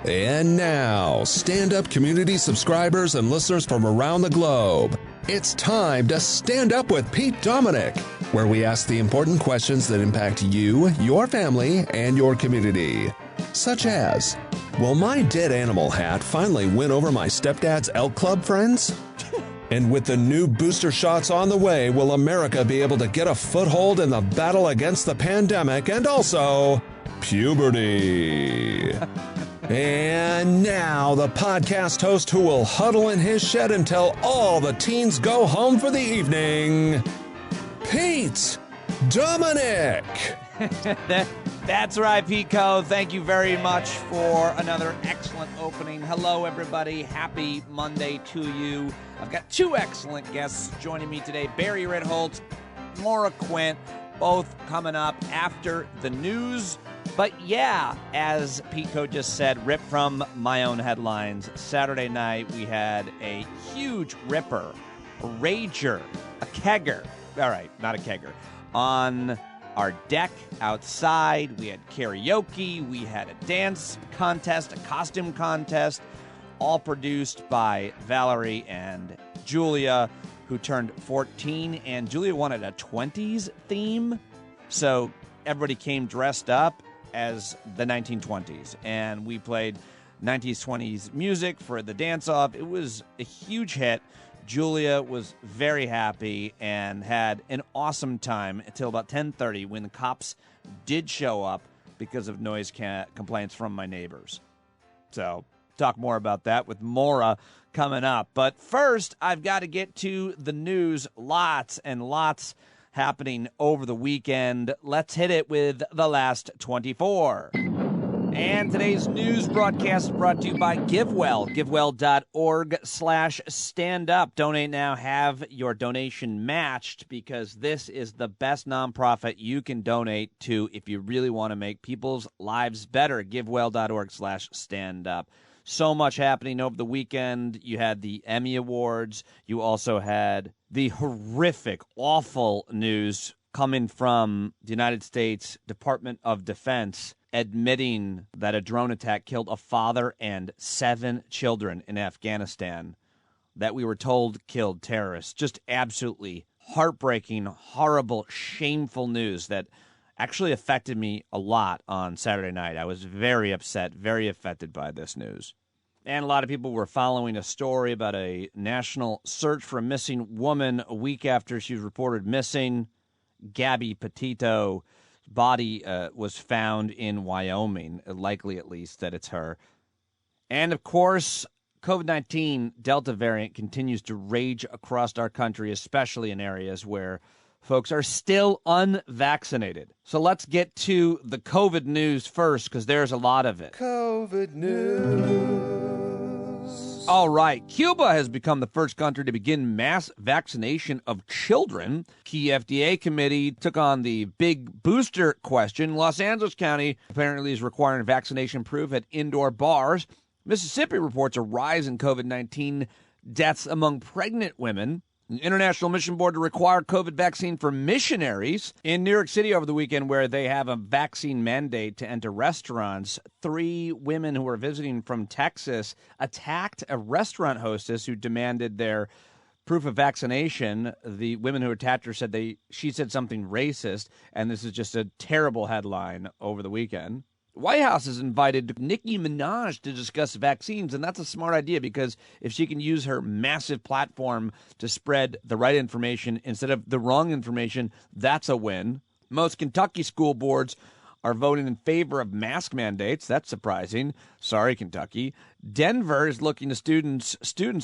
And now, stand-up community subscribers and listeners from around the globe, it's time to Stand Up with Pete Dominic, where we ask the important questions that impact you, your family, and your community. Such as, will my dead animal hat finally win over my stepdad's elk club friends? And with the new booster shots on the way, will America be able to get a foothold in the battle against the pandemic and also puberty? And now, the podcast host who will huddle in his shed until all the teens go home for the evening, Pete Dominic. That's right, Pete Coe. Thank you very much for another excellent opening. Hello, everybody. Happy Monday to you. I've got two excellent guests joining me today, Barry Ritholtz, Maura Quint, both coming up after the news. But yeah, as Pete Coe just said, ripped from my own headlines, Saturday night we had a huge ripper, a rager, a kegger. All right, not a kegger. On our deck outside, we had karaoke, we had a dance contest, a costume contest, all produced by Valerie and Julia, who turned 14, and Julia wanted a 20s theme, so everybody came dressed up as the 1920s, and we played 90s, 20s music for the dance-off. It was a huge hit. Julia was very happy and had an awesome time until about 10:30 when the cops did show up because of noise complaints from my neighbors. So, talk more about that with Maura coming up. But first, I've got to get to the news. Lots and lots happening over the weekend. Let's hit it with the last 24. And today's news broadcast is brought to you by GiveWell. GiveWell.org/standup. Donate now. Have your donation matched because this is the best nonprofit you can donate to if you really want to make people's lives better. GiveWell.org/standup. So much happening over the weekend. You had the Emmy Awards. You also had the horrific, awful news coming from the United States Department of Defense admitting that a drone attack killed a father and 7 children in Afghanistan that we were told killed terrorists. Just absolutely heartbreaking, horrible, shameful news that actually affected me a lot on Saturday night. I was very upset, very affected by this news. And a lot of people were following a story about a national search for a missing woman a week after she was reported missing. Gabby Petito's body was found in Wyoming, likely at least that it's her. And, of course, COVID-19 Delta variant continues to rage across our country, especially in areas where folks are still unvaccinated. So let's get to the COVID news first, because there's a lot of it. COVID news. All right. Cuba has become the first country to begin mass vaccination of children. Key FDA committee took on the big booster question. Los Angeles County apparently is requiring vaccination proof at indoor bars. Mississippi reports a rise in COVID-19 deaths among pregnant women. The International Mission Board to require COVID vaccine for missionaries. In New York City over the weekend, where they have a vaccine mandate to enter restaurants, 3 women who were visiting from Texas attacked a restaurant hostess who demanded their proof of vaccination. The women who attacked her said she said something racist, and this is just a terrible headline over the weekend. White House has invited Nicki Minaj to discuss vaccines, and that's a smart idea because if she can use her massive platform to spread the right information instead of the wrong information, that's a win. Most Kentucky school boards are voting in favor of mask mandates. That's surprising. Sorry, Kentucky. Denver is looking to students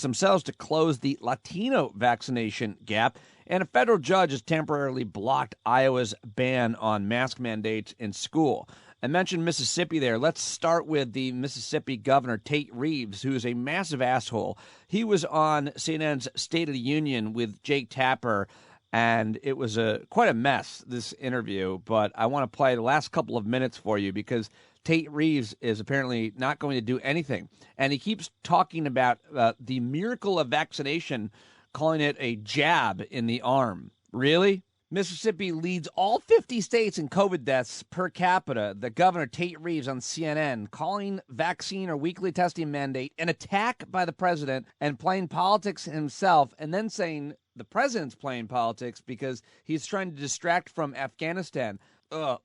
themselves to close the Latino vaccination gap, and a federal judge has temporarily blocked Iowa's ban on mask mandates in school. I mentioned Mississippi there. Let's start with the Mississippi governor, Tate Reeves, who is a massive asshole. He was on CNN's State of the Union with Jake Tapper, and it was quite a mess, this interview. But I want to play the last couple of minutes for you because Tate Reeves is apparently not going to do anything. And he keeps talking about the miracle of vaccination, calling it a jab in the arm. Really? Mississippi leads all 50 states in COVID deaths per capita. The governor, Tate Reeves, on CNN, calling vaccine or weekly testing mandate an attack by the president and playing politics himself, and then saying the president's playing politics because he's trying to distract from Afghanistan.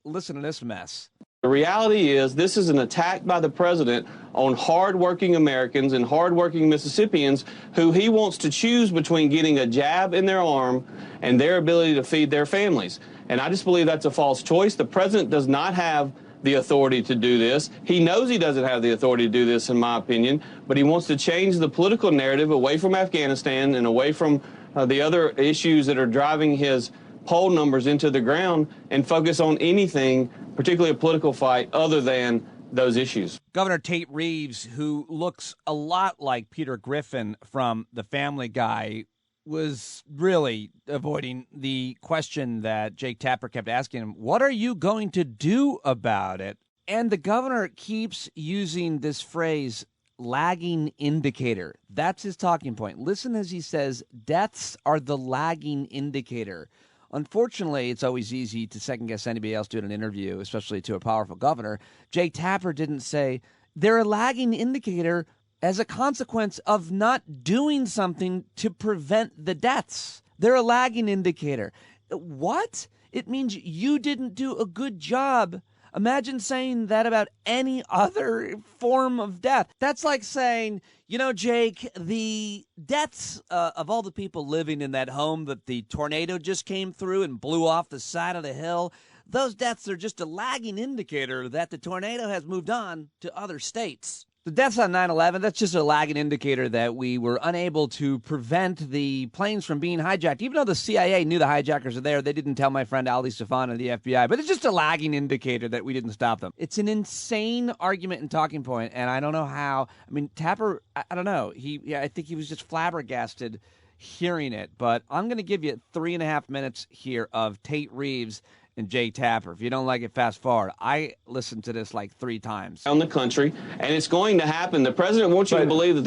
Listen to this mess. The reality is this is an attack by the president on hardworking Americans and hardworking Mississippians who he wants to choose between getting a jab in their arm and their ability to feed their families. And I just believe that's a false choice. The president does not have the authority to do this. He knows he doesn't have the authority to do this, in my opinion, but he wants to change the political narrative away from Afghanistan and away from the other issues that are driving his poll numbers into the ground and focus on anything, particularly a political fight, other than those issues. Governor Tate Reeves, who looks a lot like Peter Griffin from The Family Guy, was really avoiding the question that Jake Tapper kept asking him, what are you going to do about it? And the governor keeps using this phrase, lagging indicator. That's his talking point. Listen as he says, deaths are the lagging indicator. Unfortunately, it's always easy to second-guess anybody else doing an interview, especially to a powerful governor. Jake Tapper didn't say, they're a lagging indicator as a consequence of not doing something to prevent the deaths. They're a lagging indicator. What? It means you didn't do a good job. Imagine saying that about any other form of death. That's like saying, you know, Jake, the deaths of all the people living in that home that the tornado just came through and blew off the side of the hill, those deaths are just a lagging indicator that the tornado has moved on to other states. The deaths on 9/11, that's just a lagging indicator that we were unable to prevent the planes from being hijacked. Even though the CIA knew the hijackers are there, they didn't tell my friend Ali Stefan and the FBI. But it's just a lagging indicator that we didn't stop them. It's an insane argument and talking point, and I don't know how. I mean, Tapper, I don't know. I think he was just flabbergasted hearing it. But I'm going to give you 3.5 minutes here of Tate Reeves and Jay Tapper. If you don't like it, fast forward. I listened to this like 3 times. On the country, and it's going to happen. The president wants you to believe that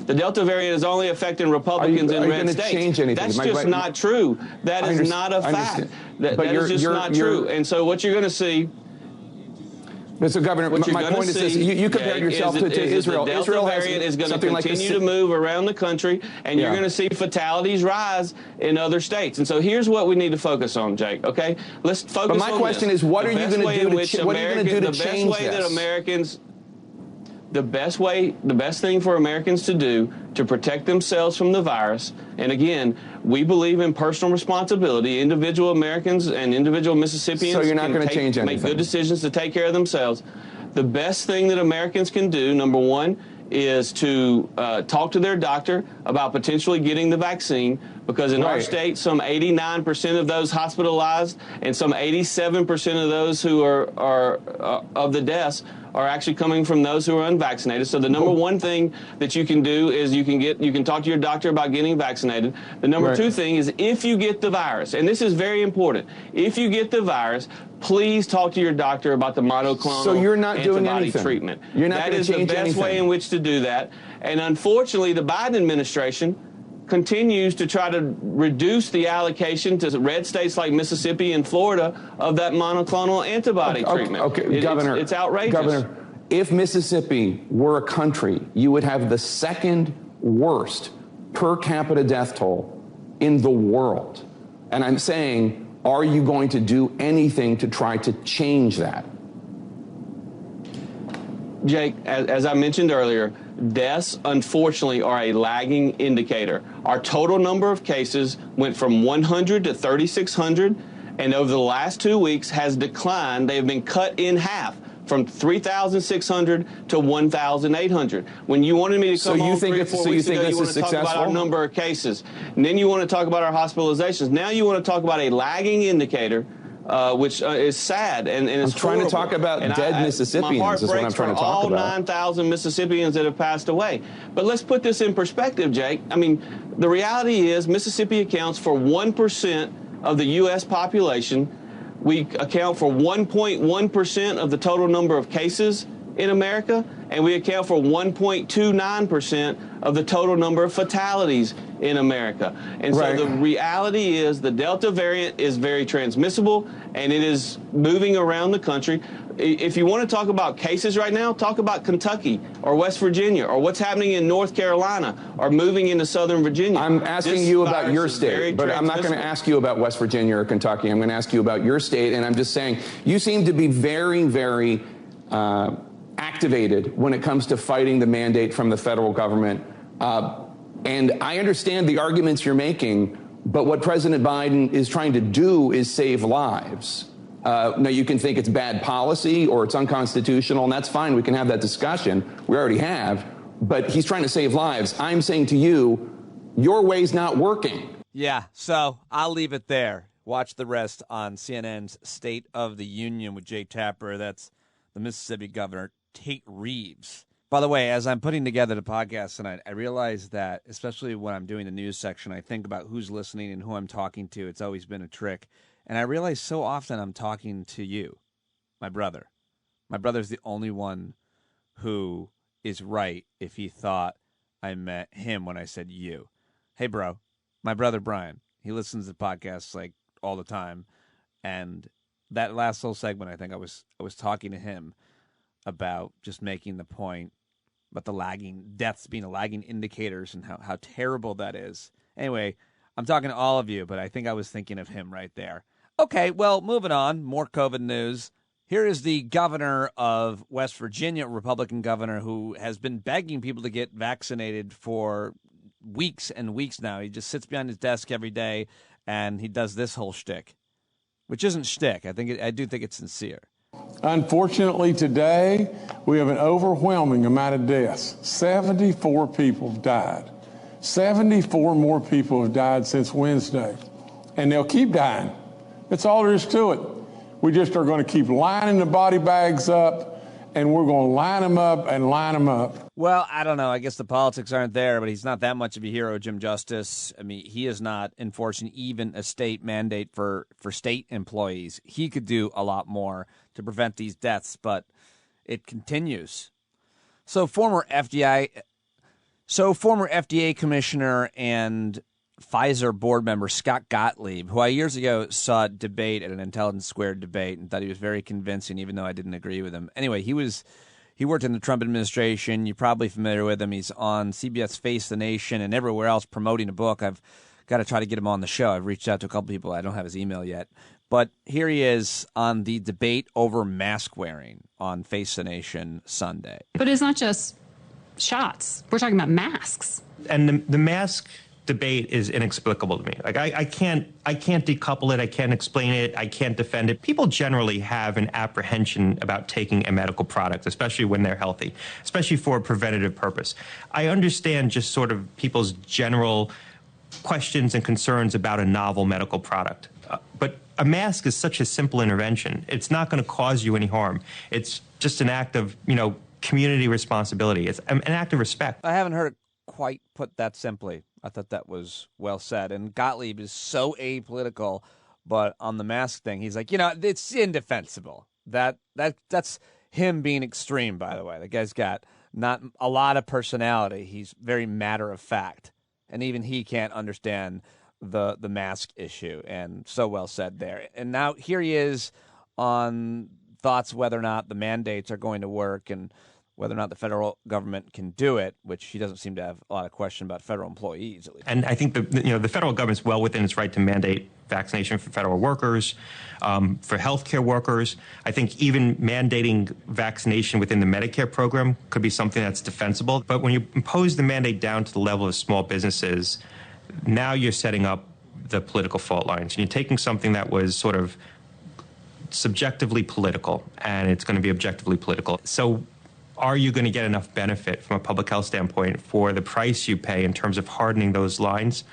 the Delta variant is only affecting Republicans in red states. Change anything? That's just not true. That is not a fact. That is just not true. And so what you're going to see, Mr. Governor, my point is this. You compared yourself to Israel. Israel is going to continue to move around the country, and you're going to see fatalities rise in other states. And so here's what we need to focus on, Jake, okay? Let's focus on this. But my question is, what are you going to do to change this? The best thing for Americans to do to protect themselves from the virus, and again, we believe in personal responsibility. Individual Americans and individual Mississippians so you're not going to change anything. Make good decisions to take care of themselves. The best thing that Americans can do, number one, is to talk to their doctor about potentially getting the vaccine, because in our state, some 89% of those hospitalized and some 87% of those who are of the deaths are actually coming from those who are unvaccinated. So the number one thing that you can do is you can talk to your doctor about getting vaccinated. The number two thing is, if you get the virus, and this is very important, if you get the virus, please talk to your doctor about the monoclonal antibody treatment. You're not going to change anything. That is the best way in which to do that. And unfortunately, the Biden administration continues to try to reduce the allocation to red states like Mississippi and Florida of that monoclonal antibody treatment. Governor, it's outrageous. Governor, if Mississippi were a country, you would have the second worst per capita death toll in the world. And I'm saying, are you going to do anything to try to change that? Jake, as I mentioned earlier, deaths, unfortunately, are a lagging indicator. Our total number of cases went from 100 to 3,600, and over the last 2 weeks has declined. They have been cut in half, from 3,600 to 1,800. When you wanted me to come home 3 or 4 weeks ago, you want to talk about our number of cases. And then you want to talk about our hospitalizations. Now you want to talk about a lagging indicator, which is sad, and it's I'm trying to talk about dead Mississippians is what I'm trying to talk about. All 9,000 Mississippians that have passed away. But let's put this in perspective, Jake. I mean, the reality is Mississippi accounts for 1% of the U.S. population. We account for 1.1% of the total number of cases in America, and we account for 1.29% of the total number of fatalities in America. And so the reality is the Delta variant is very transmissible, and it is moving around the country. If you want to talk about cases right now, talk about Kentucky or West Virginia or what's happening in North Carolina or moving into Southern Virginia. I'm asking you about your state, but I'm not going to ask you about West Virginia or Kentucky. I'm going to ask you about your state, and I'm just saying you seem to be very, very activated when it comes to fighting the mandate from the federal government. And I understand the arguments you're making, but what President Biden is trying to do is save lives. Now, you can think it's bad policy or it's unconstitutional, and that's fine. We can have that discussion. We already have. But he's trying to save lives. I'm saying to you, your way's not working. Yeah, so I'll leave it there. Watch the rest on CNN's State of the Union with Jay Tapper. That's the Mississippi Governor, Tate Reeves. By the way, as I'm putting together the podcast tonight, I realize that, especially when I'm doing the news section, I think about who's listening and who I'm talking to. It's always been a trick. And I realize so often I'm talking to you, my brother. My brother's the only one who is right if he thought I meant him when I said you. Hey, bro, my brother Brian, he listens to podcasts like all the time. And that last little segment, I think I was talking to him about just making the point about the lagging deaths being a lagging indicators and how terrible that is. Anyway, I'm talking to all of you, but I think I was thinking of him right there. Okay, well, moving on, more COVID news. Here is the governor of West Virginia, Republican governor, who has been begging people to get vaccinated for weeks and weeks now. He just sits behind his desk every day, and he does this whole shtick, which isn't shtick. I do think it's sincere. Unfortunately, today, we have an overwhelming amount of deaths. 74 people have died. 74 more people have died since Wednesday, and they'll keep dying. That's all there is to it. We just are going to keep lining the body bags up, and we're going to line them up and line them up. Well, I don't know. I guess the politics aren't there, but he's not that much of a hero, Jim Justice. I mean, he is not enforcing even a state mandate for state employees. He could do a lot more to prevent these deaths, but it continues. So former FDA commissioner and Pfizer board member Scott Gottlieb, who I years ago saw debate at an Intelligence Squared debate and thought he was very convincing, even though I didn't agree with him. Anyway, he worked in the Trump administration. You're probably familiar with him. He's on CBS Face the Nation and everywhere else promoting a book. I've got to try to get him on the show. I've reached out to a couple people. I don't have his email yet. But here he is on the debate over mask wearing on Face the Nation Sunday. But it's not just shots. We're talking about masks. And the mask debate is inexplicable to me. Like I can't decouple it. I can't explain it. I can't defend it. People generally have an apprehension about taking a medical product, especially when they're healthy, especially for a preventative purpose. I understand just sort of people's general questions and concerns about a novel medical product. But a mask is such a simple intervention. It's not going to cause you any harm. It's just an act of, community responsibility. It's an act of respect. I haven't heard it quite put that simply. I thought that was well said. And Gottlieb is so apolitical, but on the mask thing, he's like, it's indefensible. That's him being extreme, by the way. The guy's got not a lot of personality. He's very matter of fact. And even he can't understand the mask issue. And so well said there. And now here he is on thoughts whether or not the mandates are going to work and whether or not the federal government can do it, which he doesn't seem to have a lot of question about federal employees, at least. And I think the federal government's well within its right to mandate vaccination for federal workers, for healthcare workers. I think even mandating vaccination within the Medicare program could be something that's defensible. But when you impose the mandate down to the level of small businesses, now you're setting up the political fault lines. And you're taking something that was sort of subjectively political, and it's going to be objectively political. So are you going to get enough benefit from a public health standpoint for the price you pay in terms of hardening those lines?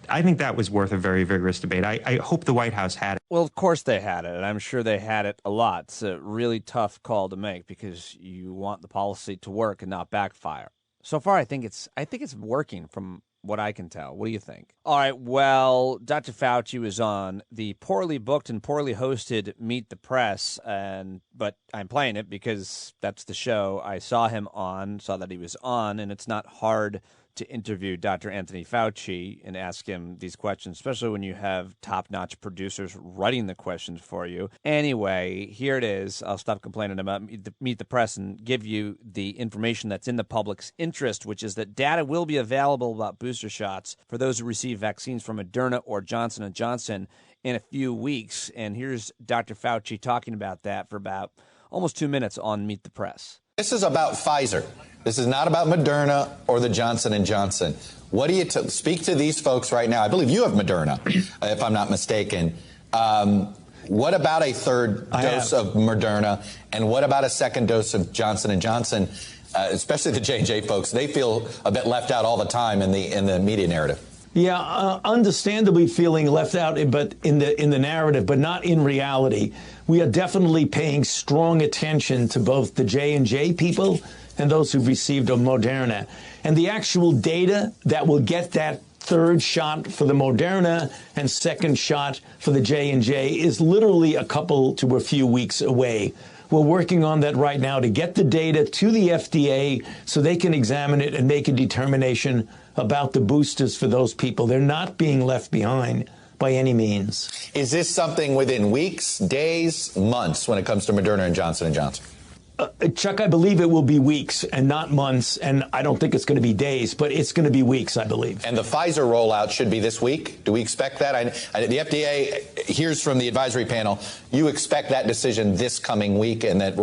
I think that was worth a very vigorous debate. I hope the White House had it. Well, of course they had it, and I'm sure they had it a lot. It's a really tough call to make because you want the policy to work and not backfire. So far, I think it's working from what I can tell. What do you think? All right, well, Dr. Fauci was on the poorly booked and poorly hosted Meet the Press, but I'm playing it because that's the show I saw him on, saw that he was on, and it's not hard to interview Dr. Anthony Fauci and ask him these questions, especially when you have top-notch producers writing the questions for you. Anyway, here it is. I'll stop complaining about Meet the Press and give you the information that's in the public's interest, which is that data will be available about booster shots for those who receive vaccines from Moderna or Johnson & Johnson in a few weeks. And here's Dr. Fauci talking about that for about almost 2 minutes on Meet the Press. This is about Pfizer. This is not about Moderna or the Johnson & Johnson. What do you speak to these folks right now? I believe you have Moderna, if I'm not mistaken. What about a third dose of Moderna? And what about a second dose of Johnson & Johnson? Especially the J&J folks, they feel a bit left out all the time in the media narrative. Yeah, understandably feeling left out, but in the narrative, but not in reality. We are definitely paying strong attention to both the J&J people and those who've received a Moderna. And the actual data that will get that third shot for the Moderna and second shot for the J&J is literally a couple to a few weeks away. We're working on that right now to get the data to the FDA so they can examine it and make a determination about the boosters for those people. They're not being left behind by any means. Is this something within weeks, days, months when it comes to Moderna and Johnson & Johnson? Chuck, I believe it will be weeks and not months, and I don't think it's going to be days, but it's going to be weeks, I believe. And the Pfizer rollout should be this week? Do we expect that? The FDA hears from the advisory panel. You expect that decision this coming week and that the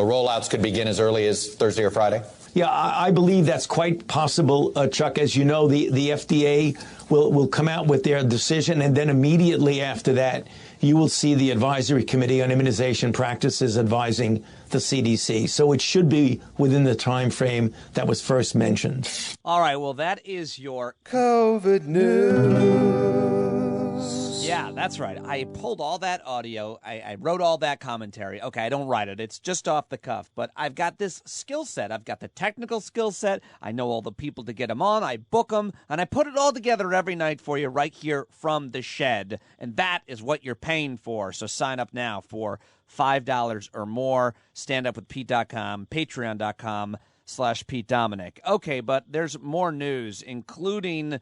rollouts could begin as early as Thursday or Friday? Yeah, I believe that's quite possible, Chuck. As you know, the FDA will come out with their decision, and then immediately after that, you will see the Advisory Committee on Immunization Practices advising the CDC. So it should be within the time frame that was first mentioned. All right, well, that is your COVID news. Yeah, that's right. I pulled all that audio. I wrote all that commentary. Okay, I don't write it. It's just off the cuff. But I've got this skill set. I've got the technical skill set. I know all the people to get them on. I book them, and I put it all together every night for you right here from the shed. And that is what you're paying for. So sign up now for $5 or more. StandUpWithPete.com, Patreon.com/Pete Dominic. Okay, but there's more news, including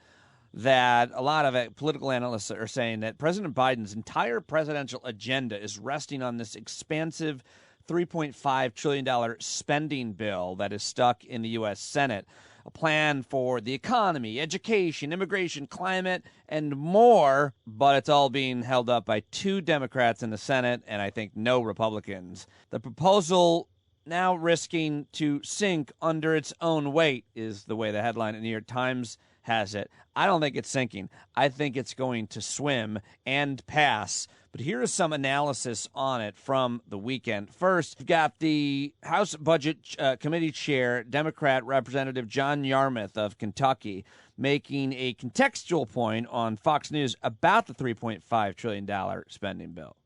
that a lot of political analysts are saying that President Biden's entire presidential agenda is resting on this expansive $3.5 trillion spending bill that is stuck in the U.S. Senate, a plan for the economy, education, immigration, climate, and more, but it's all being held up by 2 Democrats in the Senate and I think no Republicans. The proposal now risking to sink under its own weight is the way the headline in the New York Times has it. I don't think it's sinking. I think it's going to swim and pass. But here is some analysis on it from the weekend. First, you've got the House Budget Committee Chair, Democrat Representative John Yarmuth of Kentucky, making a contextual point on Fox News about the $3.5 trillion spending bill.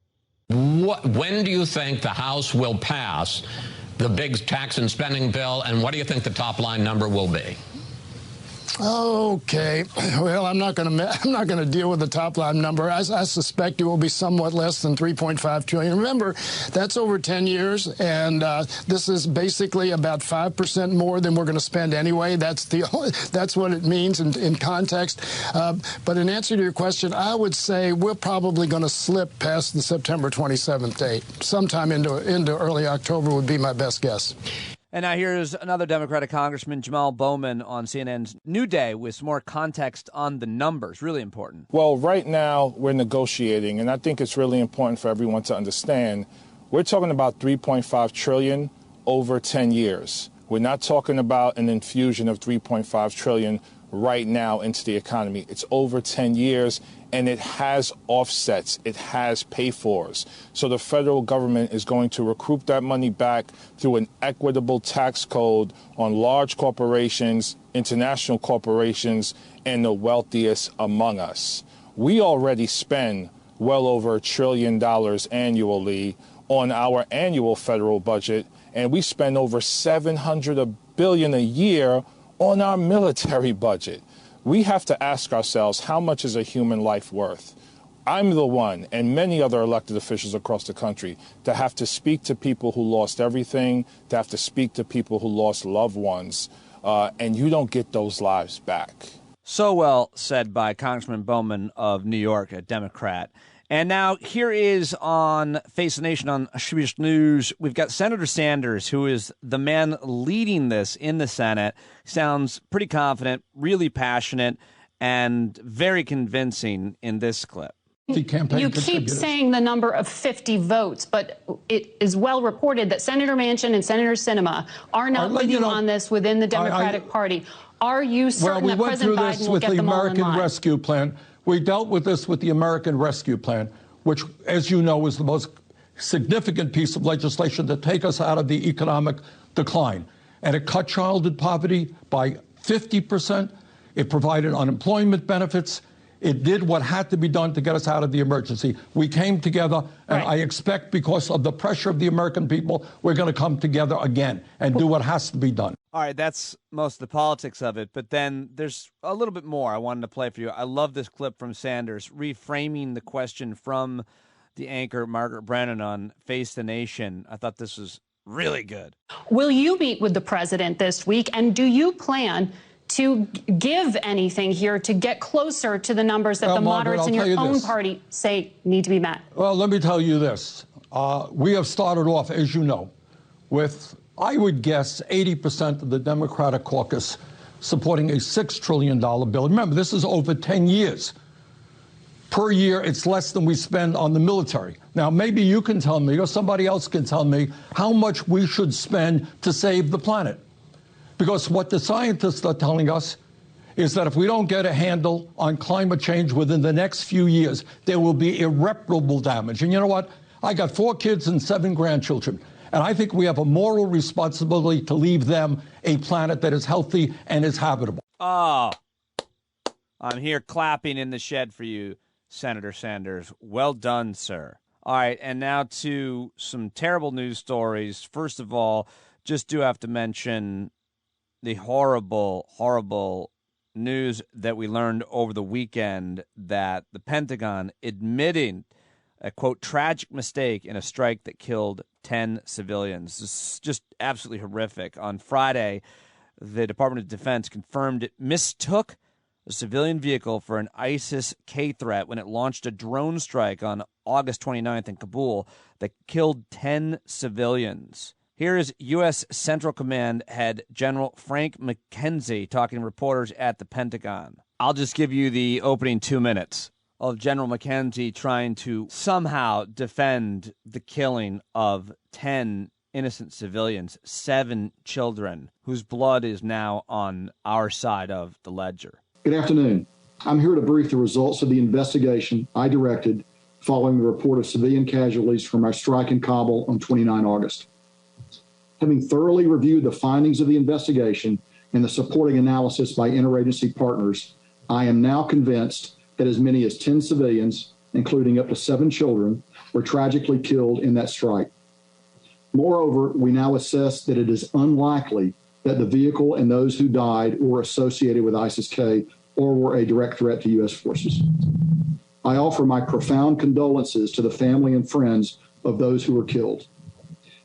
When do you think the House will pass the big tax and spending bill, and what do you think the top line number will be? Okay, well, I'm not going to deal with the top line number. I suspect it will be somewhat less than 3.5 trillion. Remember, that's over 10 years, and this is basically about 5% more than we're going to spend anyway. That's what it means in context. But in answer to your question, I would say we're probably going to slip past the September 27th date. Sometime into early October would be my best guess. And now here's another Democratic Congressman, Jamal Bowman, on CNN's New Day with some more context on the numbers. Really important. Well, right now we're negotiating, and I think it's really important for everyone to understand. We're talking about $3.5 trillion over 10 years. We're not talking about an infusion of $3.5 trillion right now into the economy. It's over 10 years, and it has offsets. It has pay-fors. So the federal government is going to recoup that money back through an equitable tax code on large corporations, international corporations, and the wealthiest among us. We already spend well over $1 trillion annually on our annual federal budget, and we spend over $700 billion a year on our military budget. we have to ask ourselves, how much is a human life worth? I'm the one, and many other elected officials across the country, to have to speak to people who lost everything, to have to speak to people who lost loved ones, and you don't get those lives back. So well said by Congressman Bowman of New York, a Democrat. And now here is on Face the Nation on Swedish News. We've got Senator Sanders, who is the man leading this in the Senate. Sounds pretty confident, really passionate, and very convincing in this clip. You keep saying the number of 50 votes, but it is well reported that Senator Manchin and Senator Sinema are not with you on this within the Democratic Party. Are you certain that President Biden will get them all in line? We went through this with the American Rescue Plan. We dealt with this with the American Rescue Plan, which, as you know, is the most significant piece of legislation to take us out of the economic decline. And it cut childhood poverty by 50%. It provided unemployment benefits. It did what had to be done to get us out of the emergency. We came together, and I expect, because of the pressure of the American people, we're going to come together again and do what has to be done. All right, that's most of the politics of it, but then there's a little bit more I wanted to play for you. I love this clip from Sanders, reframing the question from the anchor Margaret Brennan on Face the Nation. I thought this was really good. Will you meet with the president this week, and do you plan to give anything here to get closer to the numbers that the moderates in your own party say need to be met? Well, let me tell you this. We have started off, as you know, with, I would guess, 80% of the Democratic caucus supporting a $6 trillion bill. Remember, this is over 10 years. Per year, it's less than we spend on the military. Now, maybe you can tell me, or somebody else can tell me, how much we should spend to save the planet. Because what the scientists are telling us is that if we don't get a handle on climate change within the next few years, there will be irreparable damage. And you know what? I got 4 kids and 7 grandchildren. And I think we have a moral responsibility to leave them a planet that is healthy and is habitable. Oh, I'm here clapping in the shed for you, Senator Sanders. Well done, sir. All right, and now to some terrible news stories. First of all, just do have to mention the horrible, horrible news that we learned over the weekend that the Pentagon admitting a, quote, tragic mistake in a strike that killed 10 civilians. This is just absolutely horrific. On Friday, the Department of Defense confirmed it mistook a civilian vehicle for an ISIS-K threat when it launched a drone strike on August 29th in Kabul that killed 10 civilians. Here is U.S. Central Command head General Frank McKenzie talking to reporters at the Pentagon. I'll just give you the opening 2 minutes of General McKenzie trying to somehow defend the killing of 10 innocent civilians, 7 children, whose blood is now on our side of the ledger. Good afternoon. I'm here to brief the results of the investigation I directed following the report of civilian casualties from our strike in Kabul on 29 August. Having thoroughly reviewed the findings of the investigation and the supporting analysis by interagency partners, I am now convinced that as many as 10 civilians, including up to 7 children, were tragically killed in that strike. Moreover, we now assess that it is unlikely that the vehicle and those who died were associated with ISIS-K or were a direct threat to U.S. forces. I offer my profound condolences to the family and friends of those who were killed.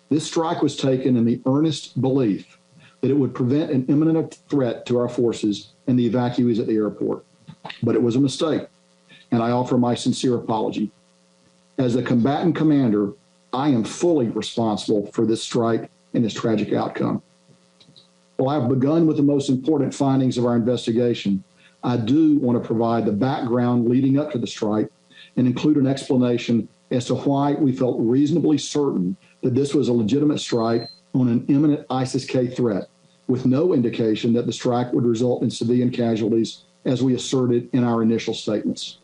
This strike was taken in the earnest belief that it would prevent an imminent threat to our forces and the evacuees at the airport. But it was a mistake, and I offer my sincere apology. As the combatant commander, I am fully responsible for this strike and this tragic outcome. While I've begun with the most important findings of our investigation, I do want to provide the background leading up to the strike and include an explanation as to why we felt reasonably certain that this was a legitimate strike on an imminent ISIS-K threat, with no indication that the strike would result in civilian casualties, as we asserted in our initial statements.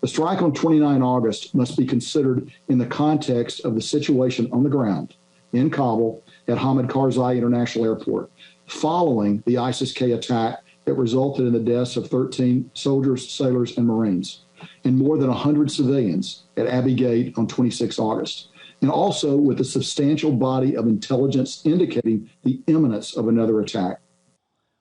The strike on 29 August must be considered in the context of the situation on the ground in Kabul at Hamid Karzai International Airport, following the ISIS-K attack that resulted in the deaths of 13 soldiers, sailors, and Marines, and more than 100 civilians at Abbey Gate on 26 August, and also with a substantial body of intelligence indicating the imminence of another attack.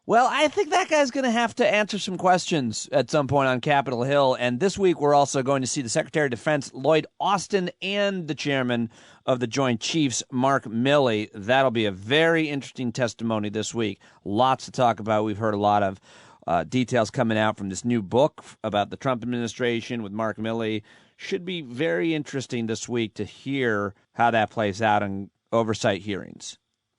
Well, I think that guy's going to have to answer some questions at some point on Capitol Hill. And this week, we're also going to see the Secretary of Defense, Lloyd Austin, and the chairman of the Joint Chiefs, Mark Milley. That'll be a very interesting testimony this week. Lots to talk about. We've heard a lot of details coming out from this new book about the Trump administration with Mark Milley. Should be very interesting this week to hear how that plays out in oversight hearings.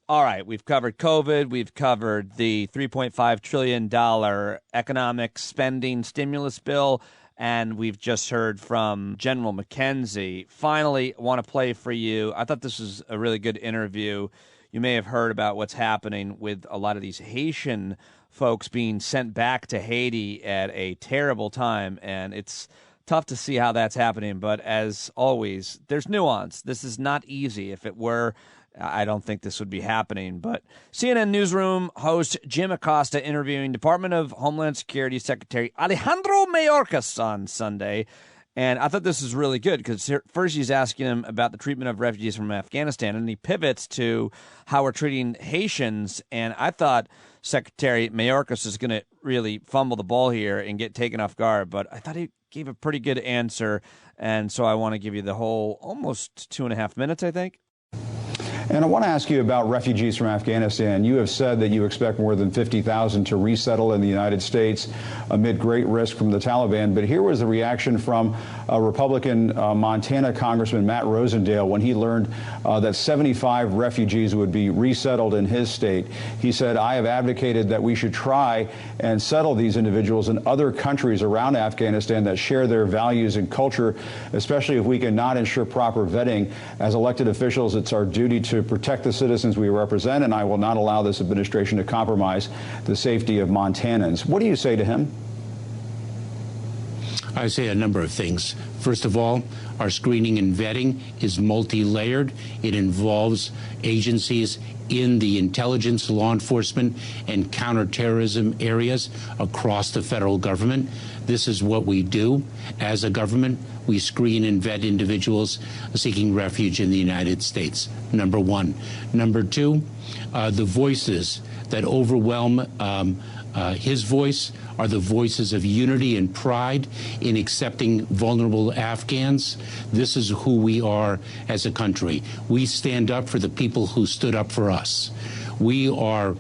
All right, we've covered COVID. We've covered the $3.5 trillion economic spending stimulus bill. And we've just heard from General McKenzie. Finally, I want to play for you. I thought this was a really good interview. You may have heard about what's happening with a lot of these Haitian folks being sent back to Haiti at a terrible time. And it's tough to see how that's happening. But as always, there's nuance. This is not easy. If it were, I don't think this would be happening. But CNN Newsroom host Jim Acosta interviewing Department of Homeland Security Secretary Alejandro Mayorkas on Sunday. And I thought this was really good because first he's asking him about the treatment of refugees from Afghanistan, and he pivots to how we're treating Haitians. And I thought Secretary Mayorkas is going to really fumble the ball here and get taken off guard. But I thought he gave a pretty good answer. And so I want to give you the whole almost 2.5 minutes, I think. And I want to ask you about refugees from Afghanistan. You have said that you expect more than 50,000 to resettle in the United States amid great risk from the Taliban. But here was the reaction from Republican Montana Congressman Matt Rosendale when he learned that 75 refugees would be resettled in his state. He said, I have advocated that we should try and settle these individuals in other countries around Afghanistan that share their values and culture, especially if we cannot ensure proper vetting. As elected officials, it's our duty to protect the citizens we represent, and I will not allow this administration to compromise the safety of Montanans. What do you say to him? I say a number of things. First of all, our screening and vetting is multi-layered. It involves agencies in the intelligence, law enforcement, and counterterrorism areas across the federal government. This is what we do as a government. We screen and vet individuals seeking refuge in the United States, number one. Number two, the voices that overwhelm his voice are the voices of unity and pride in accepting vulnerable Afghans. This is who we are as a country. We stand up for the people who stood up for us. We are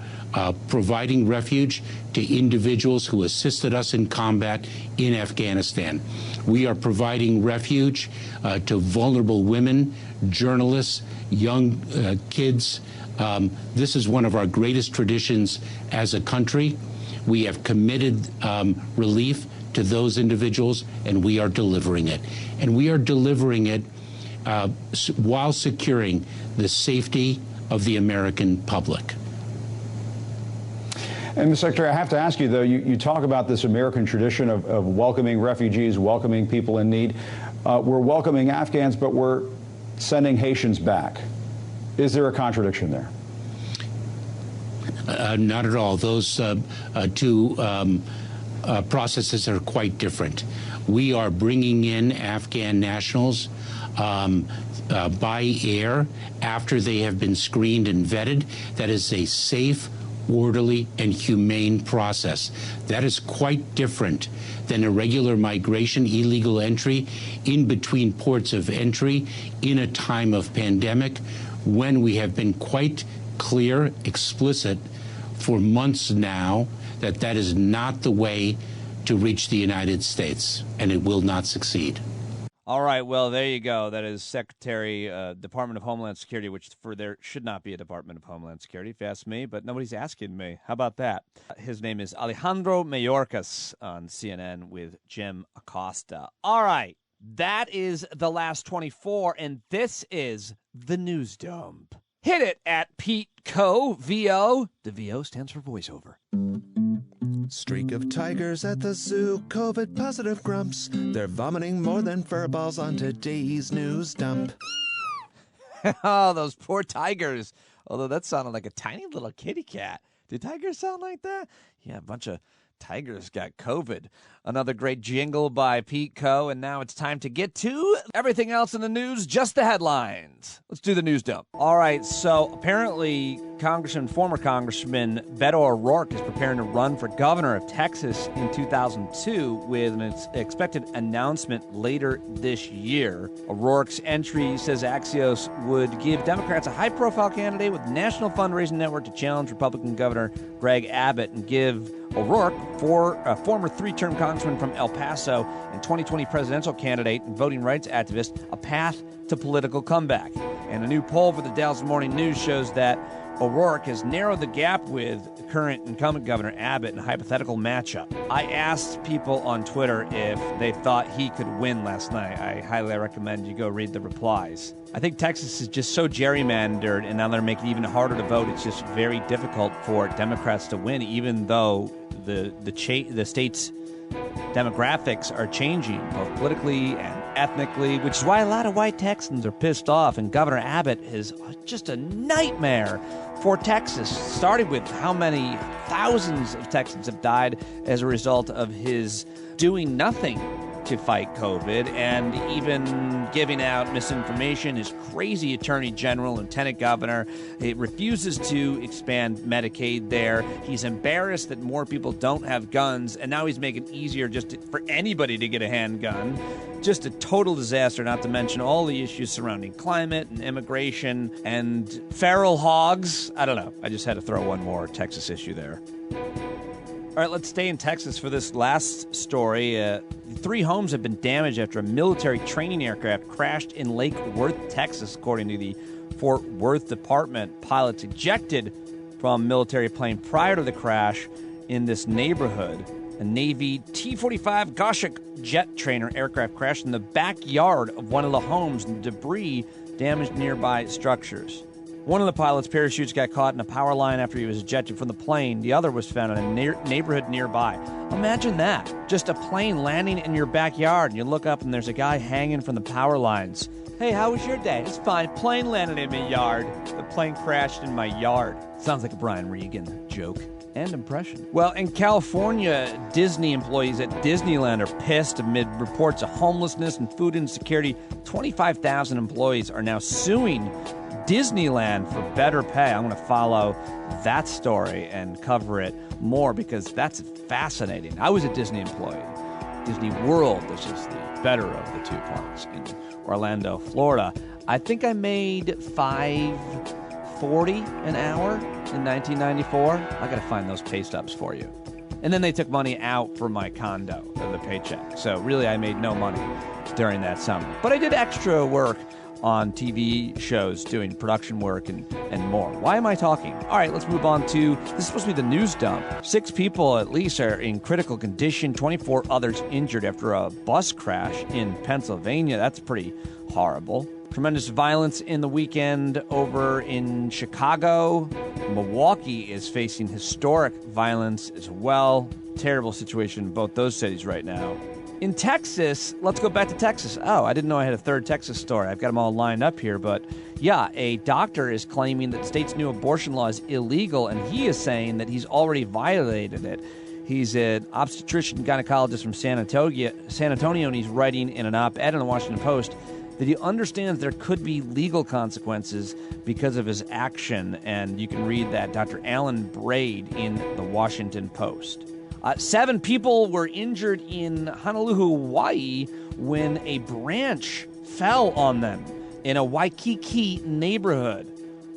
providing refuge to individuals who assisted us in combat in Afghanistan. We are providing refuge to vulnerable women, journalists, young kids. This is one of our greatest traditions as a country. We have committed relief to those individuals, and we are delivering it. And we are delivering it while securing the safety of the American public. And, Mr. Secretary, I have to ask you, though, you talk about this American tradition of welcoming refugees, welcoming people in need. We're welcoming Afghans, but we're sending Haitians back. Is there a contradiction there? Not at all. Those two processes are quite different. We are bringing in Afghan nationals by air after they have been screened and vetted. That is a safe, orderly, and humane process. That is quite different than irregular migration, illegal entry in between ports of entry in a time of pandemic when we have been quite clear, explicit for months now that that is not the way to reach the United States, and it will not succeed. All right, well, there you go. That is Secretary, Department of Homeland Security, which for there should not be a Department of Homeland Security, if you ask me, but nobody's asking me. How about that? His name is Alejandro Mayorkas on CNN with Jim Acosta. All right, that is the last 24, and this is the News Dump. Hit it at Pete Coe, VO. The VO stands for voiceover. Streak of tigers at the zoo, COVID positive grumps. They're vomiting more than furballs on today's news dump. Oh, those poor tigers. Although that sounded like a tiny little kitty cat. Do tigers sound like that? Yeah, a bunch of tigers got COVID. Another great jingle by Pete Coe, and now it's time to get to everything else in the news, just the headlines. Let's do the news dump. All right, so apparently former Congressman Beto O'Rourke is preparing to run for governor of Texas in 2002 with an expected announcement later this year. O'Rourke's entry, says Axios, would give Democrats a high-profile candidate with a national fundraising network to challenge Republican Governor Greg Abbott and give O'Rourke, a former three-term congressman from El Paso and 2020 presidential candidate and voting rights activist, a path to political comeback. And a new poll for the Dallas Morning News shows that O'Rourke has narrowed the gap with current incumbent Governor Abbott in a hypothetical matchup. I asked people on Twitter if they thought he could win last night. I highly recommend you go read the replies. I think Texas is just so gerrymandered, and now they're making it even harder to vote. It's just very difficult for Democrats to win, even though the state's demographics are changing, both politically and ethnically, which is why a lot of white Texans are pissed off. And Governor Abbott is just a nightmare for Texas, starting with how many thousands of Texans have died as a result of his doing nothing to fight COVID and even giving out misinformation. His crazy attorney general, lieutenant governor, he refuses to expand Medicaid there. He's embarrassed that more people don't have guns, and now he's making it easier for anybody to get a handgun. Just a total disaster, not to mention all the issues surrounding climate and immigration and feral hogs. I don't know. I just had to throw one more Texas issue there. All right, let's stay in Texas for this last story. 3 homes have been damaged after a military training aircraft crashed in Lake Worth, Texas, according to the Fort Worth Department. Pilots ejected from a military plane prior to the crash in this neighborhood. A Navy T-45 Goshawk jet trainer aircraft crashed in the backyard of one of the homes, and debris damaged nearby structures. One of the pilot's parachutes got caught in a power line after he was ejected from the plane. The other was found in a neighborhood nearby. Imagine that. Just a plane landing in your backyard, and you look up and there's a guy hanging from the power lines. Hey, how was your day? It's fine. Plane landed in my yard. The plane crashed in my yard. Sounds like a Brian Regan joke. And impression. Well, in California, Disney employees at Disneyland are pissed amid reports of homelessness and food insecurity. 25,000 employees are now suing Disneyland for better pay. I'm going to follow that story and cover it more because that's fascinating. I was a Disney employee. Disney World, which is the better of the 2 parks in Orlando, Florida. I think I made $5.40 an hour in 1994. I got to find those pay stubs for you. And then they took money out for my condo of the paycheck. So really, I made no money during that summer. But I did extra work on TV shows, doing production work and more. Why am I talking? All right, let's move on to, this is supposed to be the news dump. 6 people at least are in critical condition, 24 others injured after a bus crash in Pennsylvania. That's pretty horrible. Tremendous violence in the weekend over in Chicago. Milwaukee is facing historic violence as well. Terrible situation in both those cities right now. In Texas, let's go back to Texas. Oh, I didn't know I had a third Texas story. I've got them all lined up here. But yeah, a doctor is claiming that the state's new abortion law is illegal, and he is saying that he's already violated it. He's an obstetrician gynecologist from San Antonio, and he's writing in an op-ed in the Washington Post that he understands there could be legal consequences because of his action. And you can read that, Dr. Alan Braid, in the Washington Post. 7 people were injured in Honolulu, Hawaii, when a branch fell on them in a Waikiki neighborhood.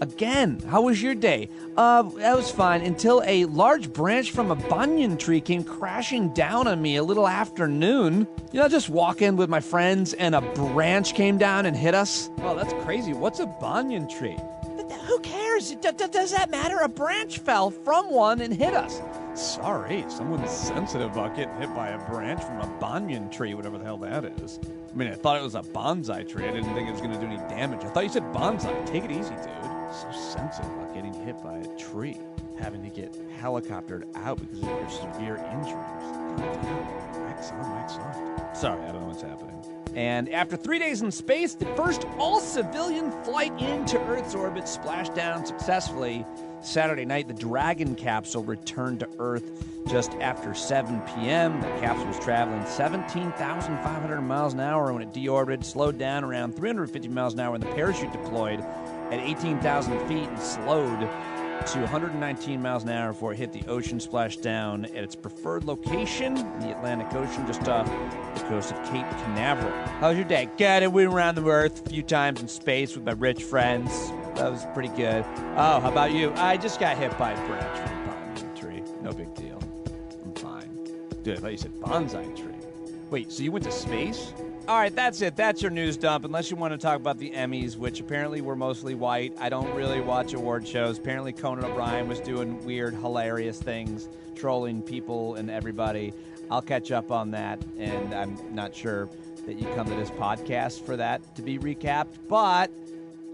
Again, how was your day? That was fine until a large branch from a banyan tree came crashing down on me a little after noon. You know, just walking with my friends and a branch came down and hit us. Oh, that's crazy. What's a banyan tree? Who cares? Does that matter? A branch fell from one and hit us. Sorry, someone's sensitive about getting hit by a branch from a banyan tree, whatever the hell that is. I mean, I thought it was a bonsai tree. I didn't think it was going to do any damage. I thought you said bonsai. Take it easy, dude. So sensitive about getting hit by a tree. Having to get helicoptered out because of your severe injuries. Wax on, wax off. Sorry, I don't know what's happening. And after 3 days in space, the first all-civilian flight into Earth's orbit splashed down successfully. Saturday night, the Dragon capsule returned to Earth just after 7 p.m. The capsule was traveling 17,500 miles an hour when it deorbited, slowed down around 350 miles an hour when the parachute deployed at 18,000 feet and slowed to 119 miles an hour before it hit the ocean, splashed down at its preferred location in the Atlantic Ocean, just off the coast of Cape Canaveral. How was your day? Good. I went around the Earth a few times in space with my rich friends. That was pretty good. Oh, how about you? I just got hit by a branch from a bonsai tree. No big deal. I'm fine. Dude, I thought you said bonsai tree. Wait, so you went to space? All right, that's it. That's your news dump, unless you want to talk about the Emmys, which apparently were mostly white. I don't really watch award shows. Apparently Conan O'Brien was doing weird, hilarious things, trolling people and everybody. I'll catch up on that, and I'm not sure that you come to this podcast for that to be recapped, but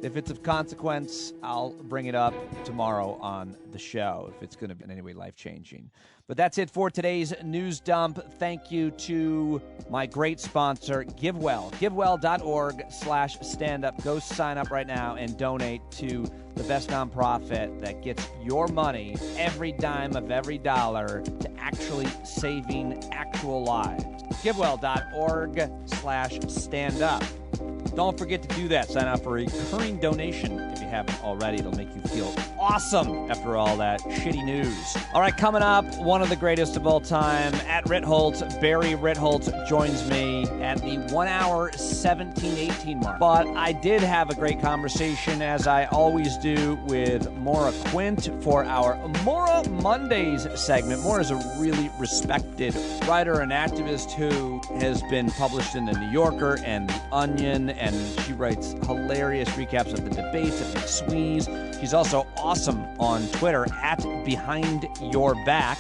if it's of consequence, I'll bring it up tomorrow on the show if it's going to be in any way life-changing. But that's it for today's news dump. Thank you to my great sponsor, GiveWell. GiveWell.org/standup. Go sign up right now and donate to the best nonprofit that gets your money, every dime of every dollar, to actually saving actual lives. GiveWell.org/standup. Don't forget to do that. Sign up for a recurring donation if you haven't already. It'll make you feel awesome after all that shitty news. All right, coming up, one of the greatest of all time at Ritholtz. Barry Ritholtz joins me at the 1 hour 17:18 mark. But I did have a great conversation, as I always do, with Maura Quint for our Maura Mondays segment. Maura is a really respected writer and activist who has been published in the New Yorker and the Onion, and she writes hilarious recaps of the debates at McSweeney's. She's also awesome on Twitter at Behind Your Back.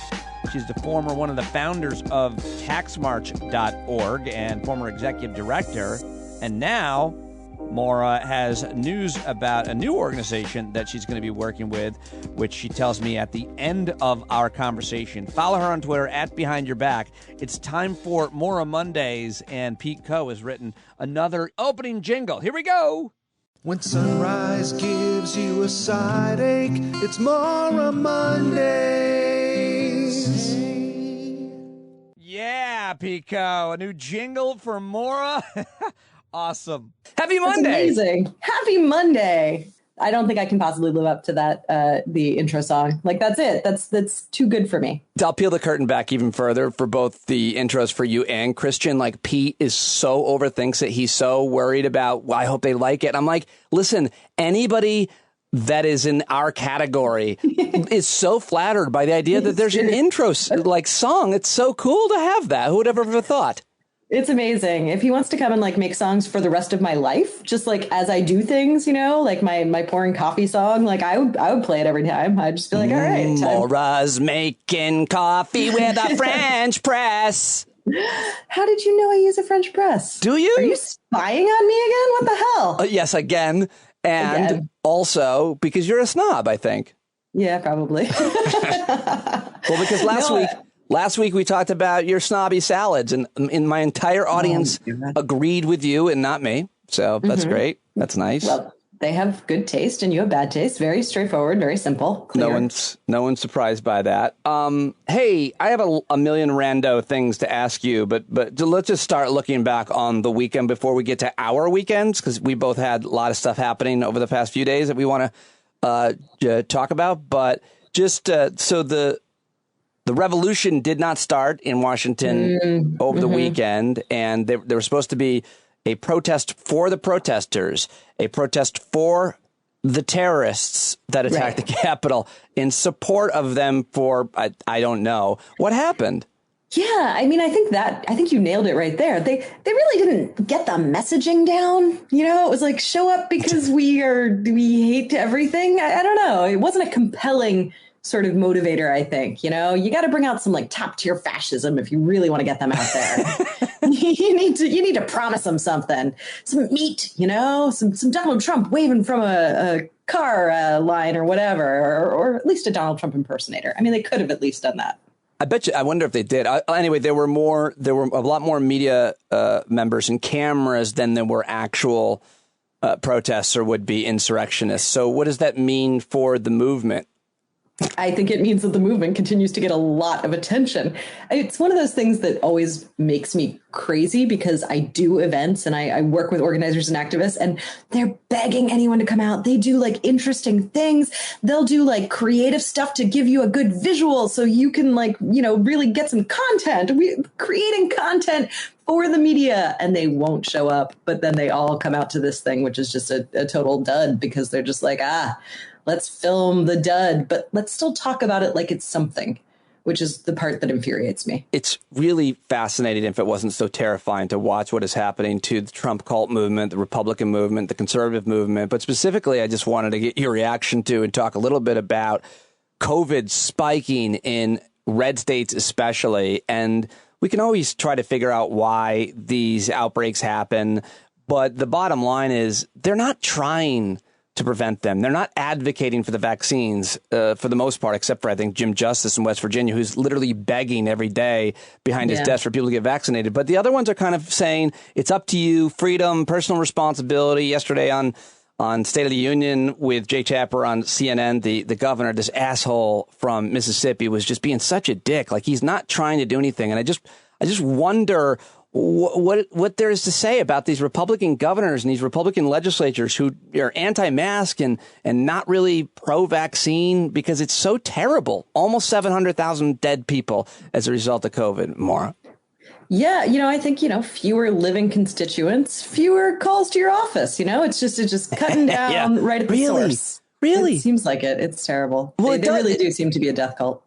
She's one of the founders of taxmarch.org and former executive director. And now Maura has news about a new organization that she's going to be working with, which she tells me at the end of our conversation. Follow her on Twitter at Behind Your Back. It's time for Maura Mondays, and Pete Coe has written another opening jingle. Here we go. When sunrise gives you a side ache, it's Maura Mondays. Yeah, Pete Coe, a new jingle for Maura. Awesome. Happy Monday. That's amazing. Happy Monday. I don't think I can possibly live up to that, the intro song. Like, that's it. That's too good for me. I'll peel the curtain back even further for both the intros for you and Christian. Like, Pete is so overthinks it. He's so worried about, well, I hope they like it. I'm like, listen, anybody that is in our category is so flattered by the idea that there's an intro like song. It's so cool to have that. Who would ever have thought? It's amazing. If he wants to come and like make songs for the rest of my life, just like as I do things, you know, like my pouring coffee song, like I would play it every time. I'd just be like, all right. Maura's making coffee with a French press. How did you know I use a French press? Do you? Are you spying on me again? What the hell? Yes, again. And also because you're a snob, I think. Yeah, probably. Well, because Last week we talked about your snobby salads, and my entire audience agreed with you and not me. So that's great. That's nice. Well, they have good taste and you have bad taste. Very straightforward, very simple. Clear. No one's surprised by that. Hey, I have a million rando things to ask you, but let's just start looking back on the weekend before we get to our weekends, because we both had a lot of stuff happening over the past few days that we want to talk about. But just so the revolution did not start in Washington over the weekend, and there was supposed to be a protest for the protesters, a protest for the terrorists that attacked the Capitol, in support of them for, I don't know. What happened? Yeah, I mean, I think you nailed it right there. They really didn't get the messaging down. You know, it was like, show up because we hate everything. I don't know. It wasn't a compelling sort of motivator, I think. You know, you got to bring out some like top tier fascism if you really want to get them out there. you need to promise them something, some meat, you know, some Donald Trump waving from a car line or whatever, or at least a Donald Trump impersonator. I mean, they could have at least done that. I bet you. I wonder if they did. Anyway, there were a lot more media members and cameras than there were actual protests or would be insurrectionists. So what does that mean for the movement? I think it means that the movement continues to get a lot of attention. It's one of those things that always makes me crazy because I do events and I work with organizers and activists, and they're begging anyone to come out. They do like interesting things. They'll do like creative stuff to give you a good visual so you can like, really get some content. We're creating content for the media, and they won't show up. But then they all come out to this thing, which is just a total dud because they're just like, let's film the dud, but let's still talk about it like it's something, which is the part that infuriates me. It's really fascinating, if it wasn't so terrifying, to watch what is happening to the Trump cult movement, the Republican movement, the conservative movement. But specifically, I just wanted to get your reaction to and talk a little bit about COVID spiking in red states especially. And we can always try to figure out why these outbreaks happen. But the bottom line is they're not trying to prevent them. They're not advocating for the vaccines for the most part, except for, I think, Jim Justice in West Virginia, who's literally begging every day behind his desk for people to get vaccinated. But the other ones are kind of saying it's up to you, freedom, personal responsibility. Yesterday on State of the Union with Jay Tapper on CNN, the governor, this asshole from Mississippi, was just being such a dick. Like, he's not trying to do anything. And I just wonder what there is to say about these Republican governors and these Republican legislatures who are anti-mask and not really pro-vaccine, because it's so terrible. Almost 700,000 dead people as a result of COVID, Maura. Yeah, I think, fewer living constituents, fewer calls to your office. It's just cutting down right at the source. Really? It seems like it. It's terrible. Well, they really do seem to be a death cult.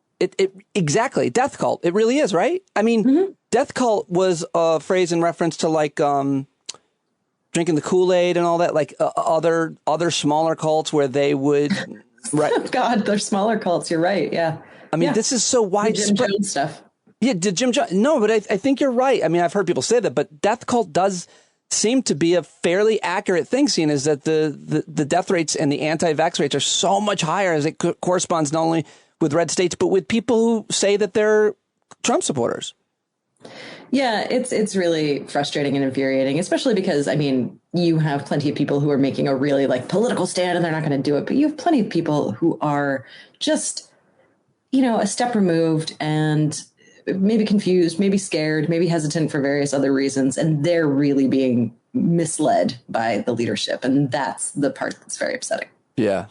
Exactly. Death cult. It really is, right? I mean, death cult was a phrase in reference to like drinking the Kool-Aid and all that, like other smaller cults where they would. Right. Oh, God, they're smaller cults. You're right. Yeah. I mean, this is so widespread. Jim Jones stuff. Yeah, did Jim Jones? No, but I think you're right. I mean, I've heard people say that, but death cult does seem to be a fairly accurate thing, seeing is that the death rates and the anti-vax rates are so much higher, as it corresponds not only with red states, but with people who say that they're Trump supporters. Yeah, it's really frustrating and infuriating, especially because, I mean, you have plenty of people who are making a really like political stand and they're not going to do it. But you have plenty of people who are just, a step removed and maybe confused, maybe scared, maybe hesitant for various other reasons. And they're really being misled by the leadership. And that's the part that's very upsetting. Yeah.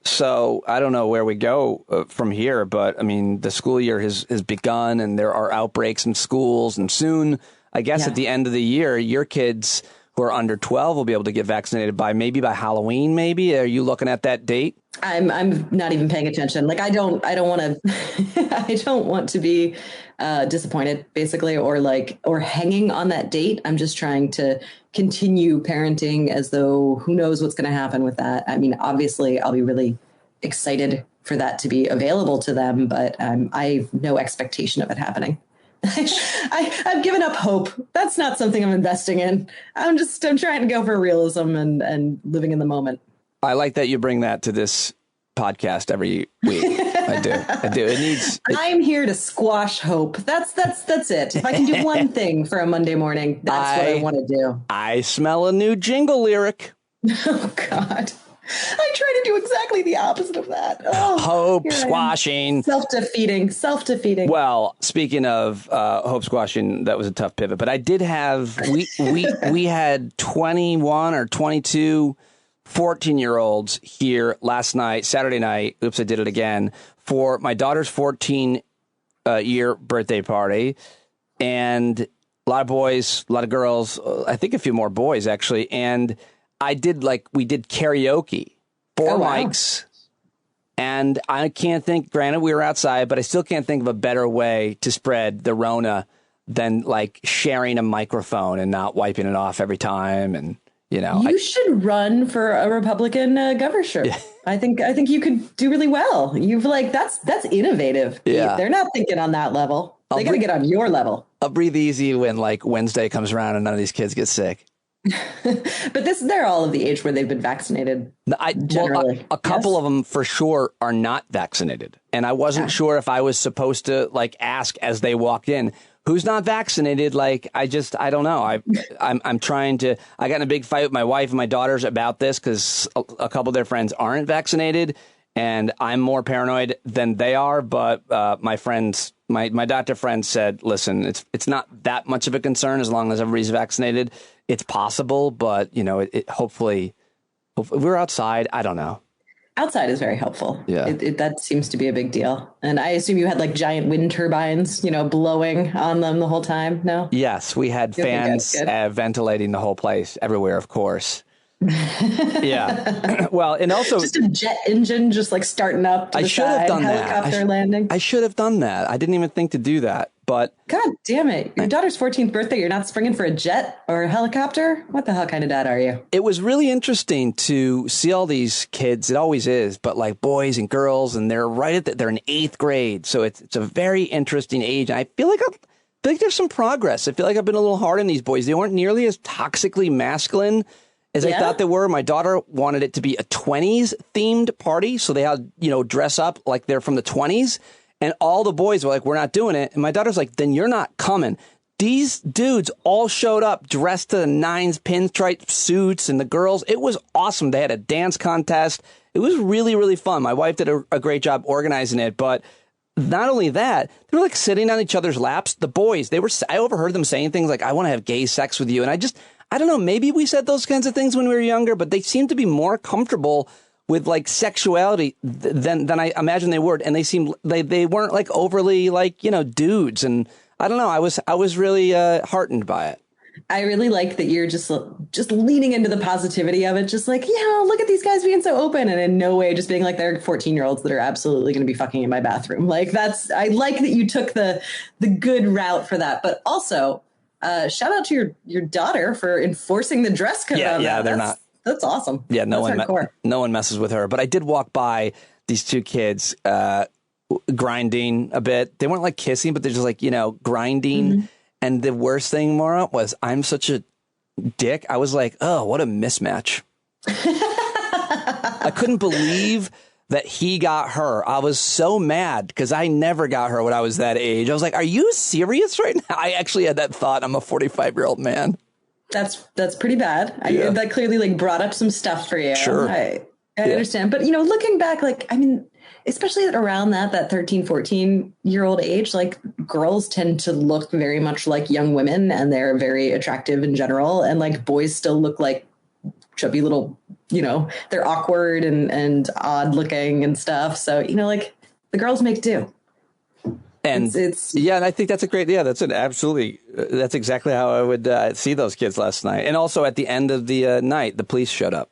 So I don't know where we go from here, but I mean, the school year has begun and there are outbreaks in schools, and soon, I guess at the end of the year, your kids who are under 12 will be able to get vaccinated by Halloween. Maybe are you looking at that date? I'm not even paying attention. Like, I don't want to, I don't want to be disappointed, basically, or hanging on that date. I'm just trying to continue parenting as though who knows what's going to happen with that. I mean, obviously, I'll be really excited for that to be available to them, but I have no expectation of it happening. I've given up hope. That's not something I'm investing in. I'm trying to go for realism and living in the moment. I like that you bring that to this podcast every week. I do. I'm here to squash hope. That's it. If I can do one thing for a Monday morning, that's what I want to do. I smell a new jingle lyric. Oh, God. I try to do exactly the opposite of that. Oh, hope squashing. Self-defeating. Well, speaking of hope squashing, that was a tough pivot. But I did have, we had 21 or 22 14-year-olds here last night, Saturday night. Oops, I did it again, for my daughter's 14-year birthday party. And a lot of boys, a lot of girls, I think a few more boys, actually. And we did karaoke, 4 mics. And I can't think, granted, we were outside, but I still can't think of a better way to spread the Rona than like sharing a microphone and not wiping it off every time. And, you should run for a Republican governorship. Yeah. I think you could do really well. That's innovative. Yeah. They're not thinking on that level. They got to get on your level. I'll breathe easy when like Wednesday comes around and none of these kids get sick. But they're all of the age where they've been vaccinated. Generally. A couple of them for sure are not vaccinated. And I wasn't sure if I was supposed to like ask as they walked in, who's not vaccinated? Like, I don't know. I'm trying to, I got in a big fight with my wife and my daughters about this because a couple of their friends aren't vaccinated. And I'm more paranoid than they are. But my doctor friend said, listen, it's not that much of a concern as long as everybody's vaccinated. It's possible, but, hopefully we're outside. I don't know. Outside is very helpful. Yeah. That seems to be a big deal. And I assume you had like giant wind turbines, blowing on them the whole time. No? Yes, we had fans ventilating the whole place everywhere, of course. Yeah. Well, and also just a jet engine just like starting up to the side, helicopter landing. I should have done that. I didn't even think to do that. But God damn it. Your daughter's 14th birthday. You're not springing for a jet or a helicopter? What the hell kind of dad are you? It was really interesting to see all these kids. It always is, but like boys and girls, and they're they're in 8th grade. So it's a very interesting age. I feel like there's some progress. I feel like I've been a little hard on these boys. They weren't nearly as toxically masculine as I thought they were. My daughter wanted it to be a 20s themed party. So they had, dress up like they're from the 20s. And all the boys were like, we're not doing it. And my daughter's like, then you're not coming. These dudes all showed up dressed to the nines, pinstripe suits, and the girls. It was awesome. They had a dance contest. It was really, really fun. My wife did a great job organizing it. But not only that, they were like sitting on each other's laps. The boys, I overheard them saying things like, I want to have gay sex with you. And I don't know, maybe we said those kinds of things when we were younger, but they seemed to be more comfortable with like sexuality than I imagine they were. And they weren't like overly like, dudes. And I don't know. I was really heartened by it. I really like that you're just leaning into the positivity of it. Just like, look at these guys being so open, and in no way just being like they're 14-year-olds that are absolutely going to be fucking in my bathroom. Like I like that you took the good route for that. But also shout out to your daughter for enforcing the dress code. Yeah, they're not. That's awesome. Yeah, no one messes with her. But I did walk by these two kids grinding a bit. They weren't like kissing, but they're just like, grinding. Mm-hmm. And the worst thing, Maura, was I'm such a dick. I was like, oh, what a mismatch. I couldn't believe that he got her. I was so mad because I never got her when I was that age. I was like, are you serious right now? I actually had that thought. I'm a 45-year-old man. That's pretty bad. Yeah. That clearly like brought up some stuff for you. Sure. I understand. But, looking back, like, I mean, especially around that 13, 14-year-old age, like girls tend to look very much like young women, and they're very attractive in general. And like boys still look like chubby little, they're awkward and odd looking and stuff. So, like the girls make do. And and I think that's that's exactly how I would see those kids last night. And also at the end of the night, the police showed up.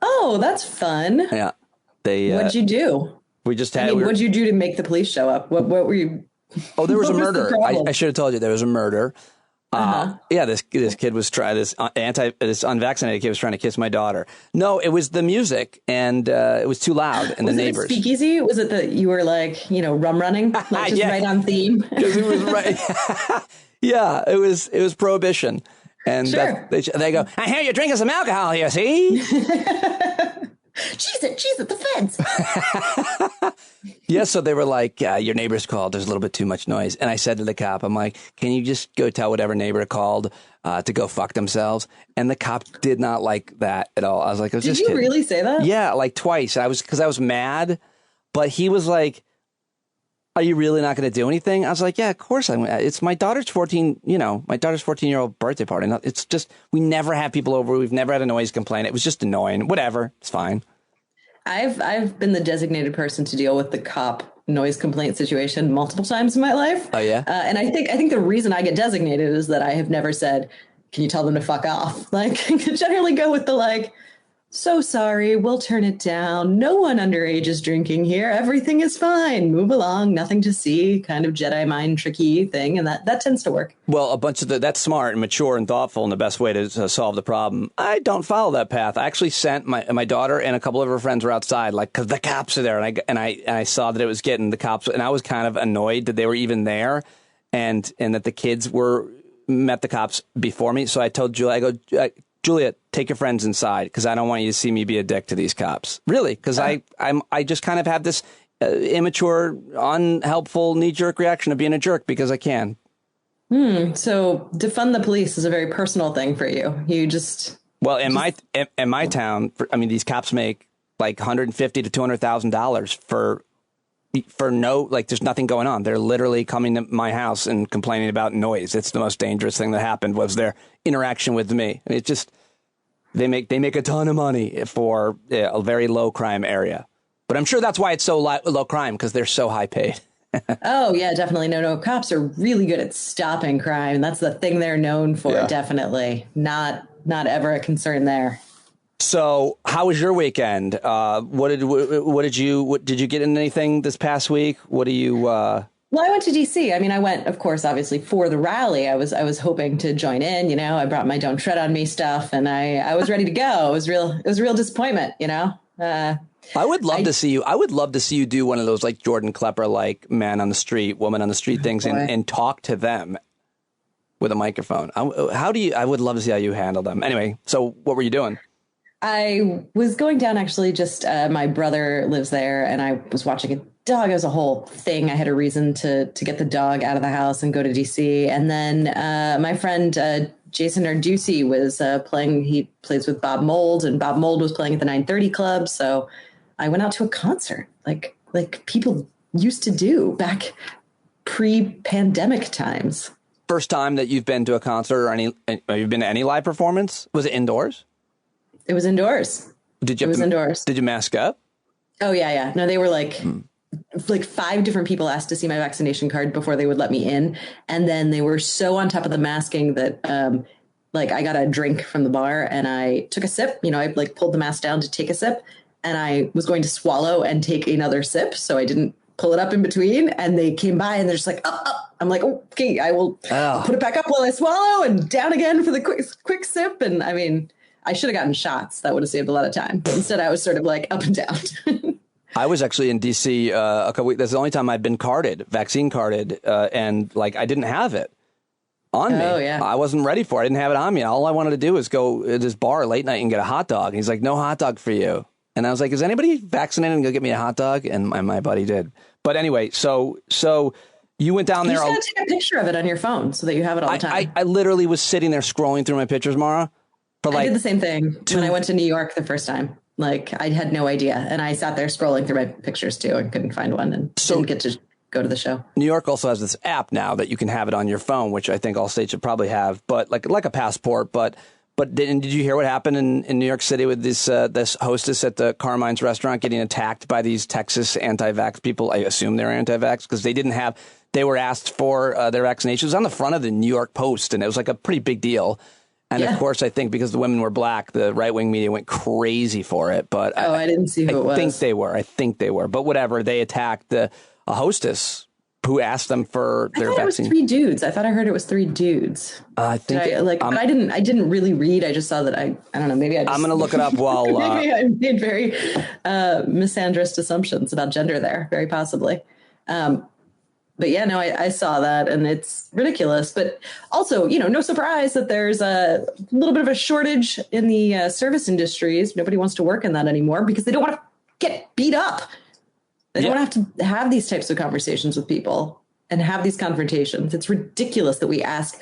Oh, that's fun. Yeah. What'd you do? We just had. what'd you do to make the police show up? What were you? Oh, there was a murder. I should have told you there was a murder. Uh-huh. Yeah, this kid was this unvaccinated kid was trying to kiss my daughter. No, it was the music, and it was too loud, and the neighbors. Was it a speakeasy? Was it that you were like, rum running, like just right on theme? Because it was right. Yeah, it was prohibition, and sure. They go, I hear you're drinking some alcohol here. See? Cheese at the fence. Yeah, so they were like, your neighbor's called. There's a little bit too much noise. And I said to the cop, I'm like, can you just go tell whatever neighbor called to go fuck themselves? And the cop did not like that at all. I was like, did you really say that? Yeah, like twice. Because I was mad. But he was like, are you really not going to do anything? I was like, yeah, of course I'm. It's my daughter's 14-year-old birthday party. It's just, we never have people over. We've never had a noise complaint. It was just annoying. Whatever. It's fine. I've been the designated person to deal with the cop noise complaint situation multiple times in my life. Oh, yeah? And I think the reason I get designated is that I have never said, can you tell them to fuck off? Like, I could generally go with the like, so sorry, we'll turn it down. No one underage is drinking here. Everything is fine. Move along. Nothing to see. Kind of Jedi mind tricky thing. And that tends to work. Well, a bunch of that's smart and mature and thoughtful and the best way to solve the problem. I don't follow that path. I actually sent my daughter and a couple of her friends were outside, like, because the cops are there. And I saw that it was getting the cops. And I was kind of annoyed that they were even there and that the kids met the cops before me. So I told Julia, I go, Julia, take your friends inside because I don't want you to see me be a dick to these cops. Really, because I just kind of have this immature, unhelpful, knee-jerk reaction of being a jerk because I can. So defund the police is a very personal thing for you. You just... Well, in my town, I mean, these cops make like $150,000 to $200,000 for no, like, there's nothing going on. They're literally coming to my house and complaining about noise. It's the most dangerous thing that happened was their interaction with me. I mean, it's just, they make a ton of money for a very low crime area. But I'm sure that's why it's so low crime, because they're so high paid. Oh, yeah, definitely. No, cops are really good at stopping crime. That's the thing they're known for. Yeah. Definitely. Not ever a concern there. So how was your weekend? Did you get in anything this past week? What do you, Well, I went to DC. I mean, I went, of course, obviously for the rally. I was hoping to join in, you know, I brought my Don't Tread on Me stuff and I was ready to go. It was a real disappointment, you know? I would love to see you. I would love to see you do one of those like Jordan Klepper, like man on the street, woman on the street things and talk to them with a microphone. I would love to see how you handle them. Anyway, so what were you doing? I was going down actually just my brother lives there and I was watching a dog. It was a whole thing. I had a reason to get the dog out of the house and go to DC. And then my friend Jason Narducci was playing. He plays with Bob Mould and Bob Mould was playing at the 930 Club. So I went out to a concert like people used to do back pre-pandemic times. First time that you've been to a concert or you've been to any live performance? Was it indoors? It was indoors. It was indoors. Did you mask up? Oh, yeah. No, they were like 5 different people asked to see my vaccination card before they would let me in. And then they were so on top of the masking that I got a drink from the bar and I took a sip. You know, I like pulled the mask down to take a sip and I was going to swallow and take another sip. So I didn't pull it up in between. And they came by and they're just like, up. I'm like, okay, I'll put it back up while I swallow and down again for the quick sip. And I mean, I should have gotten shots. That would have saved a lot of time. But instead, I was sort of like up and down. I was actually in D.C. A couple weeks. That's the only time I've been vaccine carded, and like I didn't have it on me. Oh, yeah. I wasn't ready for it. I didn't have it on me. All I wanted to do was go to this bar late night and get a hot dog. And he's like, no hot dog for you. And I was like, is anybody vaccinated and go get me a hot dog? And my buddy did. But anyway, so you went down there. You just gotta take a picture of it on your phone so that you have it all the time. I literally was sitting there scrolling through my pictures, Maura. I did the same thing when I went to New York the first time. Like I had no idea. And I sat there scrolling through my pictures too and couldn't find one and didn't get to go to the show. New York also has this app now that you can have it on your phone, which I think all states should probably have, but like a passport. But did you hear what happened in New York City with this hostess at the Carmine's restaurant getting attacked by these Texas anti-vax people? I assume they're anti-vax because they were asked for their vaccinations. It was on the front of the New York Post and it was like a pretty big deal. And of course, I think because the women were black, the right-wing media went crazy for it. But I didn't see who it was. I think they were. But whatever, they attacked a hostess who asked them for their vaccine. It was 3 dudes. I thought I heard it was 3 dudes. I think but I didn't really read. I just saw that I don't know. Maybe I'm going to look it up while maybe I made very misandrist assumptions about gender there, very possibly. But yeah, no, I saw that and it's ridiculous. But also, you know, no surprise that there's a little bit of a shortage in the service industries. Nobody wants to work in that anymore because they don't want to get beat up. They don't have to have these types of conversations with people and have these confrontations. It's ridiculous that we ask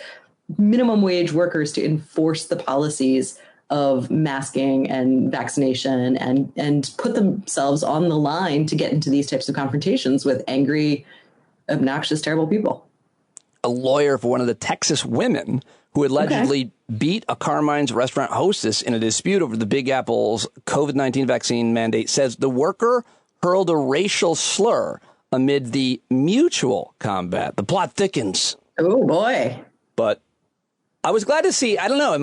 minimum wage workers to enforce the policies of masking and vaccination and put themselves on the line to get into these types of confrontations with angry, obnoxious, terrible people. A lawyer for one of the Texas women who allegedly beat a Carmine's restaurant hostess in a dispute over the Big Apple's COVID-19 vaccine mandate says the worker hurled a racial slur amid the mutual combat. The plot thickens. Oh, boy. But I was glad to see, I don't know,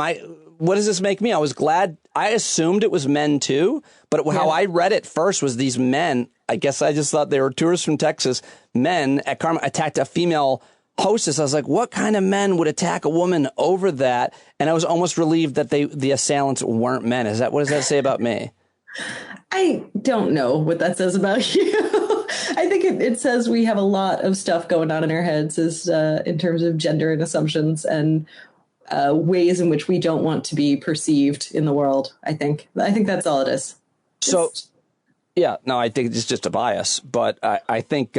what does this make me? I was glad, I assumed it was men too, but how I read it first was these men, I guess I just thought they were tourists from Texas, men at Carmine attacked a female hostess. I was like, what kind of men would attack a woman over that? And I was almost relieved that the assailants weren't men. What does that say about me? I don't know what that says about you. I think it says we have a lot of stuff going on in our heads in terms of gender and assumptions and ways in which we don't want to be perceived in the world. I think that's all it is. I think it's just a bias, but I think,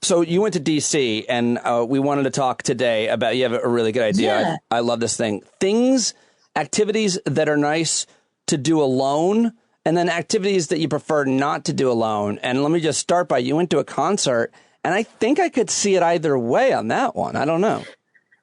so you went to DC and we wanted to talk today about, you have a really good idea. Yeah. I love this thing. Activities that are nice to do alone and then activities that you prefer not to do alone. And let me just start by, you went to a concert, and I think I could see it either way on that one. I don't know.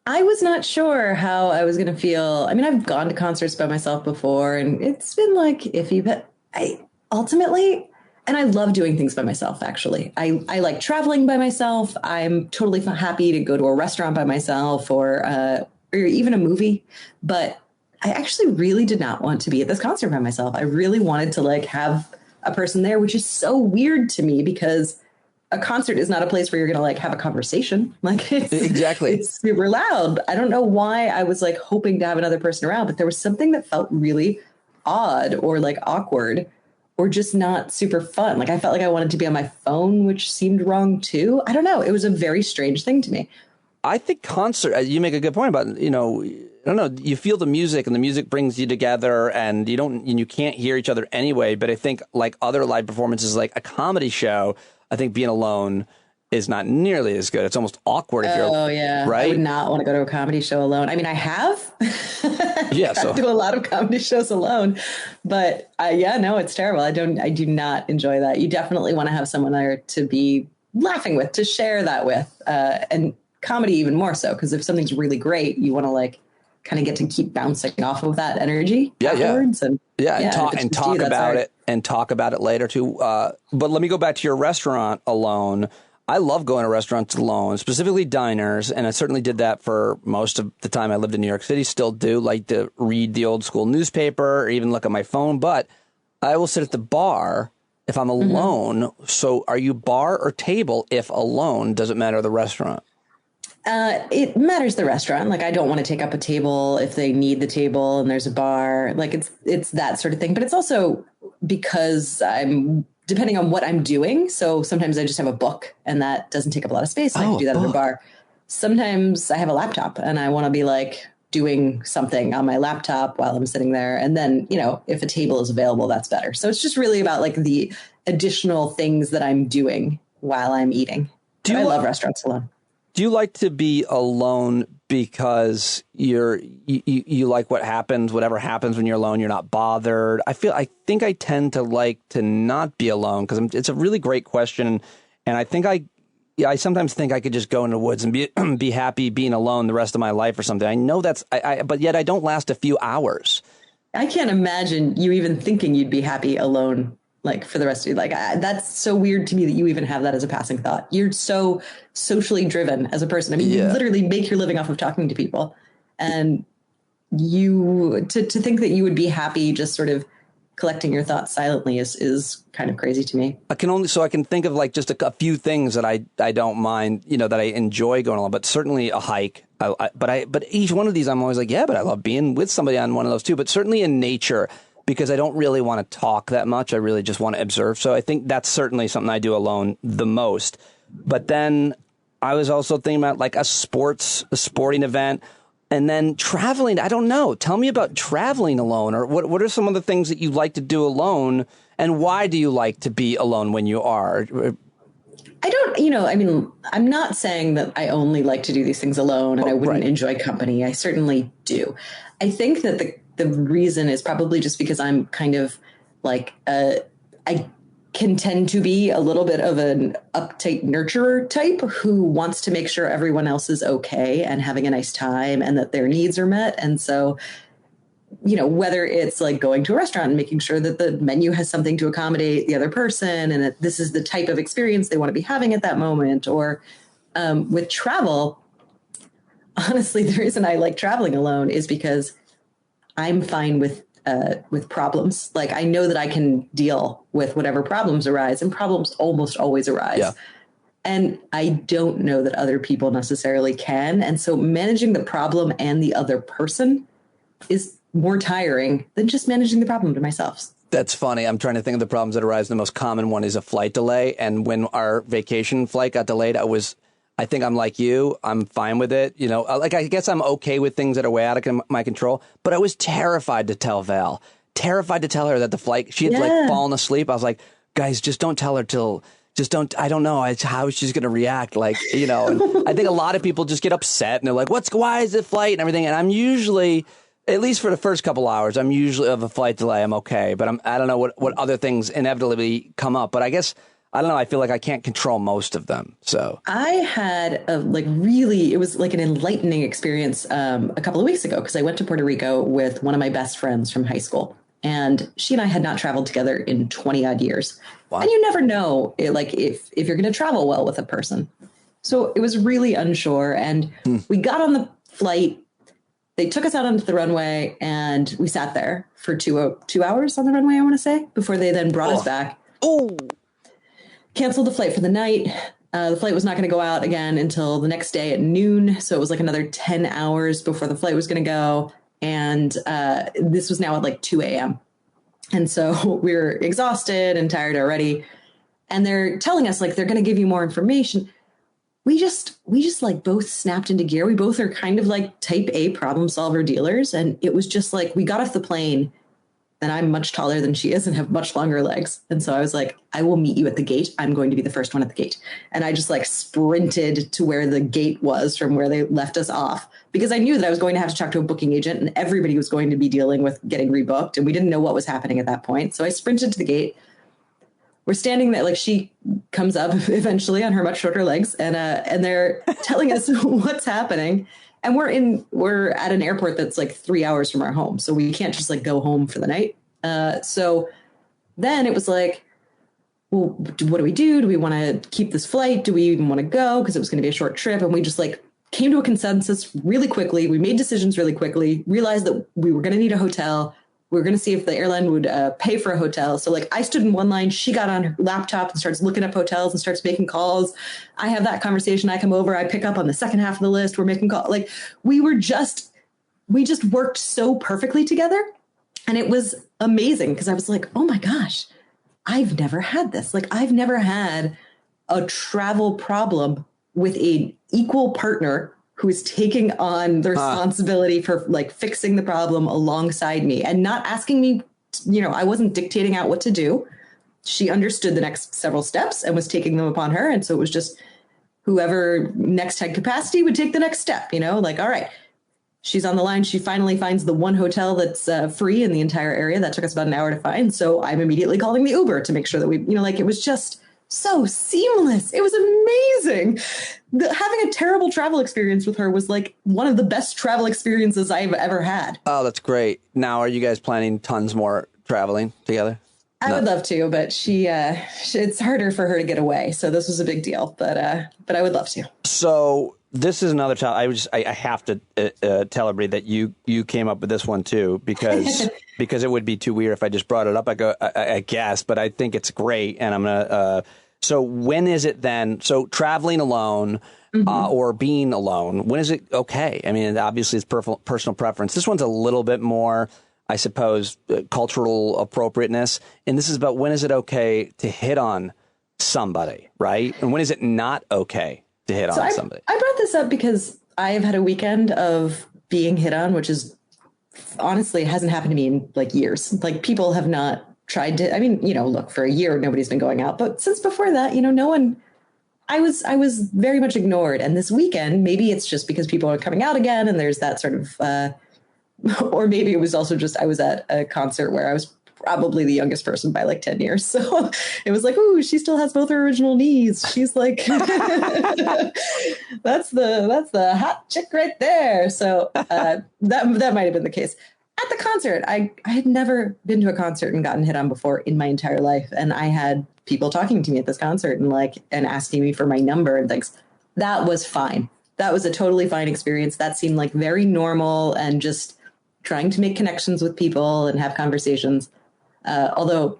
I was not sure how I was going to feel. I mean, I've gone to concerts by myself before, and it's been like iffy, but I ultimately, and I love doing things by myself, actually. I like traveling by myself. I'm totally happy to go to a restaurant by myself or even a movie. But I actually really did not want to be at this concert by myself. I really wanted to like have a person there, which is so weird to me because a concert is not a place where you're going to like have a conversation. Like it's super loud. I don't know why I was like hoping to have another person around, but there was something that felt really odd or like awkward or just not super fun. Like I felt like I wanted to be on my phone, which seemed wrong too. I don't know. It was a very strange thing to me. I think you make a good point about, I don't know, you feel the music and the music brings you together and you can't hear each other anyway. But I think like other live performances, like a comedy show, I think being alone is not nearly as good. It's almost awkward if you're right. I would not want to go to a comedy show alone. I mean, I have. Yeah, I do a lot of comedy shows alone, but it's terrible. I do not enjoy that. You definitely want to have someone there to be laughing with, to share that with, and comedy even more so, because if something's really great, you want to like kind of get to keep bouncing off of that energy afterwards. And talk about it later too. But let me go back to your restaurant alone. I love going to restaurants alone, specifically diners, and I certainly did that for most of the time I lived in New York City. Still do like to read the old school newspaper or even look at my phone, but I will sit at the bar if I'm alone. Mm-hmm. So are you bar or table if alone? Does it matter the restaurant? It matters the restaurant. Like I don't want to take up a table if they need the table and there's a bar. Like it's that sort of thing. But it's also because I'm depending on what I'm doing. So sometimes I just have a book and that doesn't take up a lot of space. I can do that at a bar. Sometimes I have a laptop and I want to be like doing something on my laptop while I'm sitting there. And then, if a table is available, that's better. So it's just really about like the additional things that I'm doing while I'm eating. I love restaurants alone. Do you like to be alone because you like whatever happens when you're alone, you're not bothered? I think I tend to like to not be alone because it's a really great question. And I think I sometimes think I could just go in the woods and be happy being alone the rest of my life or something. I know but yet I don't last a few hours. I can't imagine you even thinking you'd be happy alone. Like for the rest of you, like that's so weird to me that you even have that as a passing thought. You're so socially driven as a person. I mean, you literally make your living off of talking to people, and to think that you would be happy just sort of collecting your thoughts silently is kind of crazy to me. I can think of like just a few things that I don't mind, that I enjoy going along, but certainly a hike. But each one of these, I'm always like, but I love being with somebody on one of those too. But certainly in nature. Because I don't really want to talk that much. I really just want to observe. So I think that's certainly something I do alone the most. But then I was also thinking about like a sporting event and then traveling. I don't know. Tell me about traveling alone, or what are some of the things that you like to do alone, and why do you like to be alone when you are? I don't, I'm not saying that I only like to do these things alone and I wouldn't enjoy company. I certainly do. I think that the reason is probably just because I'm kind of like, I can tend to be a little bit of an uptight nurturer type who wants to make sure everyone else is okay and having a nice time and that their needs are met. And so, whether it's like going to a restaurant and making sure that the menu has something to accommodate the other person and that this is the type of experience they want to be having at that moment, or with travel, honestly, the reason I like traveling alone is because I'm fine with problems. Like I know that I can deal with whatever problems arise, and problems almost always arise. Yeah. And I don't know that other people necessarily can. And so managing the problem and the other person is more tiring than just managing the problem to myself. That's funny. I'm trying to think of the problems that arise. The most common one is a flight delay. And when our vacation flight got delayed, I think I'm like you. I'm fine with it. Like I guess I'm okay with things that are way out of my control. But I was terrified to tell Val, her that the flight, she had like fallen asleep. I was like, guys, just don't tell her I don't know how she's going to react. Like, and I think a lot of people just get upset and they're like, why is it flight and everything? And I'm usually at least for the first couple hours, I'm usually of a flight delay. I'm okay, but I don't know what other things inevitably come up. But I guess, I don't know. I feel like I can't control most of them. So I had it was like an enlightening experience a couple of weeks ago because I went to Puerto Rico with one of my best friends from high school. And she and I had not traveled together in 20 odd years. Wow. And you never know if you're going to travel well with a person. So it was really unsure. And we got on the flight. They took us out onto the runway and we sat there for 2 hours on the runway, I want to say, before they then brought us back. Oh, canceled the flight for the night. The flight was not going to go out again until the next day at noon. So it was like another 10 hours before the flight was going to go. And this was now at like 2 a.m. And so we were exhausted and tired already. And they're telling us like they're going to give you more information. We just like both snapped into gear. We both are kind of like type A problem solver dealers. And it was just like we got off the plane and I'm much taller than she is and have much longer legs. And so I was like, I will meet you at the gate. I'm going to be the first one at the gate. And I just like sprinted to where the gate was from where they left us off because I knew that I was going to have to talk to a booking agent and everybody was going to be dealing with getting rebooked. And we didn't know what was happening at that point. So I sprinted to the gate. We're standing there, like she comes up eventually on her much shorter legs and they're telling us what's happening. And we're at an airport that's like 3 hours from our home. So we can't just like go home for the night. So then it was like, well, what do we do? Do we want to keep this flight? Do we even want to go? Because it was going to be a short trip. And we just like came to a consensus really quickly. We made decisions really quickly, realized that we were going to need a hotel. We were going to see if the airline would pay for a hotel. So like I stood in one line, she got on her laptop and starts looking up hotels and starts making calls. I have that conversation. I come over, I pick up on the second half of the list. We're making calls. Like we just worked so perfectly together. And it was amazing because I was like, oh my gosh, I've never had this. Like I've never had a travel problem with an equal partner who is taking on the responsibility for like fixing the problem alongside me and not asking me, I wasn't dictating out what to do. She understood the next several steps and was taking them upon her. And so it was just whoever next had capacity would take the next step, like, all right, she's on the line. She finally finds the one hotel that's free in the entire area. That took us about an hour to find. So I'm immediately calling the Uber to make sure that we, it was just so seamless. It was amazing. Having a terrible travel experience with her was like one of the best travel experiences I've ever had. Oh, that's great. Now, are you guys planning tons more traveling together? I would love to, but it's harder for her to get away. So this was a big deal, but I would love to. So this is another time I have to tell everybody that you came up with this one too, because because it would be too weird if I just brought it up. I guess, but I think it's great, and I'm gonna. So when is it then? So traveling alone or being alone, when is it okay? I mean, obviously it's personal preference. This one's a little bit more, I suppose, cultural appropriateness, and this is about when is it okay to hit on somebody, right? And when is it not okay to hit on somebody? I brought this up because I've had a weekend of being hit on, which is honestly hasn't happened to me in like years. Like people have not tried to, look, for a year, nobody's been going out, but since before that, no one, I was very much ignored. And this weekend, maybe it's just because people are coming out again and there's that sort of, or maybe it was also just, I was at a concert where I was probably the youngest person by like 10 years. So it was like, ooh, she still has both her original knees. She's like, that's the hot chick right there. So that might've been the case. At the concert, I had never been to a concert and gotten hit on before in my entire life. And I had people talking to me at this concert and asking me for my number and things. That was fine. That was a totally fine experience. That seemed like very normal and just trying to make connections with people and have conversations. Although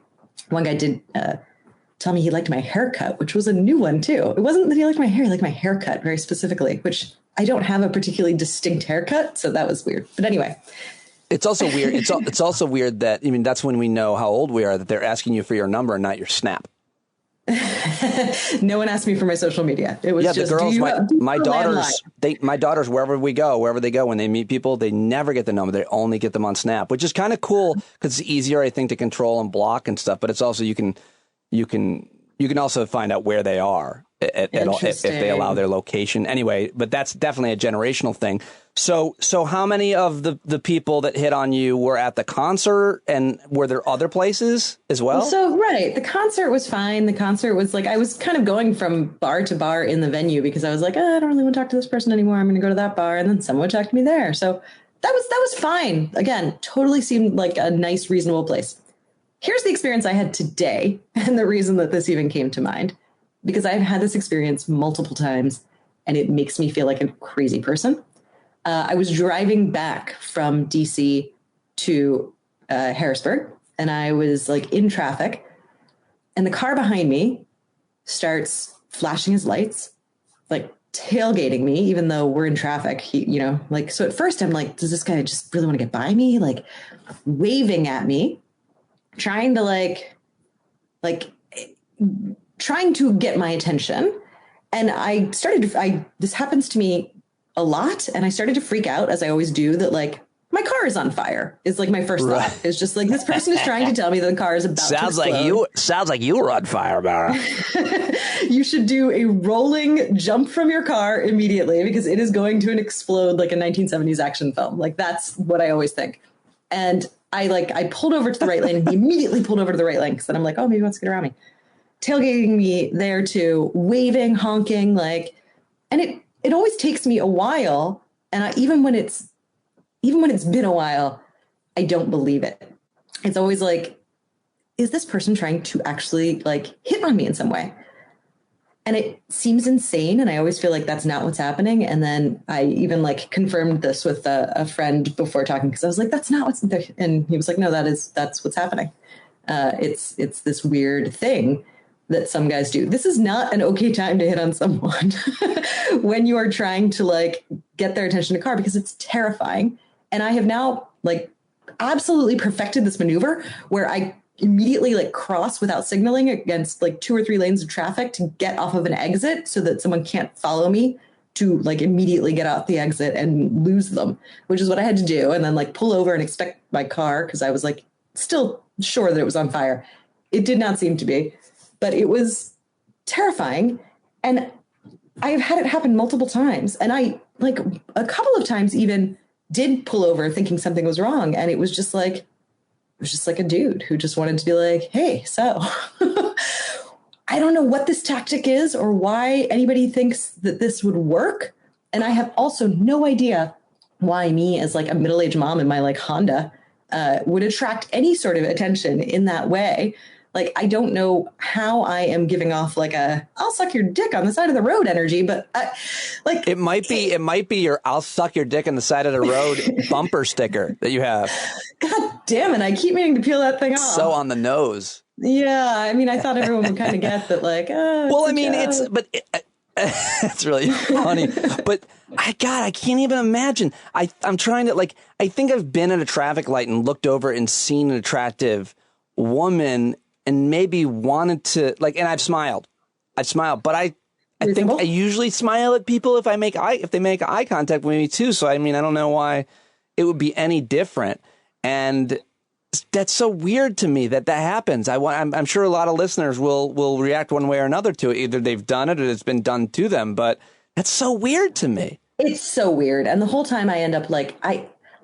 one guy did tell me he liked my haircut, which was a new one too. It wasn't that he liked my hair, he liked my haircut very specifically, which I don't have a particularly distinct haircut. So that was weird. But anyway. It's also weird. It's also weird that, that's when we know how old we are, that they're asking you for your number and not your Snap. No one asked me for my social media. It was just the girls. My daughters, wherever they go, when they meet people, they never get the number. They only get them on Snap, which is kind of cool because it's easier, I think, to control and block and stuff. But it's also you can also find out where they are if they allow their location. Anyway, but that's definitely a generational thing. So how many of the people that hit on you were at the concert, and were there other places as well? So, right. The concert was fine. The concert was like, I was kind of going from bar to bar in the venue because I was like, I don't really want to talk to this person anymore. I'm going to go to that bar. And then someone would talk to me there. So that was fine. Again, totally seemed like a nice, reasonable place. Here's the experience I had today. And the reason that this even came to mind, because I've had this experience multiple times and it makes me feel like a crazy person. I was driving back from DC to Harrisburg, and I was like in traffic, and the car behind me starts flashing his lights, like tailgating me, even though we're in traffic. So at first I'm like, does this guy just really want to get by me? Like waving at me, trying to get my attention. And this happens to me a lot. And I started to freak out, as I always do, that like my car is on fire is like my first thought. It's just like, this person is trying to tell me that the car is about to explode. Sounds like you were on fire, Maura. You should do a rolling jump from your car immediately, because it is going to explode like a 1970s action film. Like, that's what I always think. And I pulled over to the right lane, and he immediately pulled over to the right lane, because then I'm like, oh, maybe he wants to get around me. Tailgating me there too, waving, honking, and it always takes me a while. And even when it's been a while, I don't believe it. It's always like, is this person trying to actually hit on me in some way? And it seems insane. And I always feel like that's not what's happening. And then I even confirmed this with a friend before talking, because I was like, that's not what's there. And he was like, no, that's what's happening. It's this weird thing that some guys do. This is not an okay time to hit on someone when you are trying to get their attention in a car, because it's terrifying. And I have now absolutely perfected this maneuver where I immediately cross without signaling against 2 or 3 lanes of traffic to get off of an exit, so that someone can't follow me to immediately get off the exit and lose them, which is what I had to do. And then pull over and inspect my car, because I was still sure that it was on fire. It did not seem to be. But it was terrifying. And I've had it happen multiple times. And I, a couple of times even did pull over thinking something was wrong. And it was just a dude who just wanted to be like, hey, so I don't know what this tactic is or why anybody thinks that this would work. And I have also no idea why me, as a middle-aged mom in my Honda, would attract any sort of attention in that way. I don't know how I am giving off I'll suck your dick on the side of the road energy, but it might be your I'll suck your dick on the side of the road bumper sticker that you have. God damn it. I keep meaning to peel that thing off. So on the nose. Yeah. I mean, I thought everyone would kind of get that it's really funny, but I can't even imagine. I'm trying to I think I've been at a traffic light and looked over and seen an attractive woman and maybe wanted to and I've smiled, but I think I usually smile at people if they make eye contact with me too. So I mean, I don't know why it would be any different. And that's so weird to me that happens. I'm sure a lot of listeners will react one way or another to it. Either they've done it or it's been done to them, but that's so weird to me. It's so weird. And the whole time I end up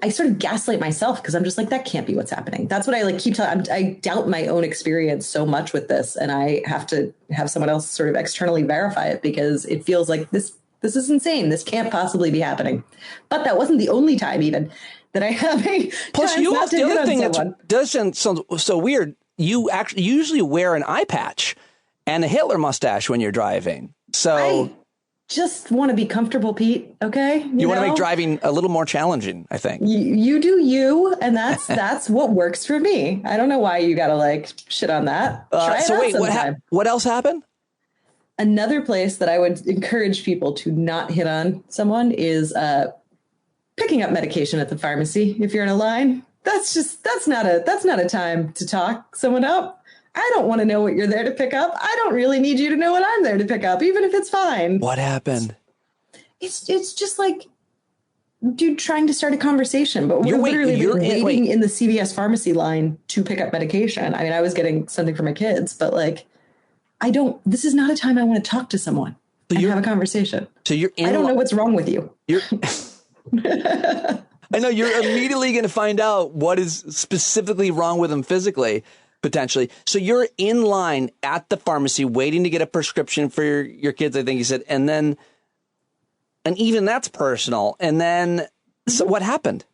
I sort of gaslight myself, because I'm just that can't be what's happening. That's what I keep telling. I doubt my own experience so much with this, and I have to have someone else sort of externally verify it, because it feels like this is insane. This can't possibly be happening. But that wasn't the only time even that I have a plus you also, the other thing that does sound so weird, you actually usually wear an eye patch and a Hitler mustache when you're driving. So I just want to be comfortable, Pete. Okay. You want to make driving a little more challenging, I think. You do you. And that's what works for me. I don't know why you got to shit on that. Try it out sometime. What else happened? Another place that I would encourage people to not hit on someone is picking up medication at the pharmacy. If you're in a line, that's not a time to talk someone up. I don't want to know what you're there to pick up. I don't really need you to know what I'm there to pick up, even if it's fine. What happened? It's just dude trying to start a conversation, but we're literally waiting in the CVS pharmacy line to pick up medication. I mean, I was getting something for my kids, but this is not a time I want to talk to someone and have a conversation. So I don't know what's wrong with you. I know you're immediately going to find out what is specifically wrong with them physically, potentially. So you're in line at the pharmacy waiting to get a prescription for your kids, I think you said. And even that's personal. And then, so what happened?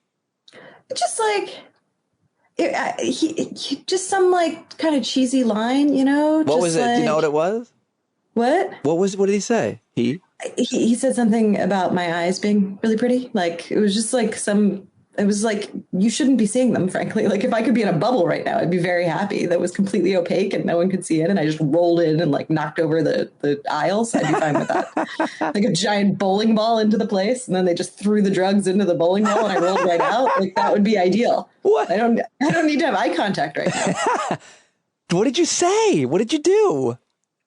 Just like, he just some like kind of cheesy line, you know? What was it? Do you know what it was? What? What did he say? He said something about my eyes being really pretty. Like, it was just like it was like, you shouldn't be seeing them, frankly. Like, if I could be in a bubble right now, I'd be very happy. That was completely opaque and no one could see it. And I just rolled in and like knocked over the aisles. I'd be fine with that. Like a giant bowling ball into the place. And then they just threw the drugs into the bowling ball and I rolled right out. Like, that would be ideal. What? I don't need to have eye contact right now. What did you say? What did you do?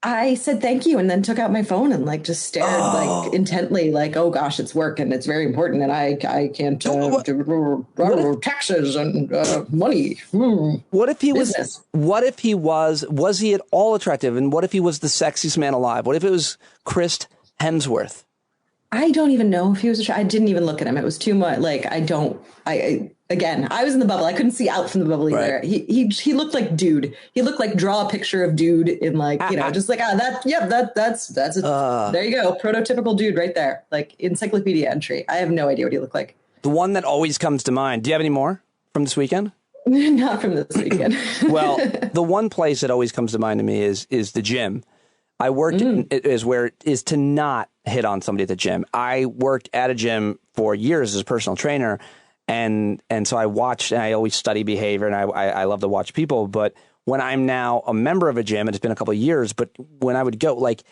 I said thank you and then took out my phone and like just stared like intently, like, oh gosh, it's work and it's very important and I can't taxes and money. What if he was he at all attractive? And what if he was the sexiest man alive? What if it was Chris Hemsworth? I don't even know if he was I didn't even look at him. It was too much. Like, again, I was in the bubble. I couldn't see out from the bubble either. Right. He looked like dude. He looked like draw a picture of dude in like, just like, that's it. There you go. Prototypical dude right there. Like encyclopedia entry. I have no idea what he looked like. The one that always comes to mind. Do you have any more from this weekend? Not from this weekend. Well, the one place that always comes to mind to me is the gym. I worked is to not hit on somebody at the gym. I worked at a gym for years as a personal trainer. And so I watched, and I always study behavior, and I love to watch people. But when I'm now a member of a gym, and it's been a couple of years, but when I would go, like,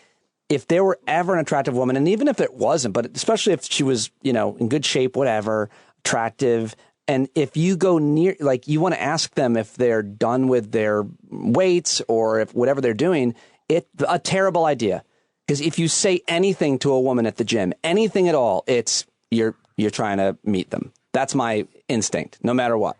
if there were ever an attractive woman, and even if it wasn't, but especially if she was, in good shape, whatever, attractive, and if you go near, like, you want to ask them if they're done with their weights or if whatever they're doing, it's a terrible idea. Because if you say anything to a woman at the gym, anything at all, it's you're trying to meet them. That's my instinct, no matter what.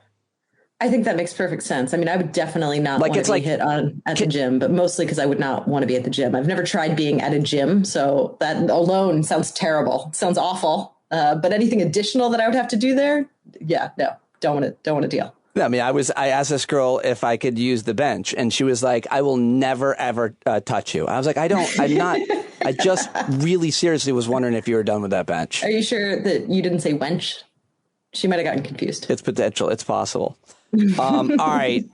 I think that makes perfect sense. I mean, I would definitely not want to be hit on at the gym, but mostly because I would not want to be at the gym. I've never tried being at a gym, so that alone sounds terrible. Sounds awful. But anything additional that I would have to do there, don't want to deal. I mean, I asked this girl if I could use the bench, and she was like, "I will never ever touch you." I was like, I'm not. I just really seriously was wondering if you were done with that bench. Are you sure that you didn't say wench? She might have gotten confused. It's potential. It's possible. All right.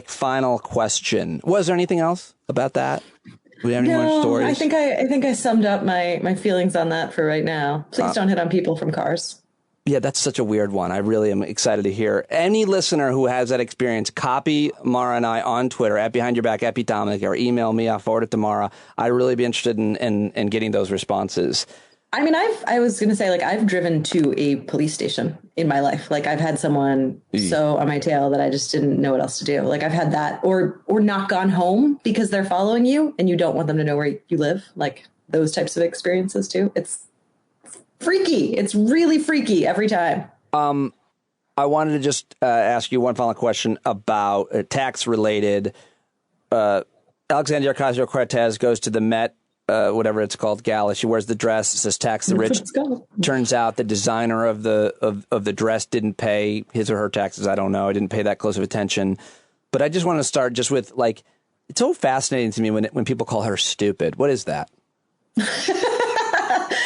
Final question. Was there anything else about that? Do we have any more stories? I think I summed up my feelings on that for right now. Please don't hit on people from cars. Yeah, that's such a weird one. I really am excited to hear. Any listener who has that experience, copy Maura and I on Twitter, @BehindYourBack, @Pete Dominic, or email me. I'll forward it to Maura. I'd really be interested in getting those responses. I mean, I was going to say, like, I've driven to a police station in my life. Like, I've had someone so on my tail that I just didn't know what else to do. Like, I've had that or not gone home because they're following you and you don't want them to know where you live. Like, those types of experiences, too. It's freaky. It's really freaky every time. I wanted to just ask you one final question about tax-related. Alexandria Ocasio-Cortez goes to the Met, whatever it's called, gala. She wears the dress. It says "Tax the Rich." Turns out the designer of the dress didn't pay his or her taxes. I don't know. I didn't pay that close of attention. But I just want to start just with, like, it's so fascinating to me when people call her stupid. What is that?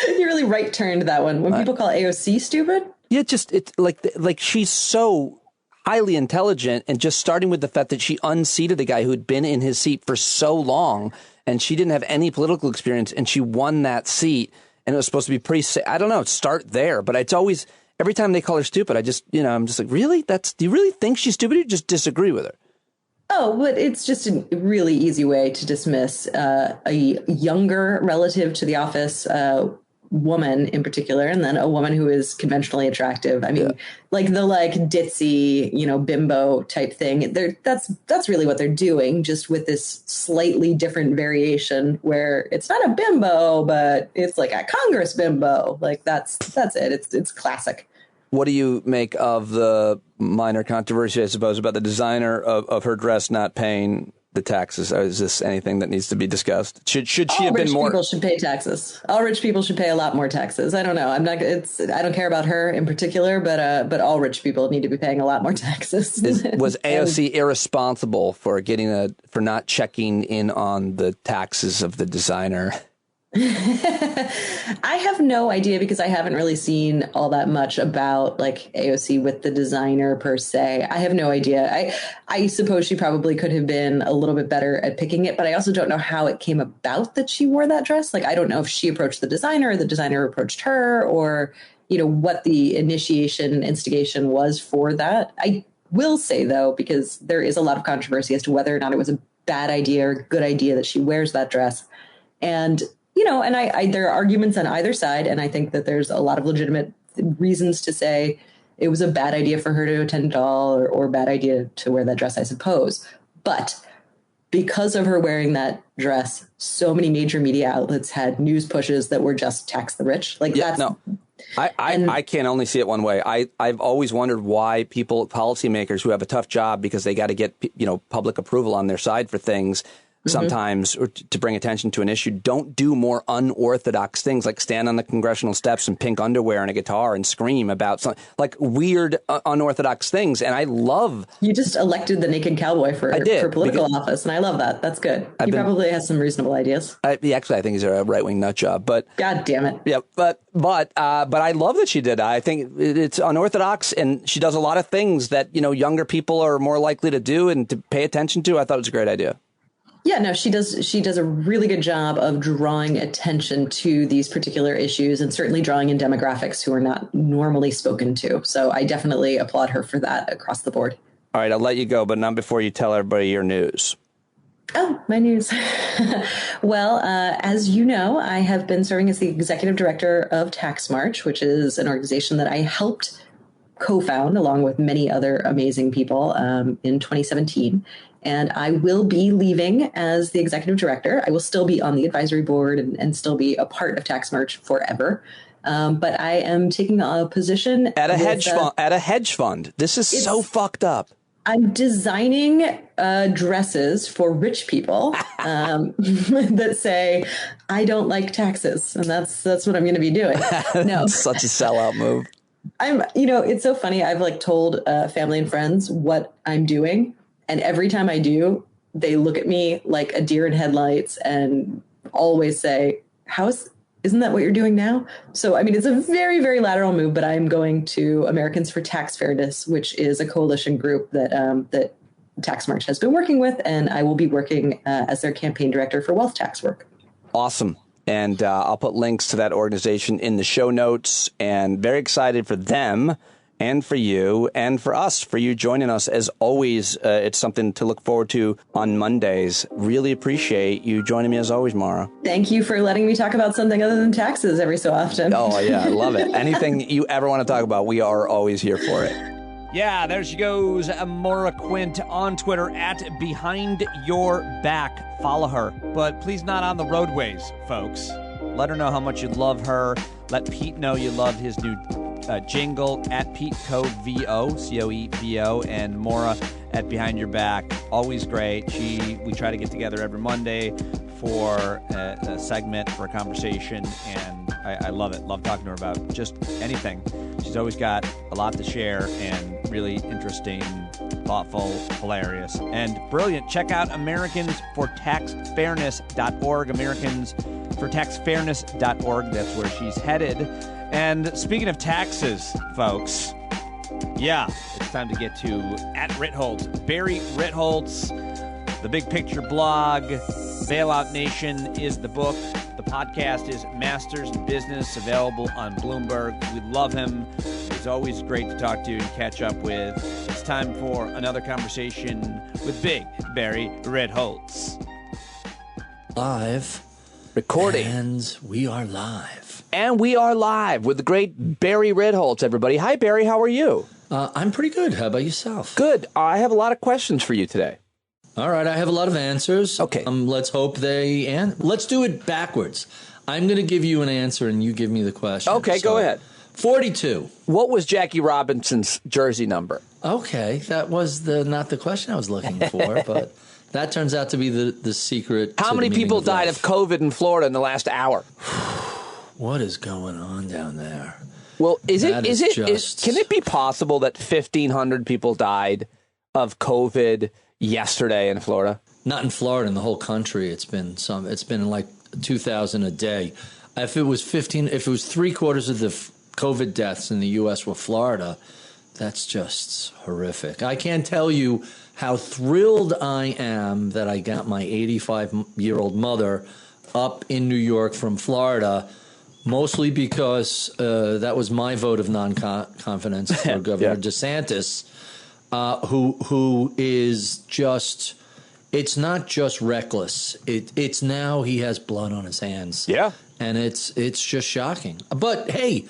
You really right-turned that one. When people call AOC stupid? Yeah, it's like she's so highly intelligent, and just starting with the fact that she unseated a guy who had been in his seat for so long, and she didn't have any political experience, and she won that seat, and it was supposed to be pretty, I don't know, start there. But it's always, every time they call her stupid, I'm just like, really? Do you really think she's stupid, or you just disagree with her? Oh, but it's just a really easy way to dismiss a younger relative to the office woman in particular, and then a woman who is conventionally attractive. I mean, like the ditzy, bimbo type thing. That's really what they're doing, just with this slightly different variation where it's not a bimbo, but it's like a Congress bimbo. Like that's it. It's classic. What do you make of the minor controversy, I suppose, about the designer of her dress not paying the taxes? Is this anything that needs to be discussed? Should she have been more? All rich people should pay taxes. All rich people should pay a lot more taxes. I don't know. I don't care about her in particular, but all rich people need to be paying a lot more taxes. Was AOC irresponsible for not checking in on the taxes of the designer? I have no idea because I haven't really seen all that much about like AOC with the designer per se. I have no idea. I suppose she probably could have been a little bit better at picking it, but I also don't know how it came about that she wore that dress. Like, I don't know if she approached the designer or the designer approached her, or, what the instigation was for that. I will say, though, because there is a lot of controversy as to whether or not it was a bad idea or good idea that she wears that dress. And and there are arguments on either side, and I think that there's a lot of legitimate reasons to say it was a bad idea for her to attend at all, or bad idea to wear that dress, I suppose. But because of her wearing that dress, so many major media outlets had news pushes that were just tax the rich. I can only see it one way. I've always wondered why policymakers who have a tough job because they got to get public approval on their side for things sometimes, or to bring attention to an issue, don't do more unorthodox things like stand on the congressional steps in pink underwear and a guitar and scream about some like weird unorthodox things. And I love you just elected the naked cowboy for political office, and I love that. That's good. He probably has some reasonable ideas. Actually, I think he's a right wing nut job, but God damn it. Yeah, but I love that she did that. I think it's unorthodox, and she does a lot of things that younger people are more likely to do and to pay attention to. I thought it was a great idea. Yeah, no, she does a really good job of drawing attention to these particular issues, and certainly drawing in demographics who are not normally spoken to. So I definitely applaud her for that across the board. All right, I'll let you go, but not before you tell everybody your news. Oh, my news. Well, as you know, I have been serving as the executive director of Tax March, which is an organization that I helped co-found along with many other amazing people in 2017. And I will be leaving as the executive director. I will still be on the advisory board and still be a part of Tax March forever. But I am taking a position at a hedge fund. This is so fucked up. I'm designing dresses for rich people that say, I don't like taxes. And that's what I'm going to be doing. No, such a sellout move. It's so funny. I've told family and friends what I'm doing. And every time I do, they look at me like a deer in headlights and always say, isn't that what you're doing now? So, it's a very, very lateral move, but I'm going to Americans for Tax Fairness, which is a coalition group that Tax March has been working with. And I will be working as their campaign director for wealth tax work. Awesome. And I'll put links to that organization in the show notes, and very excited for them. And for you and for us, for you joining us. As always, it's something to look forward to on Mondays. Really appreciate you joining me as always, Maura. Thank you for letting me talk about something other than taxes every so often. Oh, yeah, I love it. Anything you ever want to talk about, we are always here for it. Yeah, there she goes, Maura Quint on Twitter at Behind Your Back. Follow her, but please not on the roadways, folks. Let her know how much you love her. Let Pete know you love his new jingle at Pete Coe VO, COEVO, and Maura at Behind Your Back. Always great. We try to get together every Monday for a segment, for a conversation, and I love it. Love talking to her about just anything. She's always got a lot to share and really interesting, thoughtful, hilarious, and brilliant. Check out AmericansForTaxFairness.org, AmericansForTaxFairness.org. That's where she's headed. And speaking of taxes, folks, yeah, it's time to get to at Ritholtz. Barry Ritholtz, the Big Picture blog. Bailout Nation is the book. The podcast is Masters in Business, available on Bloomberg. We love him. He's always great to talk to and catch up with. It's time for another conversation with Big Barry Ritholtz. Live. Recording. And we are live. And we are live with the great Barry Ritholtz, everybody. Hi, Barry. How are you? I'm pretty good. How about yourself? Good. I have a lot of questions for you today. All right. I have a lot of answers. Okay. Let's hope let's do it backwards. I'm going to give you an answer and you give me the question. Okay, go ahead. 42. What was Jackie Robinson's jersey number? Okay. That was not the question I was looking for, but That turns out to be the secret. How many people died of COVID in Florida in the last hour? What is going on down there? Well, can it be possible that 1,500 people died of COVID yesterday in Florida? Not in Florida, in the whole country. It's been like 2,000 a day. If it was 3/4 of the COVID deaths in the U.S. were Florida, that's just horrific. I can't tell you how thrilled I am that I got my 85-year-old mother up in New York from Florida, mostly because that was my vote of non-confidence for Governor DeSantis, who is just, it's not just reckless. It's now he has blood on his hands. Yeah. And it's just shocking. But, hey,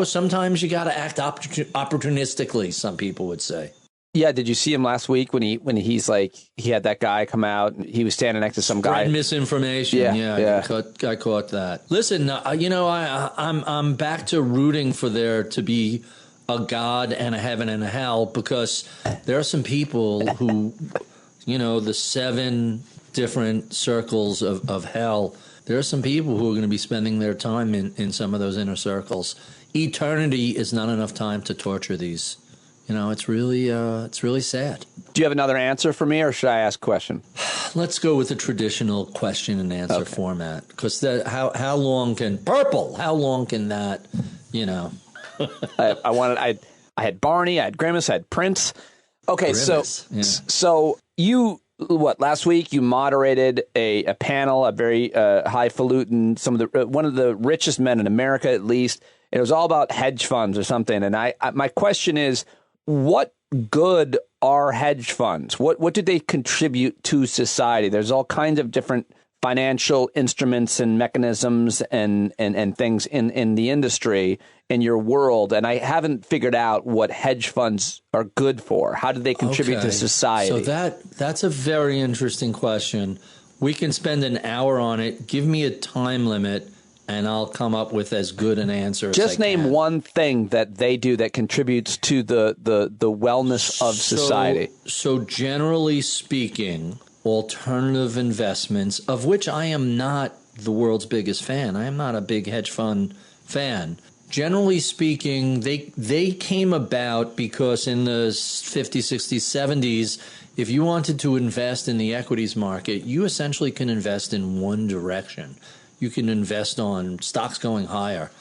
sometimes you got to act opportunistically, some people would say. Yeah, did you see him last week when he's like, he had that guy come out and he was standing next to some guy? Spread misinformation. Yeah. I caught that. Listen, I'm back to rooting for there to be a God and a heaven and a hell, because there are some people who, the 7 different circles of hell, there are some people who are going to be spending their time in some of those inner circles. Eternity is not enough time to torture these. It's really sad. Do you have another answer for me, or should I ask a question? Let's go with the traditional question and answer format, because how long can that, I had Barney, I had Grimace, I had Prince. Okay, Grimace, so you, last week you moderated a panel, a very highfalutin, one of the richest men in America, at least. It was all about hedge funds or something. And my question is, what good are hedge funds? What did they contribute to society? There's all kinds of different financial instruments and mechanisms and things in the industry, in your world. And I haven't figured out what hedge funds are good for. How do they contribute to society? So that's a very interesting question. We can spend an hour on it. Give me a time limit, and I'll come up with as good an answer as I can. Just name one thing that they do that contributes to the wellness of society. So generally speaking, alternative investments, of which I am not the world's biggest fan. I am not a big hedge fund fan. Generally speaking, they came about because in the 50s, 60s, 70s, if you wanted to invest in the equities market, you essentially can invest in one direction. You can invest on stocks going higher.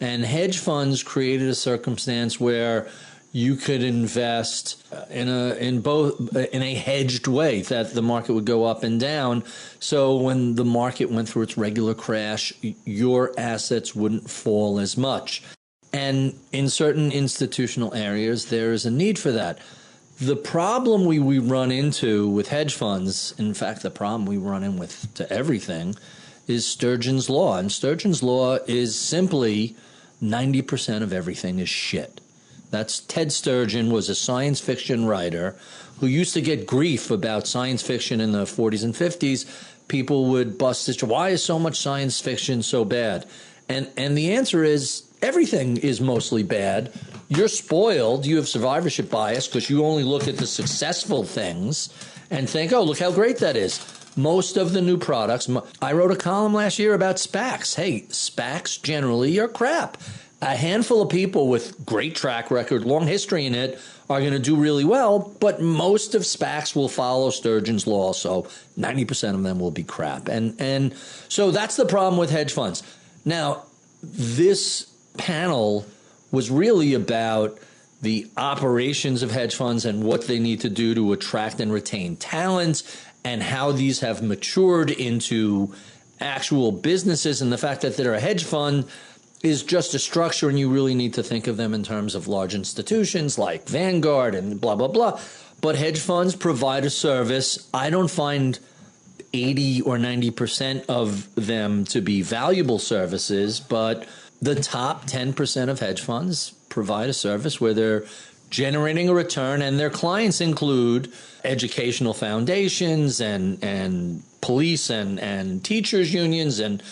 And hedge funds created a circumstance where you could invest in a hedged way, that the market would go up and down. So when the market went through its regular crash, your assets wouldn't fall as much. And in certain institutional areas, there is a need for that. The problem we run into with hedge funds, in fact, the problem we run in with to everything, is Sturgeon's Law. And Sturgeon's Law is simply 90% of everything is shit. That's Ted Sturgeon, was a science fiction writer who used to get grief about science fiction in the 40s and 50s. People would bust this, why is so much science fiction so bad? And the answer is everything is mostly bad. You're spoiled. You have survivorship bias because you only look at the successful things and think, oh, look how great that is. Most of the new products, I wrote a column last year about SPACs. Hey, SPACs generally are crap. A handful of people with great track record, long history in it, are going to do really well, but most of SPACs will follow Sturgeon's Law, so 90% of them will be crap. And so that's the problem with hedge funds. Now, this panel was really about the operations of hedge funds and what they need to do to attract and retain talent, and how these have matured into actual businesses, and the fact that they're a hedge fund is just a structure, and you really need to think of them in terms of large institutions like Vanguard and blah, blah, blah. But hedge funds provide a service. I don't find 80 or 90% of them to be valuable services, but the top 10% of hedge funds provide a service where they're generating a return, and their clients include educational foundations and police and teachers unions and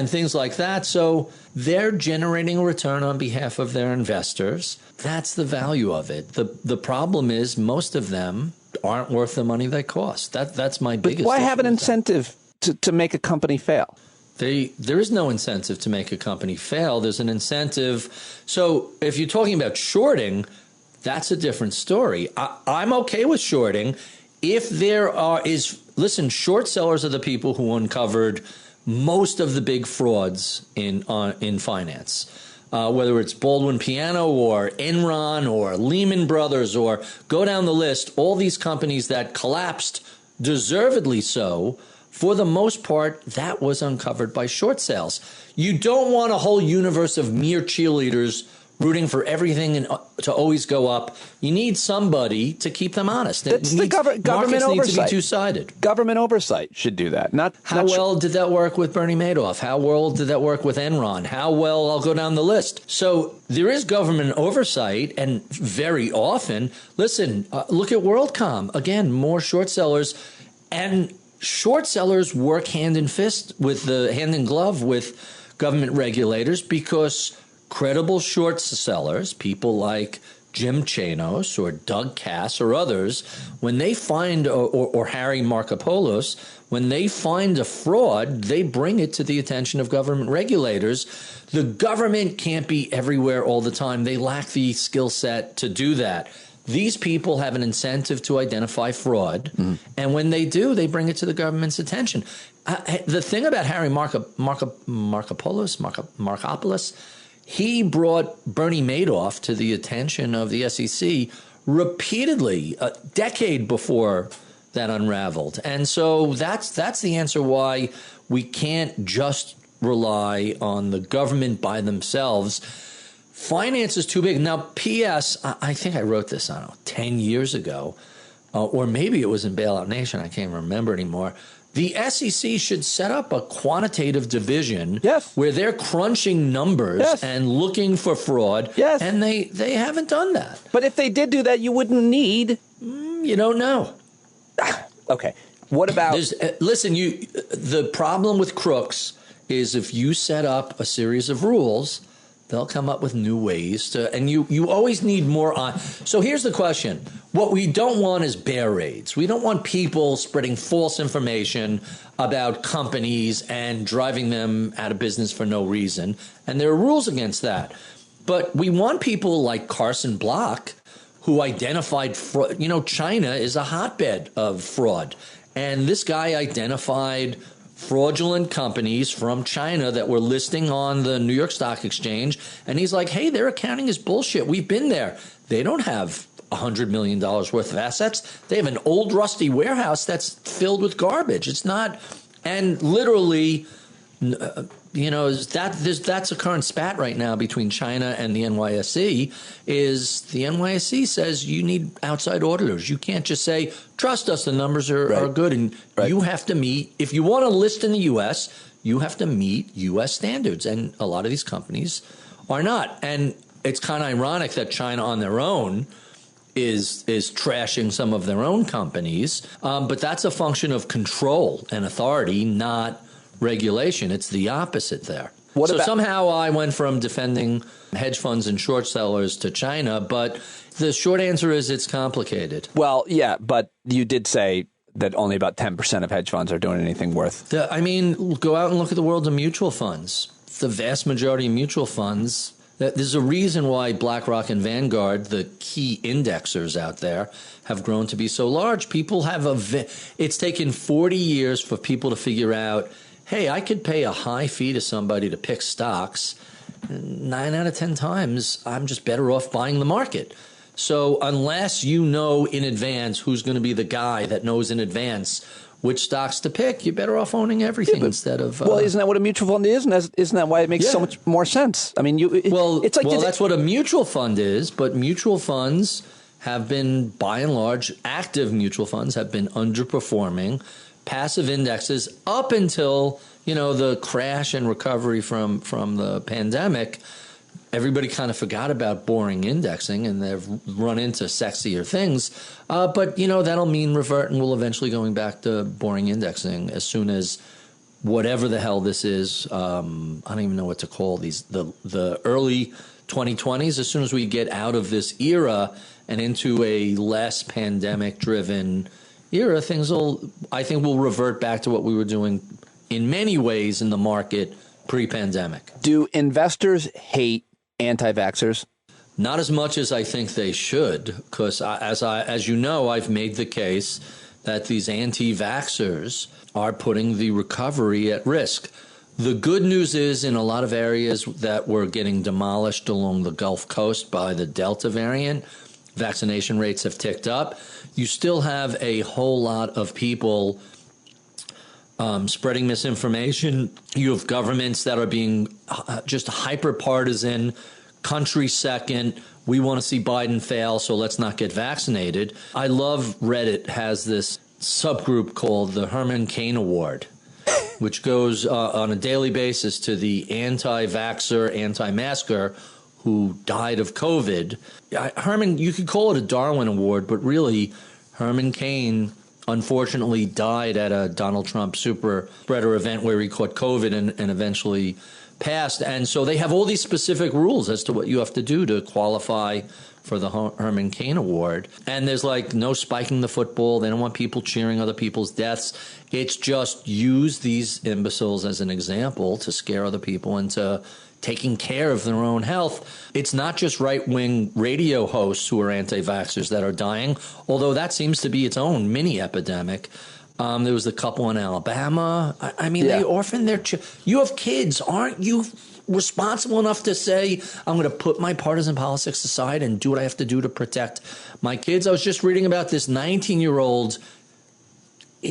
things like that. So they're generating a return on behalf of their investors. That's the value of it. The problem is most of them aren't worth the money they cost. That's my biggest. But why have an incentive to make a company fail? There is no incentive to make a company fail. There's an incentive. So if you're talking about shorting, that's a different story. I'm okay with shorting if there listen, short sellers are the people who uncovered most of the big frauds in finance. Whether it's Baldwin Piano or Enron or Lehman Brothers or go down the list, all these companies that collapsed, deservedly so, for the most part, that was uncovered by short sales. You don't want a whole universe of mere cheerleaders rooting for everything to always go up. You need somebody to keep them honest. That's the government oversight. Need to be two-sided. Government oversight should do that. How well did that work with Bernie Madoff? How well did that work with Enron? How well, I'll go down the list. So there is government oversight, and very often, listen, look at WorldCom. Again, more short sellers, and short sellers work hand in glove with government regulators, because credible short sellers, people like Jim Chanos or Doug Cass or others, when they find, or Harry Markopoulos, when they find a fraud, they bring it to the attention of government regulators. The government can't be everywhere all the time. They lack the skill set to do that. These people have an incentive to identify fraud, and when they do, they bring it to the government's attention. The thing about Harry Markopoulos, he brought Bernie Madoff to the attention of the SEC repeatedly, a decade before that unraveled. And so that's the answer why we can't just rely on the government by themselves. Finance is too big. Now, P.S., I think I wrote this, 10 years ago, or maybe it was in Bailout Nation. I can't remember anymore. The SEC should set up a quantitative division where they're crunching numbers and looking for fraud, and they haven't done that. But if they did do that, you wouldn't need... You don't know. Okay. What about... Listen, the problem with crooks is if you set up a series of rules, they'll come up with new ways to... And you always need more on... So here's the question. What we don't want is bear raids. We don't want people spreading false information about companies and driving them out of business for no reason. And there are rules against that. But we want people like Carson Block, who identified fraud. China is a hotbed of fraud. And this guy identified fraudulent companies from China that were listing on the New York Stock Exchange. And he's like, hey, their accounting is bullshit. We've been there. They don't have $100 million worth of assets. They have an old rusty warehouse that's filled with garbage. It's not, and literally, that's a current spat right now between China and the NYSE. Is the NYSE says you need outside auditors. You can't just say, trust us, the numbers are good, and you have to meet, if you want to list in the U.S., you have to meet U.S. standards, and a lot of these companies are not. And it's kind of ironic that China on their own is trashing some of their own companies, but that's a function of control and authority, not regulation. It's the opposite there. Somehow I went from defending hedge funds and short sellers to China, but the short answer is it's complicated. Well, yeah, but you did say that only about 10% of hedge funds are doing anything worth. Go out and look at the world of mutual funds. The vast majority of mutual funds, there's a reason why BlackRock and Vanguard, the key indexers out there, have grown to be so large. People have it's taken 40 years for people to figure out, hey, I could pay a high fee to somebody to pick stocks. 9 out of 10 times, I'm just better off buying the market. So unless you know in advance who's going to be the guy that knows in advance which stocks to pick, you're better off owning everything instead of... well, isn't that what a mutual fund is? And isn't that why it makes so much more sense? I mean, it's like... Well, that's what a mutual fund is, but mutual funds have been, by and large, active mutual funds have been underperforming passive indexes up until, the crash and recovery from the pandemic. Everybody kind of forgot about boring indexing, and they've run into sexier things. But, that'll mean revert, and we'll eventually going back to boring indexing as soon as whatever the hell this is. I don't even know what to call these. The early 2020s, as soon as we get out of this era and into a less pandemic-driven era, I think will revert back to what we were doing in many ways in the market pre-pandemic. Do investors hate anti-vaxxers? Not as much as I think they should, because as you know, I've made the case that these anti-vaxxers are putting the recovery at risk. The good news is in a lot of areas that were getting demolished along the Gulf Coast by the Delta variant, vaccination rates have ticked up. You still have a whole lot of people spreading misinformation. You have governments that are being just hyper-partisan, country second. We want to see Biden fail, so let's not get vaccinated. I love Reddit has this subgroup called the Herman Cain Award, which goes on a daily basis to the anti-vaxxer, anti-masker who died of COVID. Herman, you could call it a Darwin Award, but really Herman Cain unfortunately died at a Donald Trump super spreader event where he caught COVID and eventually passed. And so they have all these specific rules as to what you have to do to qualify for the Herman Cain Award. And there's like no spiking the football. They don't want people cheering other people's deaths. It's just use these imbeciles as an example to scare other people into taking care of their own health. It's not just right-wing radio hosts who are anti-vaxxers that are dying, although that seems to be its own mini epidemic. There was the couple in Alabama. I mean, they orphan their you have kids. Aren't you responsible enough to say, I'm going to put my partisan politics aside and do what I have to do to protect my kids? I was just reading about this 19-year-old,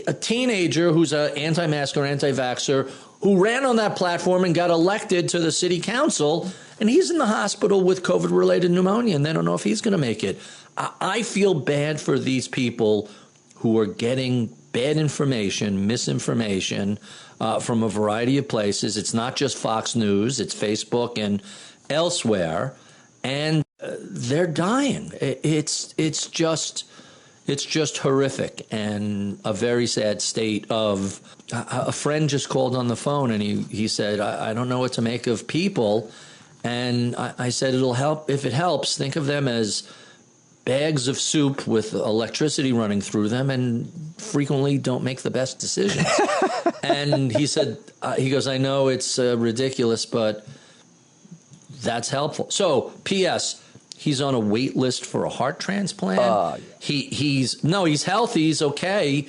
a teenager who's an anti-masker, anti-vaxxer, who ran on that platform and got elected to the city council, and he's in the hospital with COVID-related pneumonia, and they don't know if he's going to make it. I feel bad for these people who are getting bad information, misinformation from a variety of places. It's not just Fox News, it's Facebook and elsewhere, and they're dying. It's just horrific and a very sad state of. A friend just called on the phone and he said, I don't know what to make of people. And I said, it'll help. If it helps, think of them as bags of soup with electricity running through them and frequently don't make the best decisions. And he said, he goes, I know it's ridiculous, but that's helpful. So, P.S., he's on a wait list for a heart transplant. He's healthy, he's okay,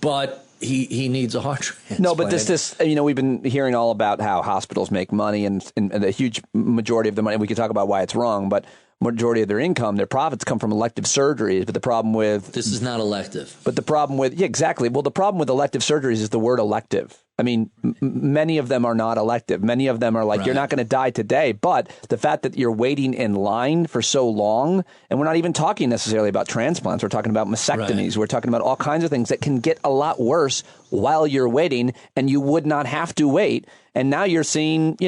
but he needs a heart transplant. No, but this we've been hearing all about how hospitals make money and the huge majority of the money. We could talk about why it's wrong, but majority of their income, their profits come from elective surgeries. But the problem with this is not elective. But the problem with exactly. Well, the problem with elective surgeries is the word elective. I mean, many of them are not elective. Many of them are like, you're not going to die today. But the fact that you're waiting in line for so long, and we're not even talking necessarily about transplants. We're talking about mastectomies. We're talking about all kinds of things that can get a lot worse while you're waiting, and you would not have to wait. And now you're seeing,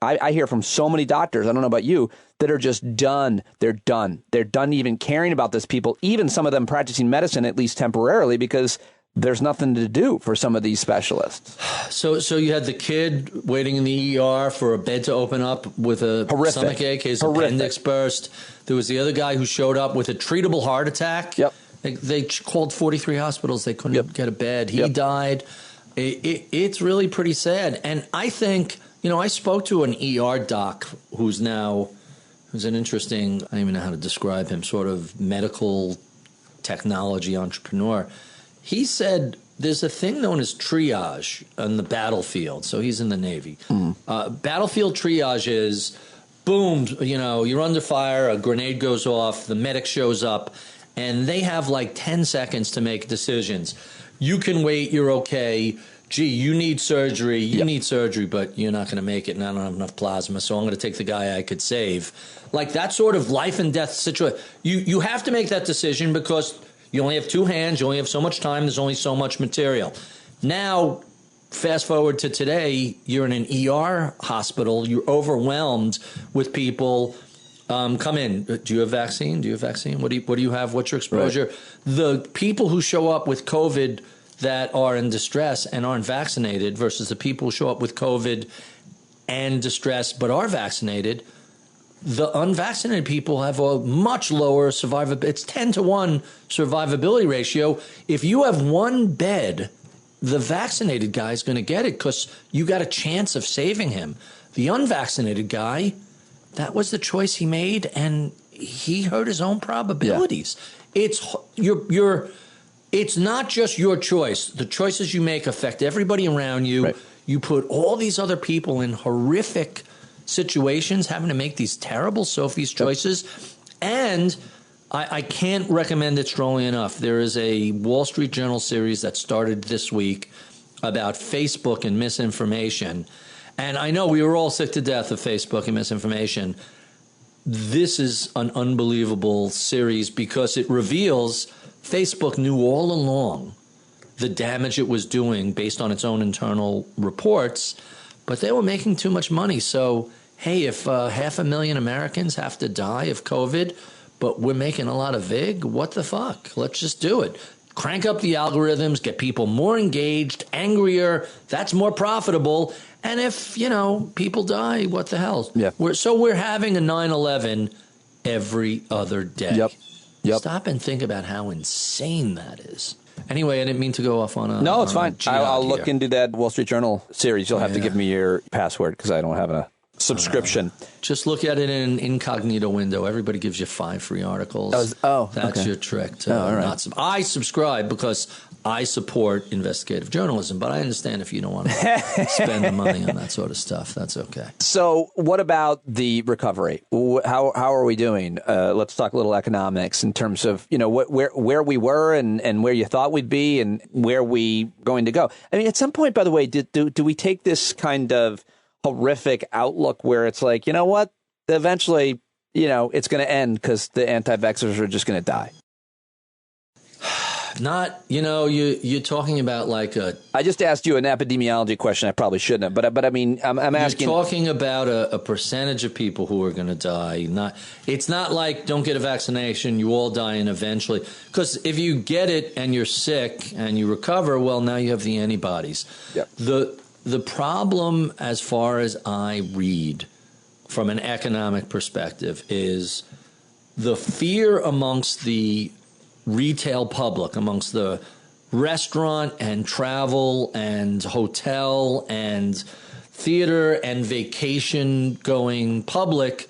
I hear from so many doctors, I don't know about you, that are just done. They're done. They're done even caring about this people, even some of them practicing medicine, at least temporarily, because there's nothing to do for some of these specialists. So you had the kid waiting in the ER for a bed to open up with a stomach ache, his appendix burst. There was the other guy who showed up with a treatable heart attack. Yep. They called 43 hospitals. They couldn't get a bed. He died. It's really pretty sad. And I think, I spoke to an ER doc who's an interesting, I don't even know how to describe him, sort of medical technology entrepreneur. He said there's a thing known as triage on the battlefield. So he's in the Navy. Battlefield triage is, boom, you're under fire, a grenade goes off, the medic shows up, and they have like 10 seconds to make decisions. You can wait, you're okay. Gee, you need surgery. You need surgery, but you're not going to make it, and I don't have enough plasma, so I'm going to take the guy I could save. Like that sort of life and death situation. You have to make that decision because you only have two hands. You only have so much time. There's only so much material. Now, fast forward to today, you're in an ER hospital. You're overwhelmed with people. Come in. Do you have vaccine? What do you have? What's your exposure? Right. The people who show up with COVID, that are in distress and aren't vaccinated versus the people who show up with COVID and distress but are vaccinated, the unvaccinated people have a much lower survivability. It's 10-to-1 survivability ratio. If you have one bed, the vaccinated guy is going to get it because you got a chance of saving him. The unvaccinated guy, that was the choice he made, and he hurt his own probabilities. Yeah. It's not just your choice. The choices you make affect everybody around you. Right. You put all these other people in horrific situations, having to make these terrible Sophie's choices. And I can't recommend it strongly enough. There is a Wall Street Journal series that started this week about Facebook and misinformation. And I know we were all sick to death of Facebook and misinformation. This is an unbelievable series because it reveals Facebook knew all along the damage it was doing based on its own internal reports, but they were making too much money. So, hey, if 500,000 Americans have to die of COVID, but we're making a lot of VIG, what the fuck? Let's just do it. Crank up the algorithms, get people more engaged, angrier. That's more profitable. And if, people die, what the hell? Yeah. We're having a 9/11 every other day. Yep. Stop and think about how insane that is. Anyway, I didn't mean to go off on a... No, it's fine. I'll look into that Wall Street Journal series. You'll have to give me your password because I don't have a subscription. Just look at it in an incognito window. Everybody gives you 5 free articles. That's your trick to not I subscribe because I support investigative journalism, but I understand if you don't want to spend the money on that sort of stuff. That's okay. So what about the recovery? How are we doing? Let's talk a little economics in terms of, where we were and where you thought we'd be and where we going to go. I mean, at some point, by the way, do we take this kind of horrific outlook where it's like, you know what, eventually, it's going to end because the anti-vaxxers are just going to die? Not, you're talking about like a... I just asked you an epidemiology question. I probably shouldn't have, but I mean, I'm asking... You're talking about a percentage of people who are going to die. It's not like don't get a vaccination, you all die and eventually... Because if you get it and you're sick and you recover, well, now you have the antibodies. Yep. The problem, as far as I read from an economic perspective, is the fear amongst the retail public, amongst the restaurant and travel and hotel and theater and vacation going public,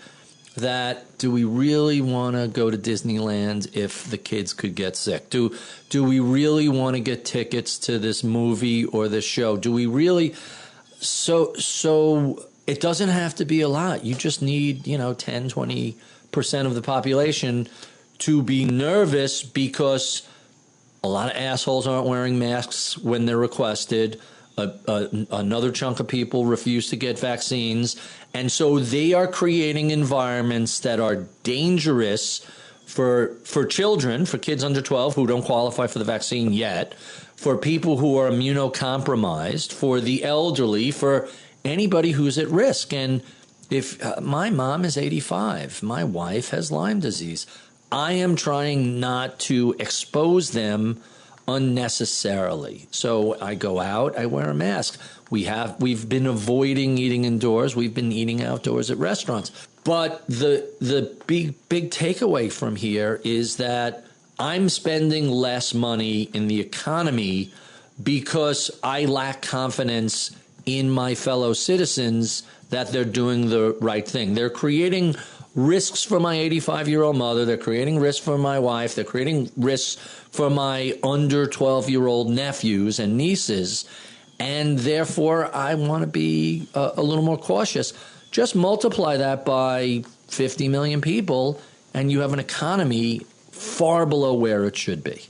that do we really want to go to Disneyland if the kids could get sick? Do we really want to get tickets to this movie or this show? Do we really? So it doesn't have to be a lot. You just need, 10, 20% of the population to be nervous because a lot of assholes aren't wearing masks when they're requested. Another chunk of people refuse to get vaccines. And so they are creating environments that are dangerous for children, for kids under 12 who don't qualify for the vaccine yet, for people who are immunocompromised, for the elderly, for anybody who's at risk. And if my mom is 85, my wife has Lyme disease, I am trying not to expose them unnecessarily. So I go out, I wear a mask. We've been avoiding eating indoors. We've been eating outdoors at restaurants. But the big takeaway from here is that I'm spending less money in the economy because I lack confidence in my fellow citizens that they're doing the right thing. They're creating risks for my 85-year-old mother. They're creating risks for my wife. They're creating risks for my under 12-year-old nephews and nieces. And therefore, I want to be a little more cautious. Just multiply that by 50 million people, and you have an economy far below where it should be.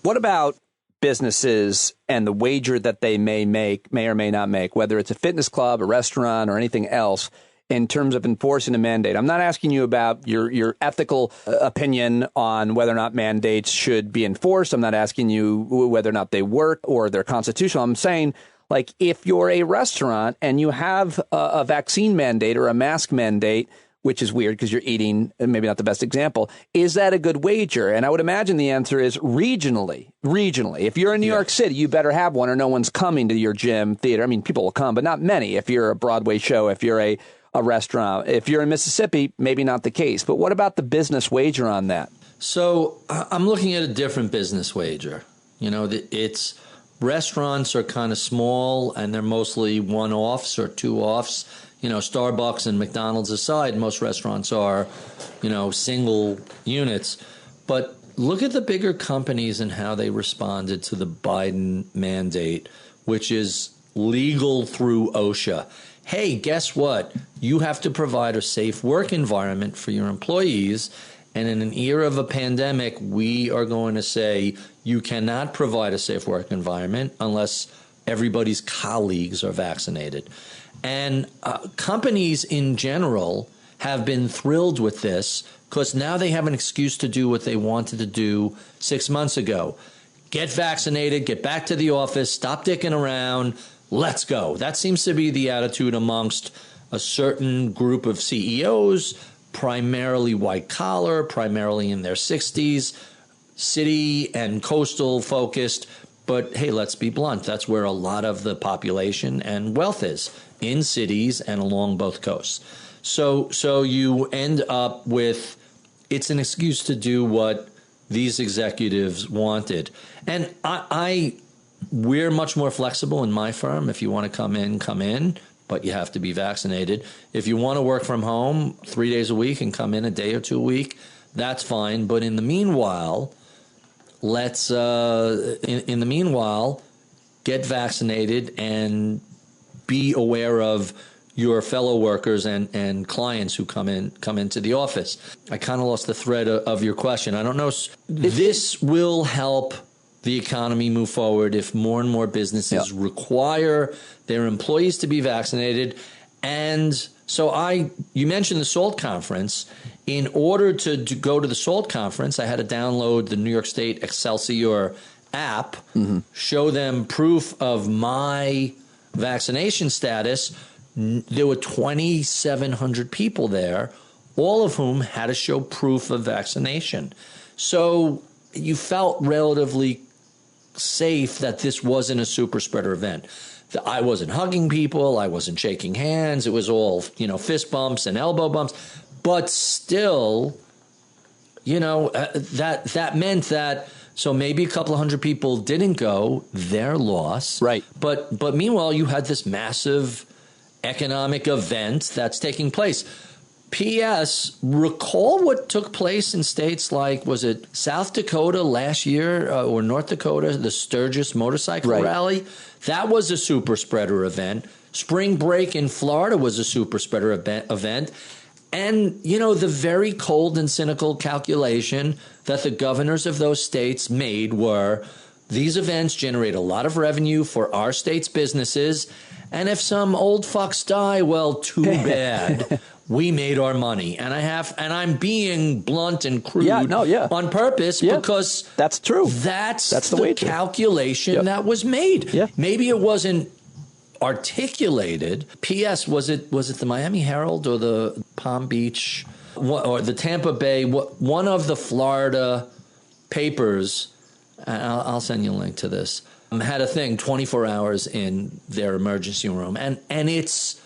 What about businesses and the wager that they may or may not make, whether it's a fitness club, a restaurant, or anything else, in terms of enforcing a mandate? I'm not asking you about your ethical opinion on whether or not mandates should be enforced. I'm not asking you whether or not they work or they're constitutional. I'm saying, like, if you're a restaurant and you have a vaccine mandate or a mask mandate, which is weird because you're eating, maybe not the best example. Is that a good wager? And I would imagine the answer is regionally. If you're in New York City, you better have one or no one's coming to your gym, theater. I mean, people will come, but not many. If you're a Broadway show, if you're a restaurant, if you're in Mississippi, maybe not the case. But what about the business wager on that? So I'm looking at a different business wager. It's restaurants are kind of small and they're mostly one-offs or two-offs. Starbucks and McDonald's aside, most restaurants are, single units. But look at the bigger companies and how they responded to the Biden mandate, which is legal through OSHA. Hey, guess what? You have to provide a safe work environment for your employees. And in an era of a pandemic, we are going to say you cannot provide a safe work environment unless everybody's colleagues are vaccinated. And companies in general have been thrilled with this because now they have an excuse to do what they wanted to do 6 months ago. Get vaccinated, get back to the office, stop dicking around, let's go. That seems to be the attitude amongst a certain group of CEOs, primarily white collar, primarily in their 60s, city and coastal focused. But hey, let's be blunt. That's where a lot of the population and wealth is, in cities and along both coasts. So you end up with, it's an excuse to do what these executives wanted. And we're much more flexible in my firm. If you want to come in, but you have to be vaccinated. If you want to work from home 3 days a week and come in a day or two a week, that's fine. But in the meanwhile, get vaccinated and be aware of your fellow workers and clients who come into the office. I kind of lost the thread of your question. I don't know. This will help the economy move forward if more and more businesses require their employees to be vaccinated. And so you mentioned the SALT conference. In order to go to the SALT conference, I had to download the New York State Excelsior app, show them proof of my vaccination status. There were 2,700 people there, all of whom had to show proof of vaccination. So you felt relatively safe that this wasn't a super spreader event. I wasn't hugging people. I wasn't shaking hands. It was all, fist bumps and elbow bumps. But still, that meant that, so maybe a couple of hundred people didn't go, their loss. Right. But meanwhile, you had this massive economic event that's taking place. P.S. Recall what took place in states like, was it South Dakota last year or North Dakota, the Sturgis motorcycle rally? That was a super spreader event. Spring break in Florida was a super spreader event. And, the very cold and cynical calculation that the governors of those states made were, these events generate a lot of revenue for our state's businesses. And if some old fucks die, well, too bad. We made our money. And I'm being blunt and crude on purpose because that's true. That's the calculation that was made. Yeah. Maybe it wasn't articulated. P.S. Was it the Miami Herald or the Palm Beach or the Tampa Bay? One of the Florida papers, I'll send you a link to this, had a thing 24 hours in their emergency room. And it's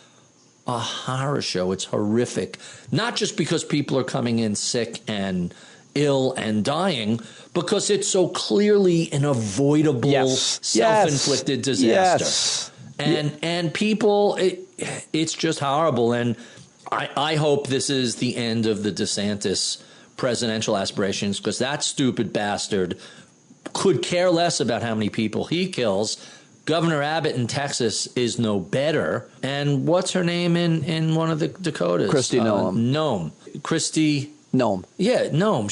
a horror show. It's horrific. Not just because people are coming in sick and ill and dying, because it's so clearly an avoidable, self-inflicted disaster. And people, it's just horrible. And I hope this is the end of the DeSantis presidential aspirations, because that stupid bastard could care less about how many people he kills. Governor Abbott in Texas is no better. And what's her name in one of the Dakotas? Kristi Noem. Kristi Noem. Yeah, Noem.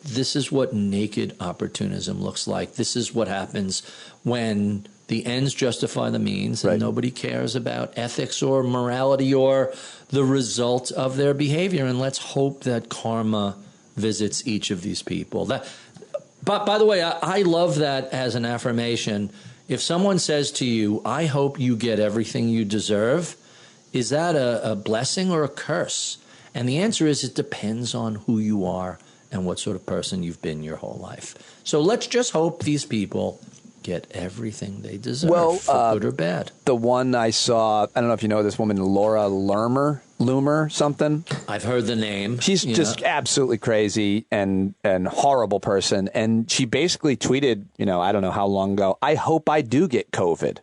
This is what naked opportunism looks like. This is what happens when the ends justify the means, and nobody cares about ethics or morality or the result of their behavior. And let's hope that karma visits each of these people. But by the way, I love that as an affirmation. If someone says to you, I hope you get everything you deserve, is that a blessing or a curse? And the answer is it depends on who you are and what sort of person you've been your whole life. So let's just hope these people get everything they deserve, for good or bad. The one I saw, I don't know if you know this woman, Laura Loomer something. I've heard the name. She's just absolutely crazy and horrible person. And she basically tweeted, I don't know how long ago, I hope I do get COVID.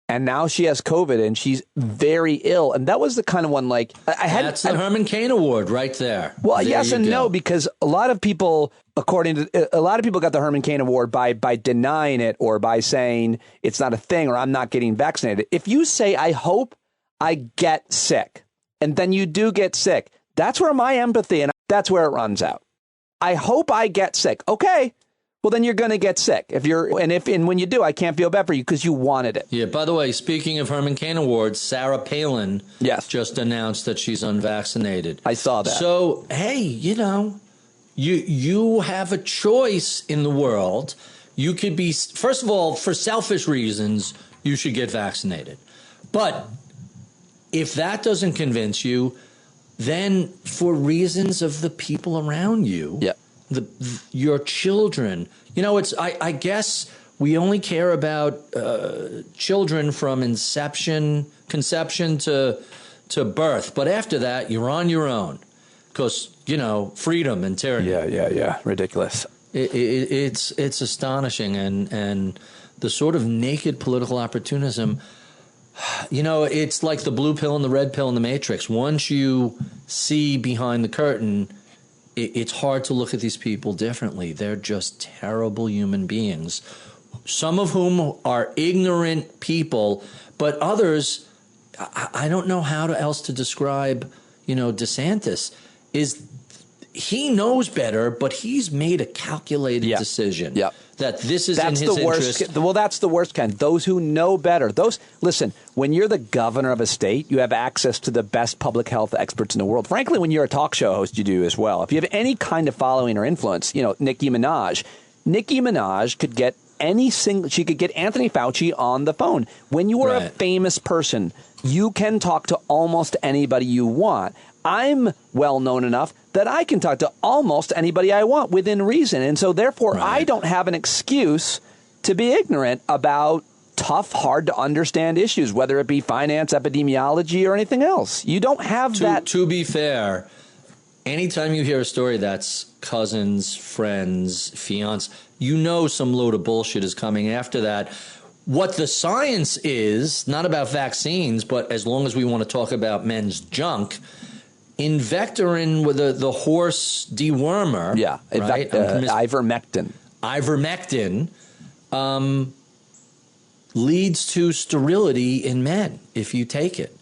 And now she has COVID and she's very ill. And that was the kind of one That's the Herman Cain Award right there. Well, there yes and no, because a lot of people, got the Herman Cain Award by denying it or by saying it's not a thing or I'm not getting vaccinated. If you say, I hope I get sick, and then you do get sick, that's where my empathy, and that's where it runs out. I hope I get sick. Okay. Well, then you're going to get sick. And when you do, I can't feel bad for you because you wanted it. Yeah. By the way, speaking of Herman Cain Awards, Sarah Palin just announced that she's unvaccinated. I saw that. So, hey, you have a choice in the world. You could be, first of all, for selfish reasons, you should get vaccinated. But if that doesn't convince you, then for reasons of the people around you. Yeah. Your children, I guess we only care about children from conception to birth. But after that, you're on your own because, freedom and tyranny. Yeah. Ridiculous. It's astonishing. And the sort of naked political opportunism, it's like the blue pill and the red pill in the Matrix. Once you see behind the curtain, it's hard to look at these people differently. They're just terrible human beings, some of whom are ignorant people, but others, I don't know how else to describe, DeSantis. He knows better, but he's made a calculated decision that this is in his interest. Well, that's the worst kind. Those who know better. Listen, when you're the governor of a state, you have access to the best public health experts in the world. Frankly, when you're a talk show host, you do as well. If you have any kind of following or influence, Nicki Minaj could get she could get Anthony Fauci on the phone. When you are a famous person, you can talk to almost anybody you want. I'm well known enough that I can talk to almost anybody I want within reason. And so therefore, I don't have an excuse to be ignorant about tough, hard to understand issues, whether it be finance, epidemiology, or anything else. You don't have that. To be fair, anytime you hear a story that's cousins, friends, fiance, some load of bullshit is coming after that. What the science is, not about vaccines, but as long as we want to talk about men's junk, Invectorin with the horse dewormer. Yeah, right? Ivermectin. Leads to sterility in men if you take it.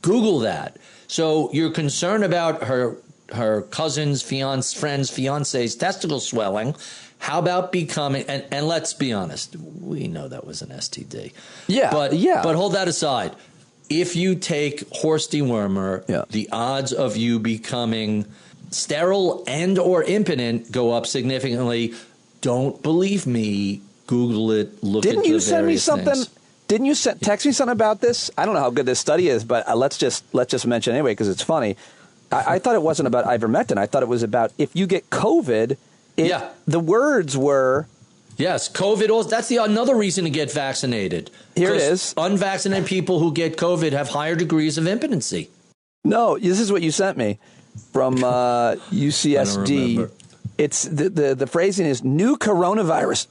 Google that. So you're concerned about her cousin's, friend's, fiance's testicle swelling. How about becoming, and let's be honest, we know that was an STD. Yeah. But hold that aside. If you take horse dewormer, the odds of you becoming sterile and or impotent go up significantly. Don't believe me. Google it. Look at the various things. Didn't you send me something? Didn't you text me something about this? I don't know how good this study is, but let's just mention it anyway because it's funny. I thought it wasn't about ivermectin. I thought it was about if you get COVID. The words were. Yes, COVID. That's another reason to get vaccinated. Here it is. Unvaccinated people who get COVID have higher degrees of impotency. No, this is what you sent me from UCSD. It's the phrasing is new coronavirus.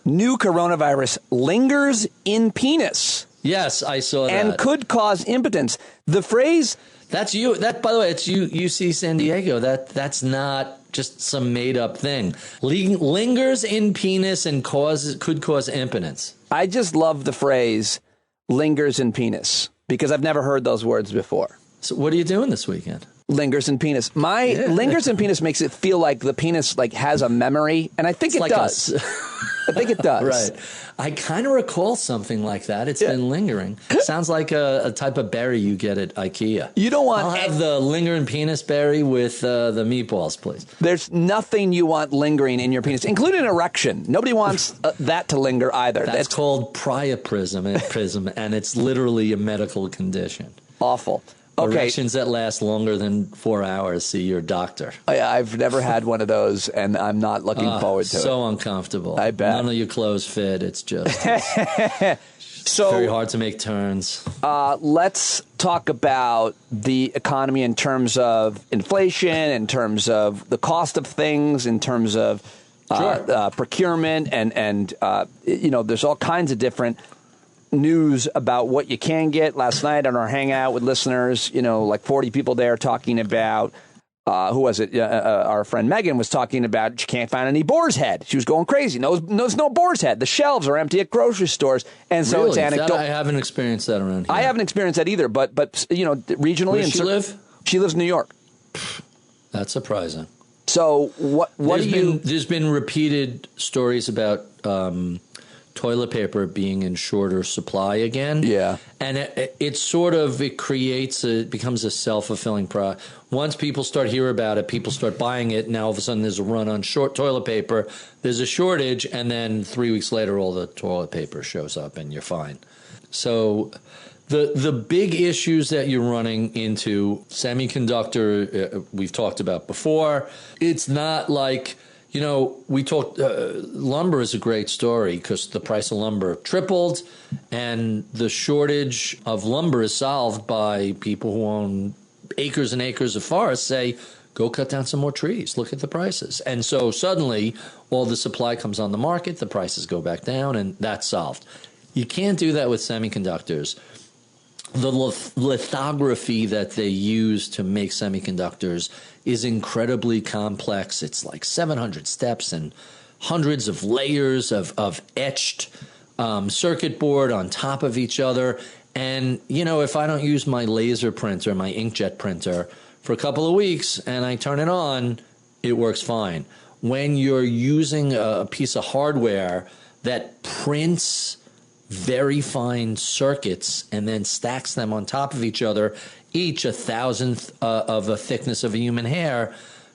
New coronavirus lingers in penis. Yes, I saw that. And could cause impotence. The phrase. That's you. That, by the way, it's UC San Diego. That's not just some made up thing. Lingers in penis and could cause impotence. I just love the phrase lingers in penis because I've never heard those words before. So what are you doing this weekend? Lingers in penis. Lingers in penis makes it feel like the penis has a memory, and I think it does. I think it does. Right. I kind of recall something like that. It's been lingering. Sounds like a type of berry you get at IKEA. You don't want. I'll have the lingering penis berry with the meatballs, please. There's nothing you want lingering in your penis, including an erection. Nobody wants that to linger either. That's called priapism, and it's literally a medical condition. Awful. Okay. Erections that last longer than 4 hours, see your doctor. I've never had one of those, and I'm not looking forward to it. So uncomfortable. I bet. None of your clothes fit. It's just so very hard to make turns. Let's talk about the economy in terms of inflation, in terms of the cost of things, in terms of procurement, and there's all kinds of different news about what you can get. Last night on our hangout with listeners, like 40 people there talking about, who was it? Our friend Megan was talking about she can't find any boar's head. She was going crazy. There's no boar's head. The shelves are empty at grocery stores. And so it's anecdotal. I haven't experienced that around here. I haven't experienced that either, but regionally. Where does she live? She lives in New York. That's surprising. So there's been repeated stories about toilet paper being in shorter supply again. Yeah. And it becomes a self-fulfilling product. Once people start hearing about it, people start buying it. Now all of a sudden there's a run on short toilet paper. There's a shortage, and then 3 weeks later all the toilet paper shows up and you're fine. So the big issues that you're running into, semiconductor, we've talked about before. It's not like, we talked, lumber is a great story because the price of lumber tripled, and the shortage of lumber is solved by people who own acres and acres of forest say, go cut down some more trees. Look at the prices. And so suddenly all the supply comes on the market, the prices go back down, and that's solved. You can't do that with semiconductors. The lithography that they use to make semiconductors is incredibly complex. It's like 700 steps and hundreds of layers of etched circuit board on top of each other. And, if I don't use my laser printer, my inkjet printer, for a couple of weeks and I turn it on, it works fine. When you're using a piece of hardware that prints very fine circuits and then stacks them on top of each other, each 1,000th of a thickness of a human hair,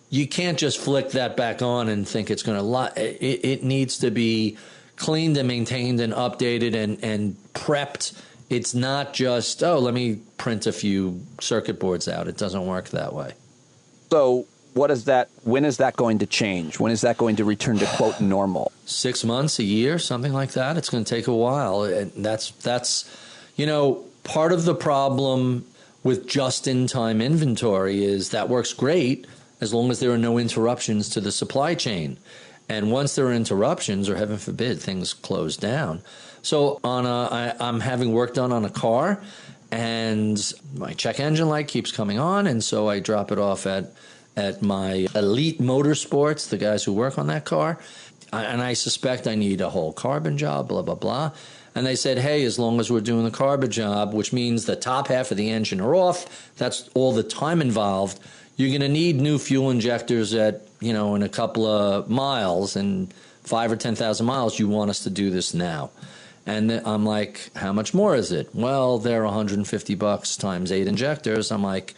you can't just flick that back on and think it's going to it needs to be cleaned and maintained and updated and prepped. It's not just, let me print a few circuit boards out. It doesn't work that way. So when is that going to change? When is that going to return to, quote, normal? 6 months, a year, something like that. It's going to take a while. And that's part of the problem with just-in-time inventory is that works great as long as there are no interruptions to the supply chain. And once there are interruptions, or heaven forbid, things close down. So I'm having work done on a car, and my check engine light keeps coming on, and so I drop it off at my Elite Motorsports, the guys who work on that car, and I suspect I need a whole carbon job, blah, blah, blah. And they said, hey, as long as we're doing the carbon job, which means the top half of the engine are off, that's all the time involved, you're going to need new fuel injectors at, in a couple of miles, and 5 or 10,000 miles, you want us to do this now. And I'm like, how much more is it? Well, they're $150 times 8 injectors. I'm like,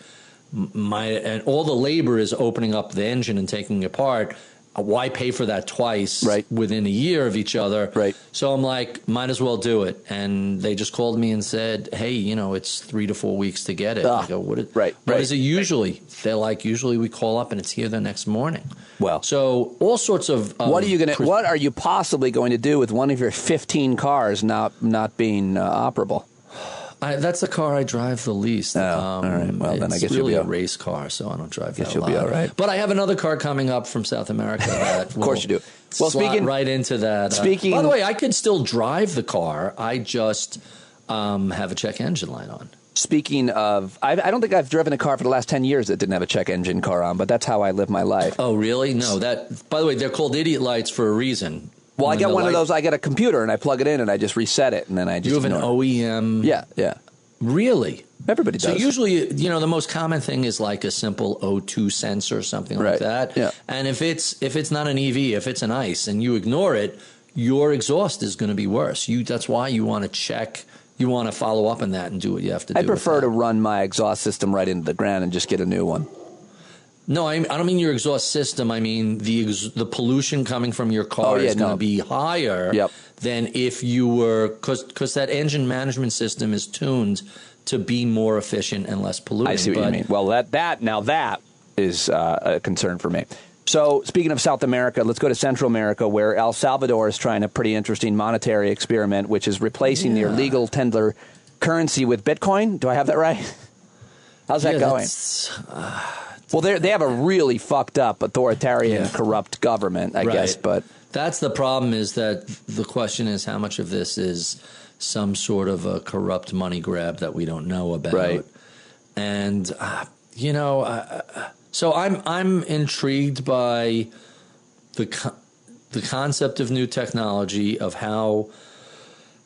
and all the labor is opening up the engine and taking it apart. Why pay for that twice within a year of each other? Right. So I'm like, might as well do it. And they just called me and said, hey, it's 3 to 4 weeks to get it. I go, what is it usually? They're like, usually we call up and it's here the next morning. Well, so all sorts of what are you possibly going to do with one of your 15 cars not being operable? That's the car I drive the least. All right. Well, then I guess you'll be a race car, so I don't drive that a lot. You'll be all right. But I have another car coming up from South America that of course you do. Well, speaking right into that. By the way, I could still drive the car. I just have a check engine light on. Speaking of, I don't think I've driven a car for the last 10 years that didn't have a check engine car on, but that's how I live my life. Oh, really? No. By the way, they're called idiot lights for a reason. Well, I get one of those. I get a computer and I plug it in and I just reset it, and then I just. You have an OEM. Yeah. Really? Everybody does. So usually, the most common thing is like a simple O2 sensor or something like that. Yeah. And if it's not an EV, if it's an ICE, and you ignore it, your exhaust is going to be worse. That's why you want to check. You want to follow up on that and do what you have to do. I prefer to run my exhaust system right into the ground and just get a new one. No, I don't mean your exhaust system. I mean the pollution coming from your car is going to be higher than if you were, because that engine management system is tuned to be more efficient and less polluting. I see what you mean. Well, that is a concern for me. So speaking of South America, let's go to Central America, where El Salvador is trying a pretty interesting monetary experiment, which is replacing their legal tender currency with Bitcoin. Do I have that right? How's that going? Well, they have a really fucked up authoritarian, corrupt government, I guess. But that's the problem, is that the question is how much of this is some sort of a corrupt money grab that we don't know about. Right. And, so I'm intrigued by the concept of new technology, of how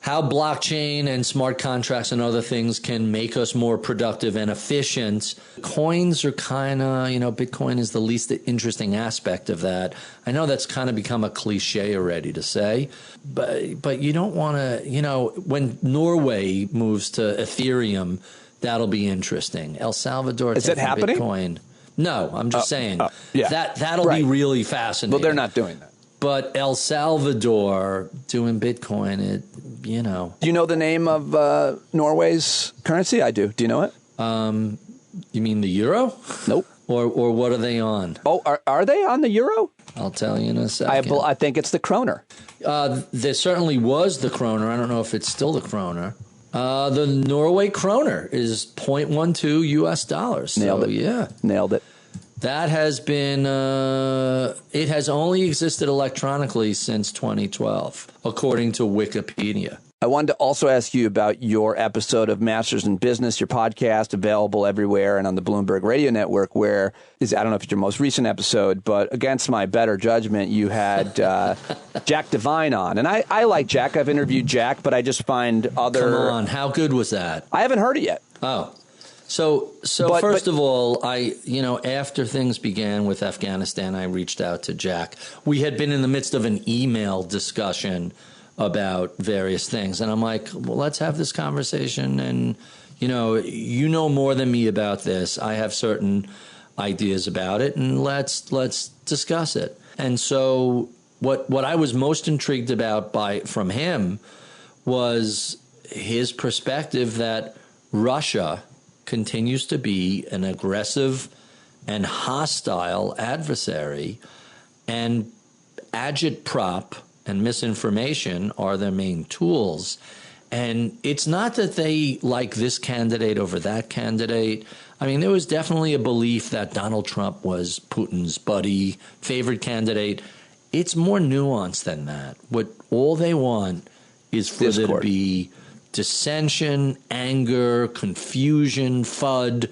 blockchain and smart contracts and other things can make us more productive and efficient. Coins are kind of, Bitcoin is the least interesting aspect of that. I know that's kind of become a cliche already to say, but you don't want to, when Norway moves to Ethereum, that'll be interesting. El Salvador, is it happening? Bitcoin. No, I'm just saying that'll be really fascinating. Well, they're not doing that. But El Salvador doing Bitcoin, Do you know the name of Norway's currency? I do. Do you know it? You mean the euro? Nope. Or what are they on? Oh, are they on the euro? I'll tell you in a second. I think it's the kroner. There certainly was the kroner. I don't know if it's still the kroner. The Norway kroner is 0.12 US dollars. Nailed it. Yeah. Nailed it. That has been, it has only existed electronically since 2012, according to Wikipedia. I wanted to also ask you about your episode of Masters in Business, your podcast, available everywhere and on the Bloomberg Radio Network, where I don't know if it's your most recent episode, but against my better judgment, you had Jack Devine on. And I like Jack. I've interviewed Jack, but I just find other... Come on, how good was that? I haven't heard it yet. Oh. So first of all, after things began with Afghanistan, I reached out to Jack. We had been in the midst of an email discussion about various things. And I'm like, well, let's have this conversation. And, you know more than me about this. I have certain ideas about it, and let's discuss it. And so what I was most intrigued about from him was his perspective that Russia continues to be an aggressive and hostile adversary, and agitprop and misinformation are their main tools. And it's not that they like this candidate over that candidate. I mean, there was definitely a belief that Donald Trump was Putin's buddy, favorite candidate. It's more nuanced than that. What all they want is for there to be dissension, anger, confusion, FUD,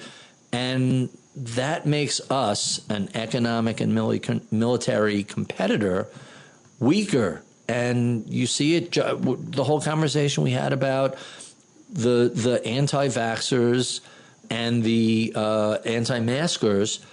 and that makes us, an economic and military competitor, weaker. And you see it, the whole conversation we had about the anti-vaxxers and the anti-maskers,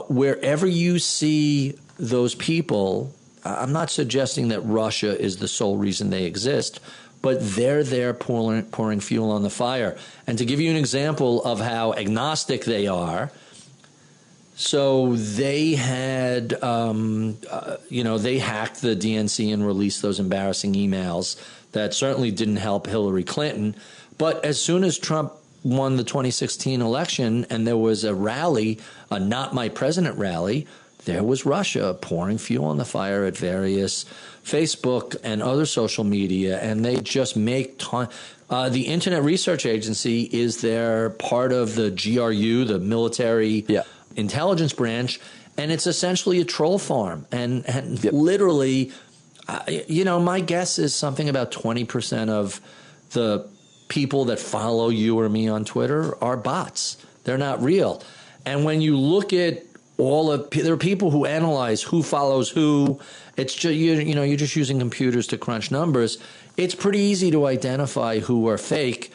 wherever you see those people, I'm not suggesting that Russia is the sole reason they exist, but they're there pouring fuel on the fire. And to give you an example of how agnostic they are, so they had, they hacked the DNC and released those embarrassing emails that certainly didn't help Hillary Clinton. But as soon as Trump won the 2016 election and there was a rally, a Not My President rally, there was Russia pouring fuel on the fire at various Facebook and other social media, and they just make the Internet Research Agency is there part of the GRU, the military intelligence branch, and it's essentially a troll farm. And literally, my guess is something about 20% of the people that follow you or me on Twitter are bots. They're not real. And when you look at there are people who analyze who follows who. It's just, you're just using computers to crunch numbers. It's pretty easy to identify who are fake.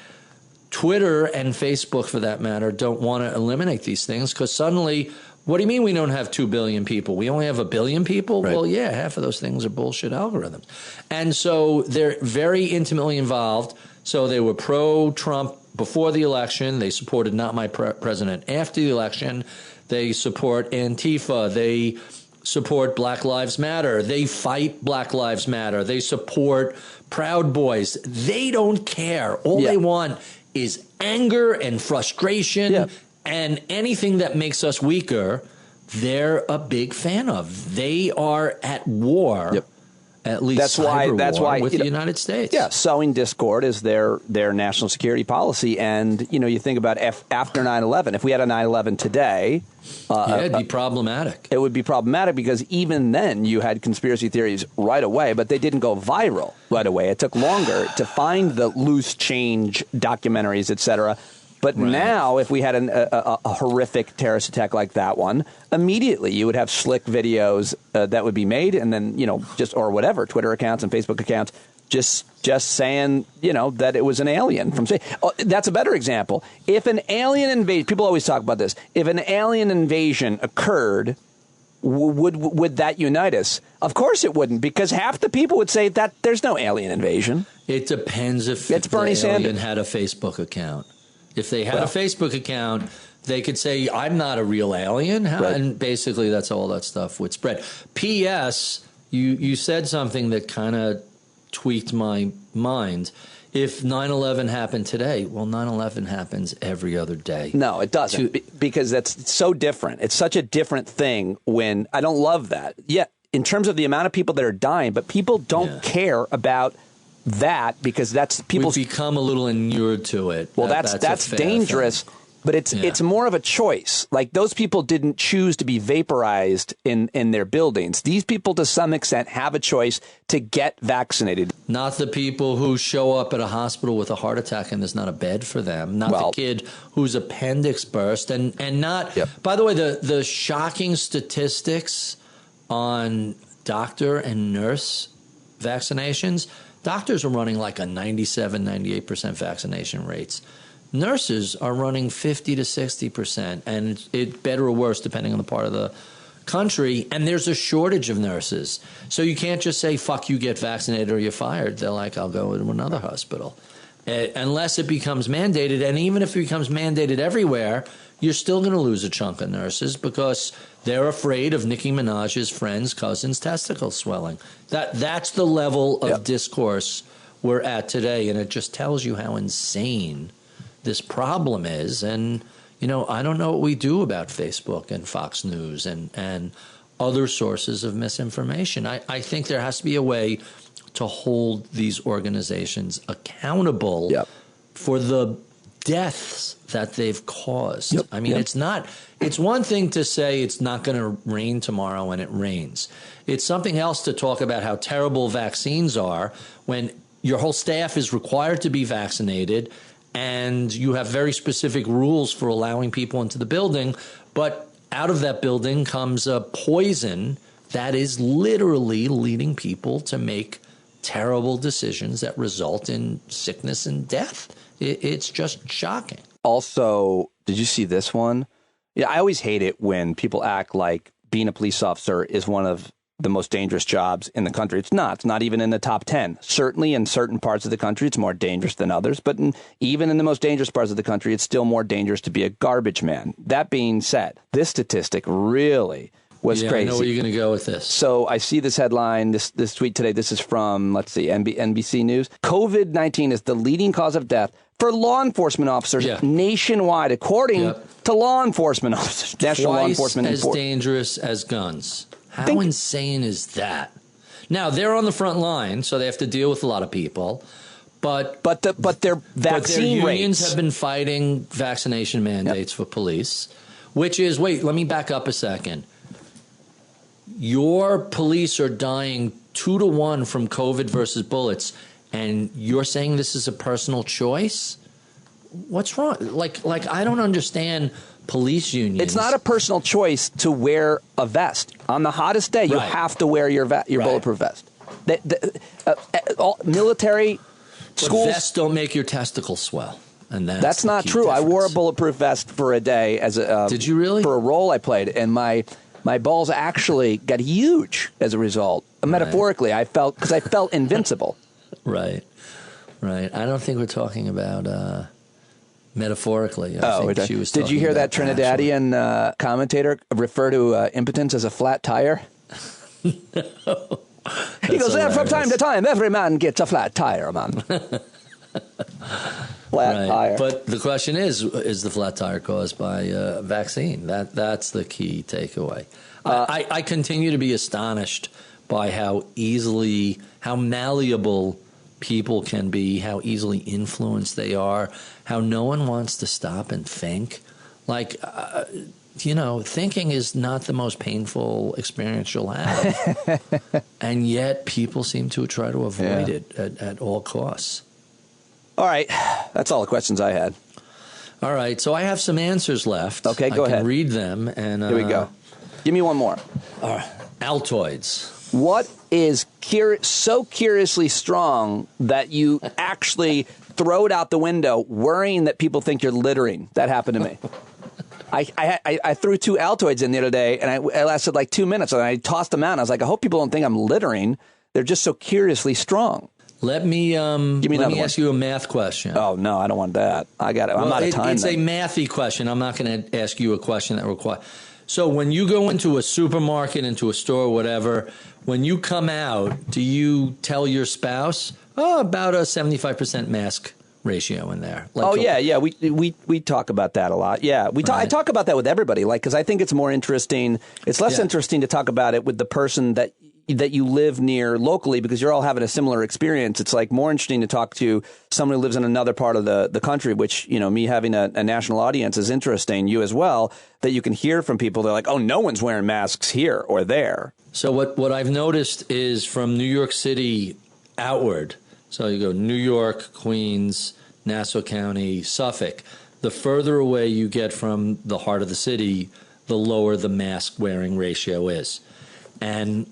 Twitter and Facebook, for that matter, don't want to eliminate these things because suddenly, what do you mean we don't have 2 billion people? We only have 1 billion people? Right. Well, yeah, half of those things are bullshit algorithms. And so they're very intimately involved. So they were pro-Trump before the election. They supported Not My President after the election. They support Antifa. They support Black Lives Matter. They fight Black Lives Matter. They support Proud Boys. They don't care. All they want is anger and frustration and anything that makes us weaker, they're a big fan of. They are at war. At least that's why with the United States. Yeah, sowing discord is their national security policy. And, you think about after 9/11, if we had a 9/11 today. It'd be problematic. It would be problematic because even then you had conspiracy theories right away, but they didn't go viral right away. It took longer to find the loose change documentaries, et cetera. But now, if we had a horrific terrorist attack like that one, immediately you would have slick videos that would be made, and then or whatever, Twitter accounts and Facebook accounts, just saying that it was an alien from space. That's a better example. If an alien invasion, people always talk about this. If an alien invasion occurred, would that unite us? Of course it wouldn't, because half the people would say that there's no alien invasion. It depends if it's Bernie the alien Sanders had a Facebook account. If they had a Facebook account, they could say, I'm not a real alien. And basically that's all that stuff would spread. P.S., you said something that kind of tweaked my mind. If 9/11 happened today, well, 9/11 happens every other day. No, it doesn't, because that's so different. It's such a different thing when I don't love that. Yeah, in terms of the amount of people that are dying, but people don't care about that because that's people's. We've become a little inured to it. Well, that's dangerous. Thing. But it's more of a choice. Like, those people didn't choose to be vaporized in their buildings. These people, to some extent, have a choice to get vaccinated. Not the people who show up at a hospital with a heart attack and there's not a bed for them. Not the kid whose appendix burst. And not, by the way, the shocking statistics on doctor and nurse vaccinations, doctors are running like a 97, 98% vaccination rates. Nurses are running 50 to 60%, and it better or worse depending on the part of the country. And there's a shortage of nurses, so you can't just say "fuck you, get vaccinated" or you're fired. They're like, "I'll go to another hospital," unless it becomes mandated. And even if it becomes mandated everywhere, you're still going to lose a chunk of nurses because they're afraid of Nicki Minaj's friend's cousin's testicles swelling. That's the level of discourse we're at today, and it just tells you how insane this problem is. And I don't know what we do about Facebook and Fox News and other sources of misinformation. I think there has to be a way to hold these organizations accountable for the deaths that they've caused. I mean, it's one thing to say it's not going to rain tomorrow and it rains. It's something else to talk about how terrible vaccines are when your whole staff is required to be vaccinated and you have very specific rules for allowing people into the building, but out of that building comes a poison that is literally leading people to make terrible decisions that result in sickness and death. It's just shocking. Also, did you see this one? Yeah, I always hate it when people act like being a police officer is one of the most dangerous jobs in the country. It's not. It's not even in the top 10. Certainly in certain parts of the country, it's more dangerous than others. But even in the most dangerous parts of the country, it's still more dangerous to be a garbage man. That being said, this statistic really was crazy. I know where you're going to go with this. So I see this headline, this tweet today. This is from, let's see, NBC News. COVID-19 is the leading cause of death for law enforcement officers nationwide, according to law enforcement officers. National Law Enforcement as dangerous as guns. How insane is that? Now, they're on the front line, so they have to deal with a lot of people. But their vaccine their rates unions have been fighting vaccination mandates for police, which is, wait, let me back up a second. Your police are dying 2-to-1 from COVID versus bullets, and you're saying this is a personal choice? What's wrong? Like I don't understand police unions. It's not a personal choice to wear a vest. On the hottest day, you have to wear your bulletproof vest. All military schools, vests don't make your testicles swell. And that's not true. Difference. I wore a bulletproof vest for a day as a Did you really? For a role I played, and my balls actually got huge as a result. Metaphorically, I felt invincible. Right. I don't think we're talking about metaphorically. I think she was. Did you hear that Trinidadian commentator refer to impotence as a flat tire? No. He goes, from time to time, every man gets a flat tire, man. flat tire. But the question is the flat tire caused by a vaccine? That's the key takeaway. I continue to be astonished by how malleable people can be, how easily influenced they are, how no one wants to stop and think. Like, thinking is not the most painful experience you'll have. And yet people seem to try to avoid it at all costs. All right. That's all the questions I had. All right. So I have some answers left. Okay, go ahead. I can read them. And here we go. Give me one more. Altoids. What is so curiously strong that you actually throw it out the window worrying that people think you're littering? That happened to me. I threw 2 Altoids in the other day, and I lasted like 2 minutes, and I tossed them out, and I was like, I hope people don't think I'm littering. They're just so curiously strong. Let me ask you a math question. Oh, no, I don't want that. I got it. I'm out of time. It's a mathy question. I'm not going to ask you a question that requires... So when you go into a supermarket, into a store, whatever, when you come out, do you tell your spouse, about a 75% mask ratio in there? Like, yeah. We talk about that a lot. Yeah, I talk about that with everybody, because I think it's more interesting. It's less interesting to talk about it with the person that you live near locally, because you're all having a similar experience. It's like more interesting to talk to someone who lives in another part of the country, which, me having a national audience is interesting, you as well, that you can hear from people. They're like, oh, no one's wearing masks here or there. So what I've noticed is from New York City outward, so you go New York, Queens, Nassau County, Suffolk, the further away you get from the heart of the city, the lower the mask wearing ratio is. And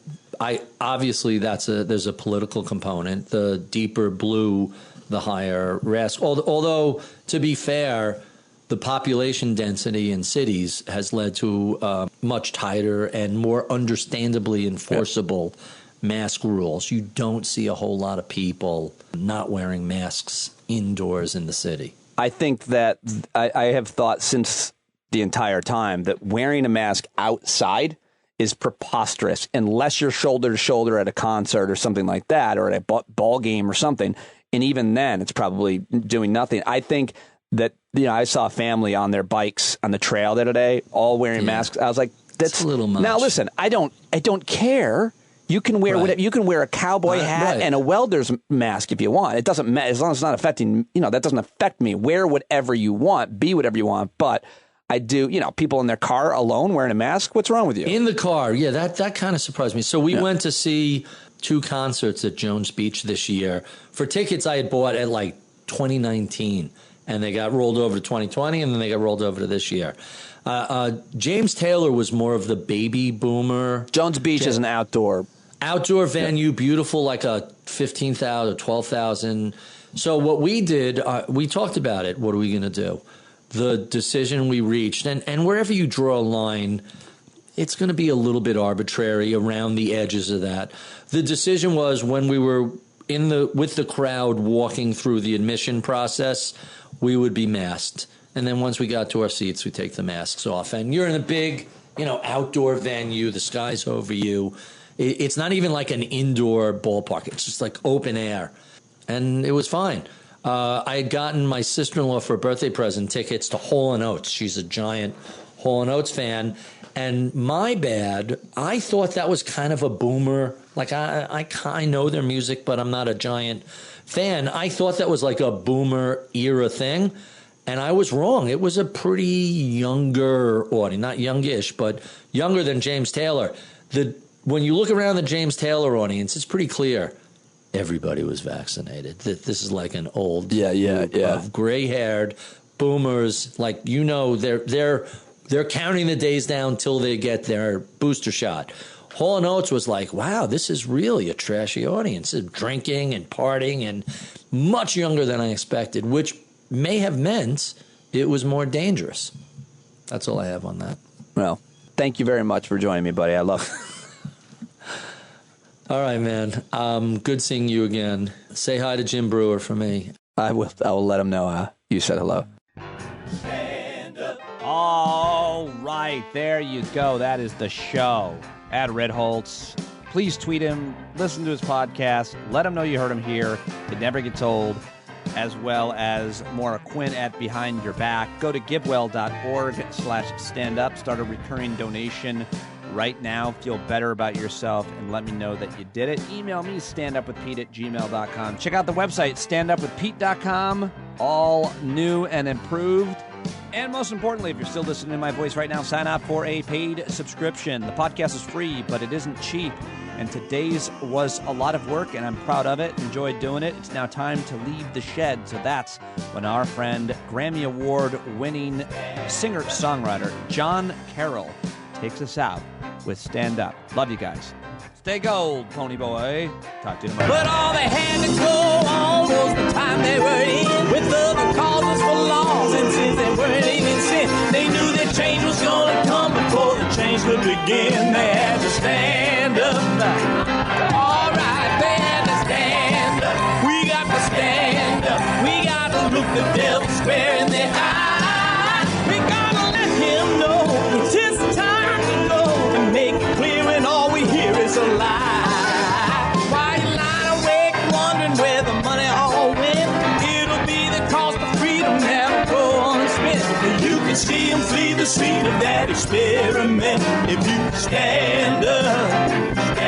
obviously there's a political component. The deeper blue, the higher risk. Although, to be fair, the population density in cities has led to much tighter and more understandably enforceable mask rules. You don't see a whole lot of people not wearing masks indoors in the city. I think that I have thought since the entire time that wearing a mask outside is preposterous unless you're shoulder to shoulder at a concert or something like that, or at a ball game or something. And even then, it's probably doing nothing. I think that, I saw a family on their bikes on the trail the other day, all wearing masks. I was like, that's a little much. Now, listen, I don't care. You can wear whatever. You can wear a cowboy hat and a welder's mask if you want. It doesn't matter as long as it's not affecting. That doesn't affect me. Wear whatever you want. Be whatever you want. But I do. People in their car alone wearing a mask. What's wrong with you? In the car, yeah. That kind of surprised me. So we went to see 2 concerts at Jones Beach this year. For tickets I had bought at like 2019, and they got rolled over to 2020, and then they got rolled over to this year. James Taylor was more of the baby boomer. Jones Beach is an outdoor venue, beautiful, like a 15,000 or 12,000. So what we did, we talked about it. What are we going to do? The decision we reached, and wherever you draw a line, it's going to be a little bit arbitrary around the edges of that. The decision was when we were with the crowd walking through the admission process, we would be masked. And then once we got to our seats, we take the masks off. And you're in a big, outdoor venue. The sky's over you. It's not even like an indoor ballpark. It's just like open air. And it was fine. I had gotten my sister-in-law for a birthday present tickets to Hall & Oates. She's a giant Hall & Oates fan. And my bad, I thought that was kind of a boomer. Like, I know their music, but I'm not a giant fan. I thought that was like a boomer era thing. And I was wrong. It was a pretty younger audience. Not youngish, but younger than James Taylor. When you look around the James Taylor audience, it's pretty clear everybody was vaccinated. This is like an old group of gray-haired boomers. Like, they're counting the days down till they get their booster shot. Hall & Oates was like, wow, this is really a trashy audience. It's drinking and partying and much younger than I expected, which may have meant it was more dangerous. That's all I have on that. Well, thank you very much for joining me, buddy. I love it. All right, man. Good seeing you again. Say hi to Jim Brewer for me. I will let him know you said hello. All right, there you go. That is the show. At Ritholtz. Please tweet him, listen to his podcast, let him know you heard him here. It never gets old. as well as Maura Quint at Behind Your Back. Go to givewell.org/standup. Start a recurring donation right now. Feel better about yourself and let me know that you did it. Email me, standupwithpete@gmail.com. Check out the website, standupwithpete.com. All new and improved. And most importantly, if you're still listening to my voice right now, sign up for a paid subscription. The podcast is free, but it isn't cheap. And today's was a lot of work, and I'm proud of it. Enjoyed doing it. It's now time to leave the shed. So that's when our friend, Grammy Award-winning singer-songwriter John Carroll takes us out with Stand Up. Love you guys. Stay gold, pony boy. Talk to you tomorrow. But all they had to go on was the time they were in, with other causes for laws, and since they weren't even sin, they knew that change was gonna come before the change could begin. They had to stand up. All right, they had to stand up. We got to stand up. We got to look the devil square in the eye. We gotta let him know it's his time to go and make it clear when all we hear is a lie. Why you lying awake wondering where the money all went? It'll be the cost of freedom that'll go unspent. You can see him flee the scene of that experiment if you stand up.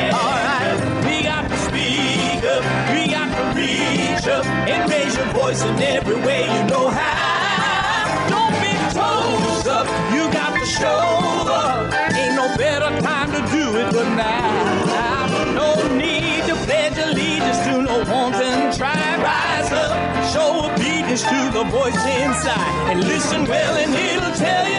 Alright, we got to speak up, we got to reach up and raise your voice in every way you know how. Don't be toes up, you got to show up. Ain't no better time to do it but now. No need to pledge allegiance to no wanton tribe. Rise up, show obedience to the voice inside, and listen well and it'll tell you